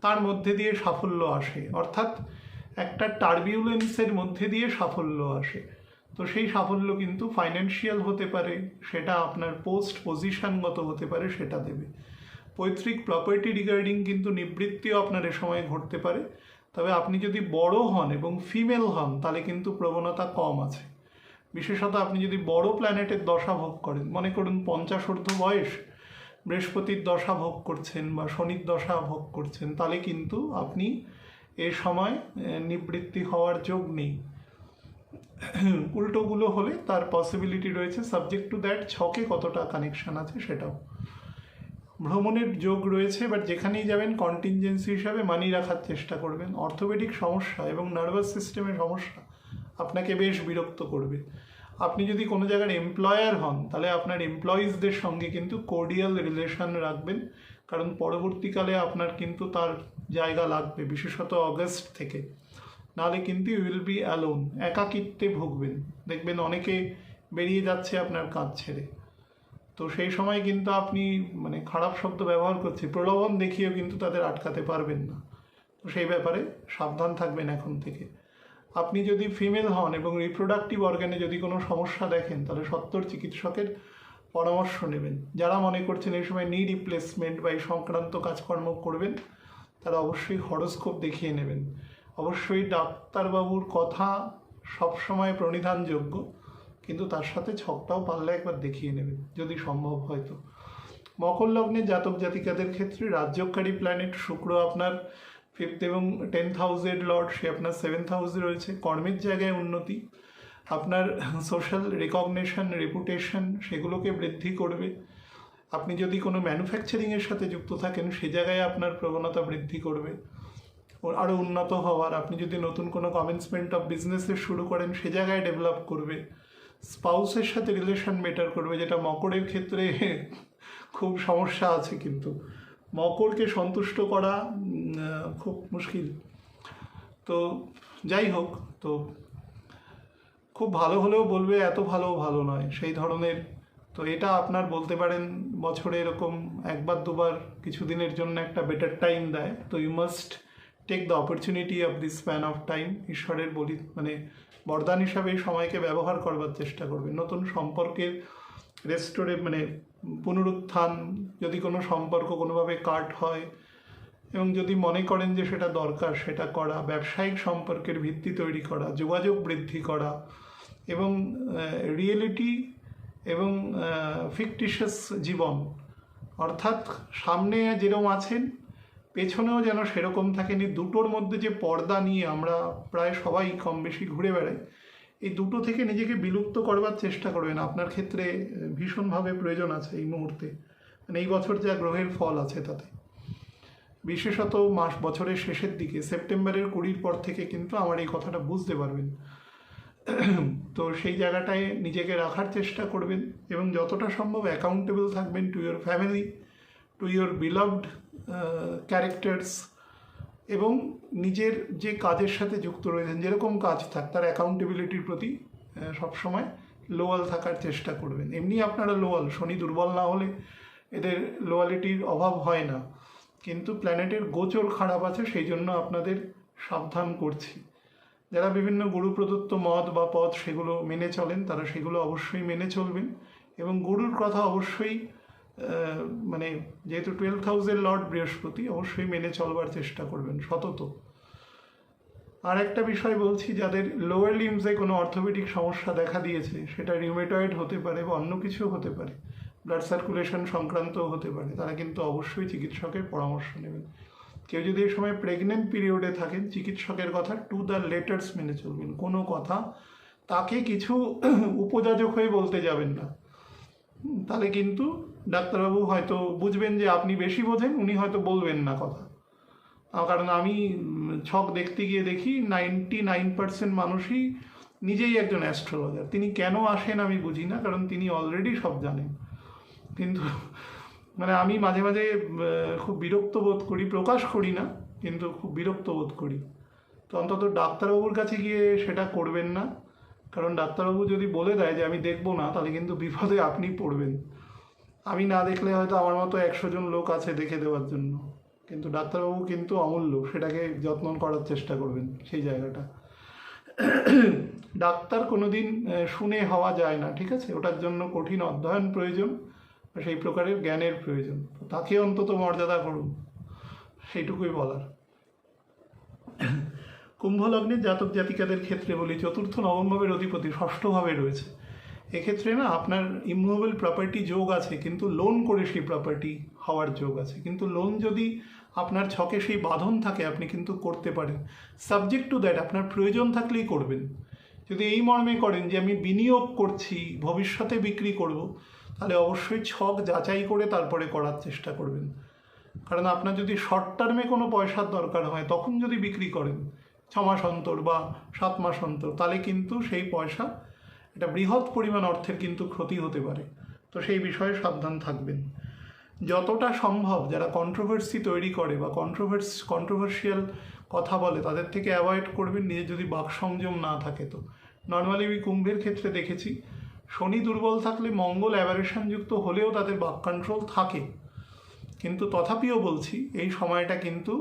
তার মধ্যে দিয়ে সাফল্য আসে, অর্থাৎ একটা টার্বিউলেন্সের মধ্যে দিয়ে সাফল্য আসে। তো সেই সাফল্য কিন্তু ফাইন্যান্সিয়াল হতে পারে, সেটা আপনার পোস্ট পজিশনগত হতে পারে, সেটা দেবে। পৈতৃক প্রপার্টি রিগার্ডিং কিন্তু নিবৃত্তিও আপনার এ সময় ঘটতে পারে। তবে আপনি যদি বড় হন এবং ফিমেল হন, তাহলে কিন্তু প্রবণতা কম আছে। বিশেষত আপনি যদি বড় প্ল্যানেটের দশা ভোগ করেন, মনে করুন 50 ঊর্ধ্ব বয়স, বৃহস্পতির দশা ভোগ করছেন বা শনির দশা ভোগ করছেন, তাহলে কিন্তু আপনি এ সময় নিবৃত্তি হওয়ার যোগ নেই। উল্টোগুলো হলে তার পসিবিলিটি রয়েছে, সাবজেক্ট টু দ্যাট ছকে কতটা কানেকশন আছে সেটাও। ভ্রমণের যোগ রয়েছে, বাট যেখানেই যাবেন কন্টিনজেন্সি হিসাবে মানি রাখার চেষ্টা করবেন। অর্থোপেডিক সমস্যা এবং নার্ভাস সিস্টেমের সমস্যা আপনাকে বেশ বিরক্ত করবে। আপনি যদি কোনো জায়গার এমপ্লয়ার হন, তাহলে আপনার এমপ্লয়িজদের সঙ্গে কিন্তু কোর্ডিয়াল রিলেশন রাখবেন, কারণ পরবর্তীকালে আপনার কিন্তু তার জায়গা লাগবে, বিশেষত অগস্ট থেকে। নাহলে কিন্তু ইউ উইল বি অ্যালোন, একাকিত্বে ভুগবেন। দেখবেন অনেকে বেরিয়ে যাচ্ছে আপনার কাজ ছেড়ে, তো সেই সময় কিন্তু আপনি মানে খারাপ শব্দ ব্যবহার করছি, প্রলোভন দেখিয়েও কিন্তু তাদের আটকাতে পারবেন না। তো সেই ব্যাপারে সাবধান থাকবেন এখন থেকে। আপনি যদি ফিমেল হন এবং রিপ্রোডাক্টিভ অর্গানে যদি কোনো সমস্যা দেখেন, তাহলে সত্বর চিকিৎসকের পরামর্শ নেবেন। যারা মনে করছেন এই সময় নি রিপ্লেসমেন্ট বা এই সংক্রান্ত কাজকর্ম করবেন, তারা অবশ্যই হরোস্কোপ দেখিয়ে নেবেন। অবশ্যই ডাক্তারবাবুর কথা সবসময় প্রণিধানযোগ্য, কিন্তু তার সাথে ছকটাও পারলে একবার দেখিয়ে নেবেন যদি সম্ভব হয়। তো মকর লগ্নের জাতক জাতিকাদের ক্ষেত্রে রাজ্যকারী প্ল্যানেট শুক্র আপনার 5th এবং 10th হাউসের লর্ড, সে আপনার 7th হাউসে রয়েছে। কর্মের জায়গায় উন্নতি, আপনার সোশ্যাল রিকগনিশন, রেপুটেশন, সেগুলোকে বৃদ্ধি করবে। আপনি যদি কোনো ম্যানুফ্যাকচারিংয়ের সাথে যুক্ত থাকেন সে জায়গায় আপনার প্রবণতা বৃদ্ধি করবে আরও উন্নত হওয়ার। আপনি যদি নতুন কোনো কমেন্সমেন্ট অফ বিজনেসের শুরু করেন সে জায়গায় ডেভেলপ করবে। স্পাউসের সাথে রিলেশন বেটার করবে, যেটা মকরের ক্ষেত্রে খুব সমস্যা আছে, কিন্তু মকরকে সন্তুষ্ট করা খুব মুশকিল। তো যাই হোক, তো খুব ভালো হলেও বলবে এত ভালো নয় সেই ধরনের। তো এটা আপনার বলতে পারেন বছরে এরকম একবার দুবার কিছুদিনের জন্য একটা বেটার টাইম দেয়। তো you must take the opportunity of this span of time. ঈশ্বরের বরদান হিসাবে এই সময়কে ব্যবহার করবার চেষ্টা করবেন। নতুন সম্পর্কের পুনরুত্থান, যদি কোনো সম্পর্ক কোনোভাবে কাট হয় এবং যদি মনে করেন যে সেটা দরকার, সেটা করা, ব্যবসায়িক সম্পর্কের ভিত্তি তৈরি করা, যোগাযোগ বৃদ্ধি করা এবং রিয়েলিটি এবং ফিকটিশিয়াস জীবন, অর্থাৎ সামনে যেরকম আছেন পেছনেও যেন সেরকম থাকেন, এই দুটোর মধ্যে যে পর্দা নিয়ে আমরা প্রায় সবাই কম বেশি ঘুরে বেড়াই, এই দুটো থেকে নিজেকে বিলুপ্ত করবার চেষ্টা করবেন। আপনার ক্ষেত্রে ভীষণভাবে প্রয়োজন আছে এই মুহূর্তে, এই বছর যা গ্রহের ফল আছে তাতে, বিশেষত বছরের শেষের দিকে সেপ্টেম্বরের 20 পর থেকে কিন্তু আমার এই কথাটা বুঝতে পারবেন। তো সেই জায়গাটায় নিজেকে রাখার চেষ্টা করবেন এবং যতটা সম্ভব অ্যাকাউন্টেবল থাকবেন to your family, to your beloved characters, এবং নিজের যে কাজের সাথে যুক্ত রয়েছেন যেরকম কাজ থাক তার অ্যাকাউন্টেবিলিটির প্রতি সবসময় লোয়াল থাকার চেষ্টা করবেন। এমনি আপনারা লোয়াল, শনি দুর্বল না হলে এদের লোয়ালিটির অভাব হয় না, কিন্তু প্ল্যানেটের গোচর খারাপ আছে, সেই জন্য আপনাদের সাবধান করছি। যারা বিভিন্ন গুরু প্রদত্ত মত বা পথ সেগুলো মেনে চলেন তারা সেগুলো অবশ্যই মেনে চলবেন এবং গুরুর কথা অবশ্যই যেহেতু 12th হাউসের লর্ড বৃহস্পতি, অবশ্যই মেনে চলবার চেষ্টা করবেন সতত। আর একটা বিষয় বলছি, যাদের লোয়ার লিমসে কোনো অর্থোপেডিক সমস্যা দেখা দিয়েছে, সেটা রিউমেটয়েড হতে পারে বা অন্য কিছু হতে পারে, ব্লাড সার্কুলেশন সংক্রান্তও হতে পারে, তারা কিন্তু অবশ্যই চিকিৎসকের পরামর্শ নেবেন। কেউ যদি এই সময় প্রেগনেন্ট পিরিয়ডে থাকেন, চিকিৎসকের কথা টু দ্য লেটার্স মেনে চলবেন। কোনো কথা তাকে কিছু উপযাজক হয়ে বলতে যাবেন না, তাহলে কিন্তু ডাক্তারবাবু হয়তো বুঝবেন যে আপনি বেশি বোঝেন, উনি হয়তো বলবেন না কথা। কারণ আমি ছক দেখতে গিয়ে দেখি 99% মানুষই নিজেই একজন অ্যাস্ট্রোলজার। তিনি কেন আসেন আমি বুঝি না, কারণ তিনি অলরেডি সব জানেন। কিন্তু আমি মাঝে মাঝে খুব বিরক্ত বোধ করি, প্রকাশ করি না, কিন্তু খুব বিরক্ত বোধ করি। তো অন্তত ডাক্তারবাবুর কাছে গিয়ে সেটা করবেন না, কারণ ডাক্তারবাবু যদি বলে দেয় যে আমি দেখবো না, তাহলে কিন্তু বিপদে আপনি পড়বেন। আমি না দেখলে হয়তো আমার মতো 100 জন লোক আছে দেখে দেওয়ার জন্য, কিন্তু ডাক্তারবাবু কিন্তু অমূল্য, সেটাকে যত্ন করার চেষ্টা করবেন সেই জায়গাটা। ডাক্তার কোনোদিন শুনে হওয়া যায় না, ঠিক আছে? ওটার জন্য কঠিন অধ্যয়ন প্রয়োজন, সেই প্রকারের জ্ঞানের প্রয়োজন। তাকে অন্তত মর্যাদা করুন, সেইটুকুই বলার। কুম্ভ লগ্নের জাতক জাতিকাদের ক্ষেত্রে বলি, 4র্থ নবম ভাবের অধিপতি 6ষ্ঠ ভাবে রয়েছে। এক্ষেত্রে না আপনার ইমুভেবল প্রপার্টি যোগ আছে, কিন্তু লোন করে সেই প্রপার্টি হওয়ার যোগ আছে। কিন্তু লোন যদি আপনার ছকে সেই বাঁধন থাকে আপনি কিন্তু করতে পারেন, সাবজেক্ট টু দ্যাট আপনার প্রয়োজন থাকলেই করবেন। যদি এই মর্মে করেন যে আমি বিনিয়োগ করছি, ভবিষ্যতে বিক্রি করব, তাহলে অবশ্যই ছক যাচাই করে তারপরে করার চেষ্টা করবেন। কারণ আপনার যদি শর্ট টার্মে কোনো পয়সার দরকার হয় তখন যদি বিক্রি করেন 6 মাস অন্তর বা 7 মাস অন্তর, তাহলে কিন্তু সেই পয়সা এটা বৃহৎ পরিমাণ অর্থের কিন্তু ক্ষতি হতে পারে। তো সেই বিষয়ে সাবধান থাকবেন। যতটা সম্ভব যারা কন্ট্রোভার্সি তৈরি করে বা কন্ট্রোভার্সিয়াল কথা বলে তাদের থেকে অ্যাভয়েড করবেন, নিজের যদি বাক সংযম না থাকে। তো নর্মালি আমি কুম্ভের ক্ষেত্রে দেখেছি শনি দুর্বল থাকলে মঙ্গল অ্যাভারেশনযুক্ত হলেও তাদের বাক কন্ট্রোল থাকে, কিন্তু তথাপিও বলছি এই সময়টা কিন্তু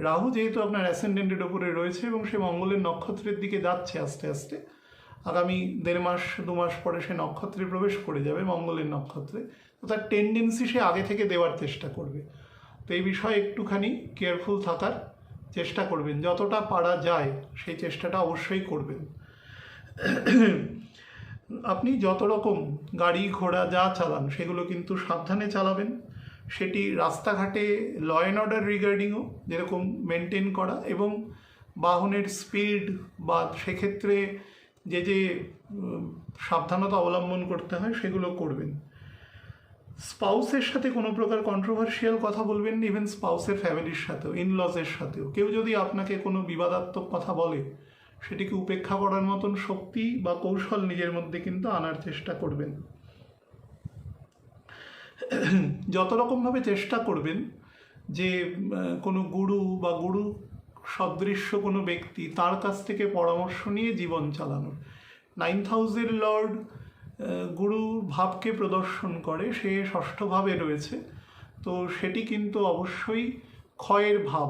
রাহু যেহেতু আপনার অ্যাসেন্ডেন্টের ওপরে রয়েছে এবং সে মঙ্গলের নক্ষত্রের দিকে যাচ্ছে আস্তে আস্তে, আগামী 1.5 মাস 2 মাস পরে সে নক্ষত্রে প্রবেশ করে যাবে, মঙ্গলের নক্ষত্রে। তো তার টেন্ডেন্সি সে আগে থেকে দেওয়ার চেষ্টা করবে। তো এই বিষয়ে একটুখানি কেয়ারফুল থাকার চেষ্টা করবেন, যতটা পারা যায় সেই চেষ্টাটা অবশ্যই করবেন। আপনি যত রকম গাড়ি ঘোড়া যা চালান সেগুলো কিন্তু সাবধানে চালাবেন। সেটি রাস্তাঘাটে ল অ্যান্ড অর্ডার রিগার্ডিংও যেরকম মেনটেন করা, এবং বাহনের স্পিড বা সেক্ষেত্রে যে সাবধানতা অবলম্বন করতে হয় সেগুলো করবেন। স্পাউসের সাথে কোনো প্রকার কন্ট্রোভার্সিয়াল কথা বলবেন না, ইভেন স্পাউসের ফ্যামিলির সাথেও, ইনলজের সাথেও। কেউ যদি আপনাকে কোনো বিবাদাত্মক কথা বলে সেটিকে উপেক্ষা করার মতন শক্তি বা কৌশল নিজের মধ্যে কিন্তু আনার চেষ্টা করবেন। যত রকমভাবে চেষ্টা করবেন যে কোনো গুরু বা গুরু সদৃশ্য কোনো ব্যক্তি, তার কাছ থেকে পরামর্শ নিয়ে জীবন চালানোর। 9th হাউসের লর্ড গুরু ভাবকে প্রদর্শন করে, সে ষষ্ঠ ভাবে রয়েছে, তো সেটি কিন্তু অবশ্যই ক্ষয়ের ভাব।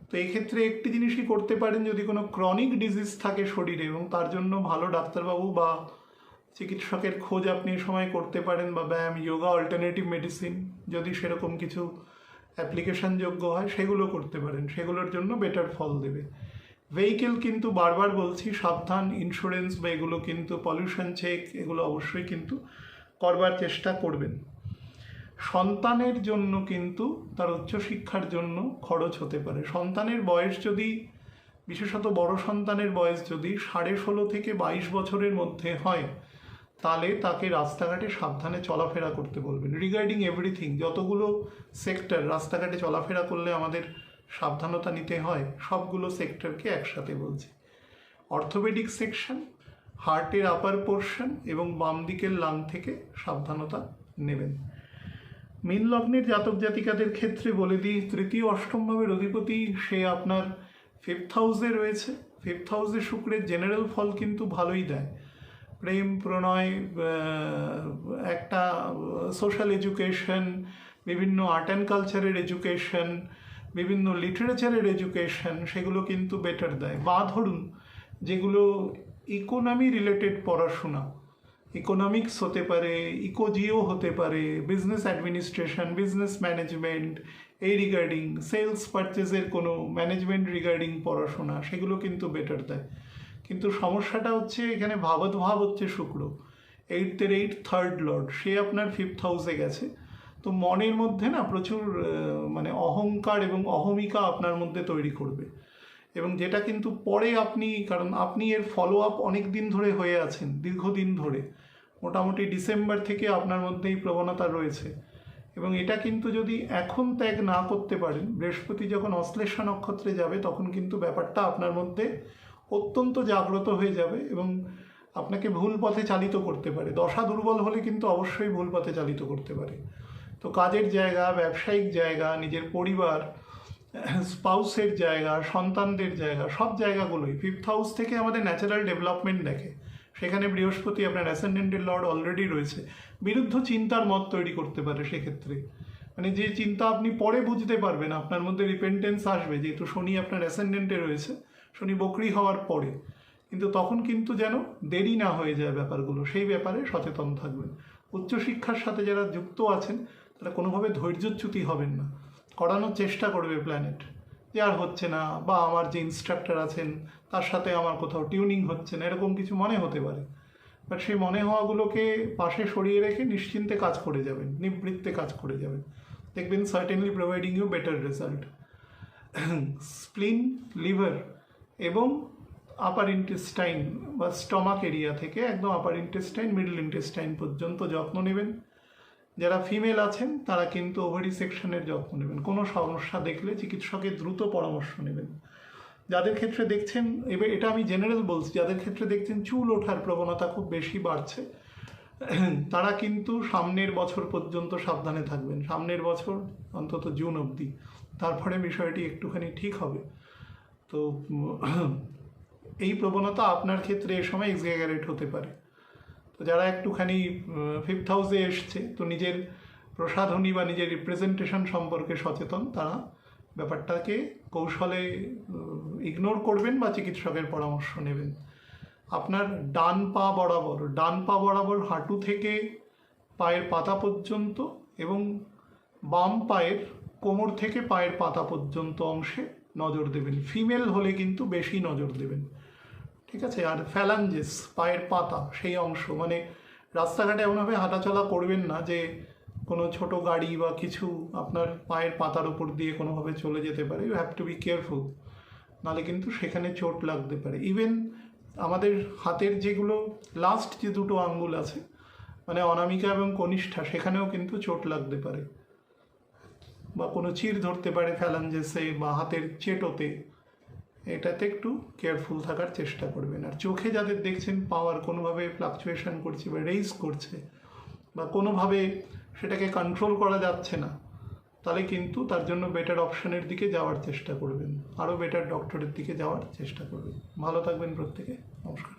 তো এক্ষেত্রে একটি জিনিসই করতে পারেন, যদি কোনো ক্রনিক ডিজিজ থাকে শরীরে এবং তার জন্য ভালো ডাক্তারবাবু বা চিকিৎসকের খোঁজ আপনি এই সময় করতে পারেন, বা ব্যায়াম, যোগা, অল্টারনেটিভ মেডিসিন যদি সেরকম কিছু অ্যাপ্লিকেশনযোগ্য হয় সেগুলো করতে পারেন, সেগুলোর জন্য বেটার ফল দেবে। ভেহিকেল কিন্তু বারবার বলছি সাবধান, ইন্স্যুরেন্স বা এগুলো কিন্তু পলিউশন চেক এগুলো অবশ্যই কিন্তু করবার চেষ্টা করবেন। সন্তানের জন্য কিন্তু তার উচ্চশিক্ষার জন্য খরচ হতে পারে। সন্তানের বয়স যদি, বিশেষত বড় সন্তানের বয়স যদি 16.5 থেকে 22 বছরের মধ্যে হয়, তাহলে তাকে রাস্তাঘাটে সাবধানে চলাফেরা করতে বলবেন। রিগার্ডিং এভরিথিং, যতগুলো সেক্টর রাস্তাঘাটে চলাফেরা করলে আমাদের সাবধানতা নিতে হয়, সবগুলো সেক্টরকে একসাথে বলছি। অর্থোপেডিক সেকশন, হার্টের আপার পোর্শন এবং বাম দিকের লাং থেকে সাবধানতা নেবেন। মীন লগ্নের জাতক জাতিকাদের ক্ষেত্রে বলে দিই, তৃতীয় অষ্টম ভাবের অধিপতি সে আপনার 5th হাউসে রয়েছে। 5th হাউসে শুক্রের জেনারেল ফল কিন্তু ভালোই দেয়। প্রেম, প্রণয়, একটা সোশ্যাল এডুকেশন, বিভিন্ন আর্ট অ্যান্ড কালচারের এডুকেশন, বিভিন্ন লিটারেচারের এডুকেশন, সেগুলো কিন্তু বেটার দেয়। বা ধরুন যেগুলো ইকোনমি রিলেটেড পড়াশোনা, ইকোনমিক্স হতে পারে, ইকোজিও হতে পারে, বিজনেস অ্যাডমিনিস্ট্রেশন, বিজনেস ম্যানেজমেন্ট, এই রিগার্ডিং সেলস পারচেজের কোনো ম্যানেজমেন্ট রিগার্ডিং পড়াশোনা, সেগুলো কিন্তু বেটার দেয়। কিন্তু সমস্যাটা হচ্ছে এখানে ভাবত হচ্ছে শুক্র, 8th 3rd লর্ড, সে আপনার 5th হাউসে গেছে। তো মনের মধ্যে না প্রচুর মানে অহংকার এবং অহমিকা আপনার মধ্যে তৈরি করবে, এবং যেটা কিন্তু পরে আপনি, কারণ আপনি এর ফলো আপ অনেক দিন ধরে হয়ে আছেন, দীর্ঘদিন ধরে, মোটামুটি ডিসেম্বর থেকে আপনার মধ্যে এই প্রবণতা রয়েছে, এবং এটা কিন্তু যদি এখন ত্যাগ না করতে পারেন, বৃহস্পতি যখন অশ্লেষা নক্ষত্রে যাবে তখন কিন্তু ব্যাপারটা আপনার মধ্যে অত্যন্ত জাগ্রত হয়ে যাবে এবং আপনাকে ভুল পথে চালিত করতে পারে। দশা দুর্বল হলে কিন্তু অবশ্যই ভুল পথে চালিত করতে পারে। তো কাজের জায়গা, ব্যবসায়িক জায়গা, নিজের পরিবার, স্পাউসের জায়গা, সন্তানদের জায়গা, সব জায়গাগুলোই 5th হাউস থেকে আমাদের ন্যাচারাল ডেভেলপমেন্ট দেখে। সেখানে বৃহস্পতি আপনার অ্যাসেন্ডেন্টের লর্ড অলরেডি রয়েছে, বিরুদ্ধ চিন্তার মত তৈরি করতে পারে। সেক্ষেত্রে মানে যে চিন্তা আপনি পরে বুঝতে পারবেন, আপনার মধ্যে রিপেন্টেন্স আসবে, যেহেতু শনি আপনার অ্যাসেন্ডেন্টে রয়েছে, শনি বকরি হওয়ার পরে, কিন্তু তখন কিন্তু যেন দেরি না হয়ে যায় ব্যাপারগুলো, সেই ব্যাপারে সচেতন থাকবেন। উচ্চশিক্ষার সাথে যারা যুক্ত আছেন তারা কোনোভাবে ধৈর্যচ্যুতি হবেন না, করানোর চেষ্টা করবে প্ল্যানেট, যে আর হচ্ছে না, বা আমার যে ইনস্ট্রাক্টর আছেন তার সাথে আমার কোথাও টিউনিং হচ্ছে না, এরকম কিছু মনে হতে পারে। বাট সেই মনে হওয়াগুলোকে পাশে সরিয়ে রেখে নিশ্চিন্তে কাজ করে যাবেন, নিবৃত্তে কাজ করে যাবেন, দেখবেন certainly providing you better result. Spleen, liver এবং আপার ইন্টেস্টাইন বা স্টমাক এরিয়া থেকে একদম আপার ইন্টেস্টাইন, মিডল ইন্টেস্টাইন পর্যন্ত যত্ন নেবেন। যারা ফিমেল আছেন তারা কিন্তু ওভারি সেকশনের যত্ন নেবেন। কোনো সমস্যা দেখলে চিকিৎসকের দ্রুত পরামর্শ নেবেন। যাদের ক্ষেত্রে দেখছেন, এবার এটা আমি জেনারেল বলছি, যাদের ক্ষেত্রে দেখছেন চুল ওঠার প্রবণতা খুব বেশি বাড়ছে, তারা কিন্তু সামনের বছর পর্যন্ত সাবধানে থাকবেন। সামনের বছর অন্তত জুন অবধি, তারপরে বিষয়টি একটুখানি ঠিক হবে। তো এই প্রবণতা আপনার ক্ষেত্রে এ সময় এক্সাগারেট হতে পারে। তো যারা একটুখানি 5th হাউসে এসছে, তো নিজের প্রসাধনী বা নিজের রিপ্রেজেন্টেশন সম্পর্কে সচেতন, তারা ব্যাপারটাকে কৌশলে ইগনোর করবেন বা চিকিৎসকের পরামর্শ নেবেন। আপনার ডান পা বরাবর হাঁটু থেকে পায়ের পাতা পর্যন্ত এবং বাম পায়ের কোমর থেকে পায়ের পাতা পর্যন্ত অংশে নজর দেবেন। ফিমেল হলে কিন্তু বেশি নজর দেবেন, ঠিক আছে? আর ফ্যালাঞ্জেস, পায়ের পাতা, সেই অংশ, মানে রাস্তাঘাটে এমনভাবে হাঁটাচলা করবেন না যে কোনো ছোট গাড়ি বা কিছু আপনার পায়ের পাতার উপর দিয়ে কোনোভাবে চলে যেতে পারে। You have to be careful, নাহলে কিন্তু সেখানে চোট লাগতে পারে। ইভেন আমাদের হাতের যেগুলো লাস্ট যে দুটো আঙ্গুল আছে, মানে অনামিকা এবং কনিষ্ঠা সেখানেও কিন্তু চোট লাগতে পারে, বা কোনো চির ধরতে পারে ফ্যালাঞ্জেসে বা হাতের চেটোতে। এটাতে একটু কেয়ারফুল থাকার চেষ্টা করবেন। আর চোখে যাদের দেখছেন পাওয়ার কোনোভাবে ফ্লাকচুয়েশন করছে বা রেইজ করছে বা কোনোভাবে সেটাকে কন্ট্রোল করা যাচ্ছে না, তাহলে কিন্তু তার জন্য বেটার অপশনের দিকে যাওয়ার চেষ্টা করবেন, আরও বেটার ডক্টরের দিকে যাওয়ার চেষ্টা করবেন। ভালো থাকবেন প্রত্যেকে, নমস্কার।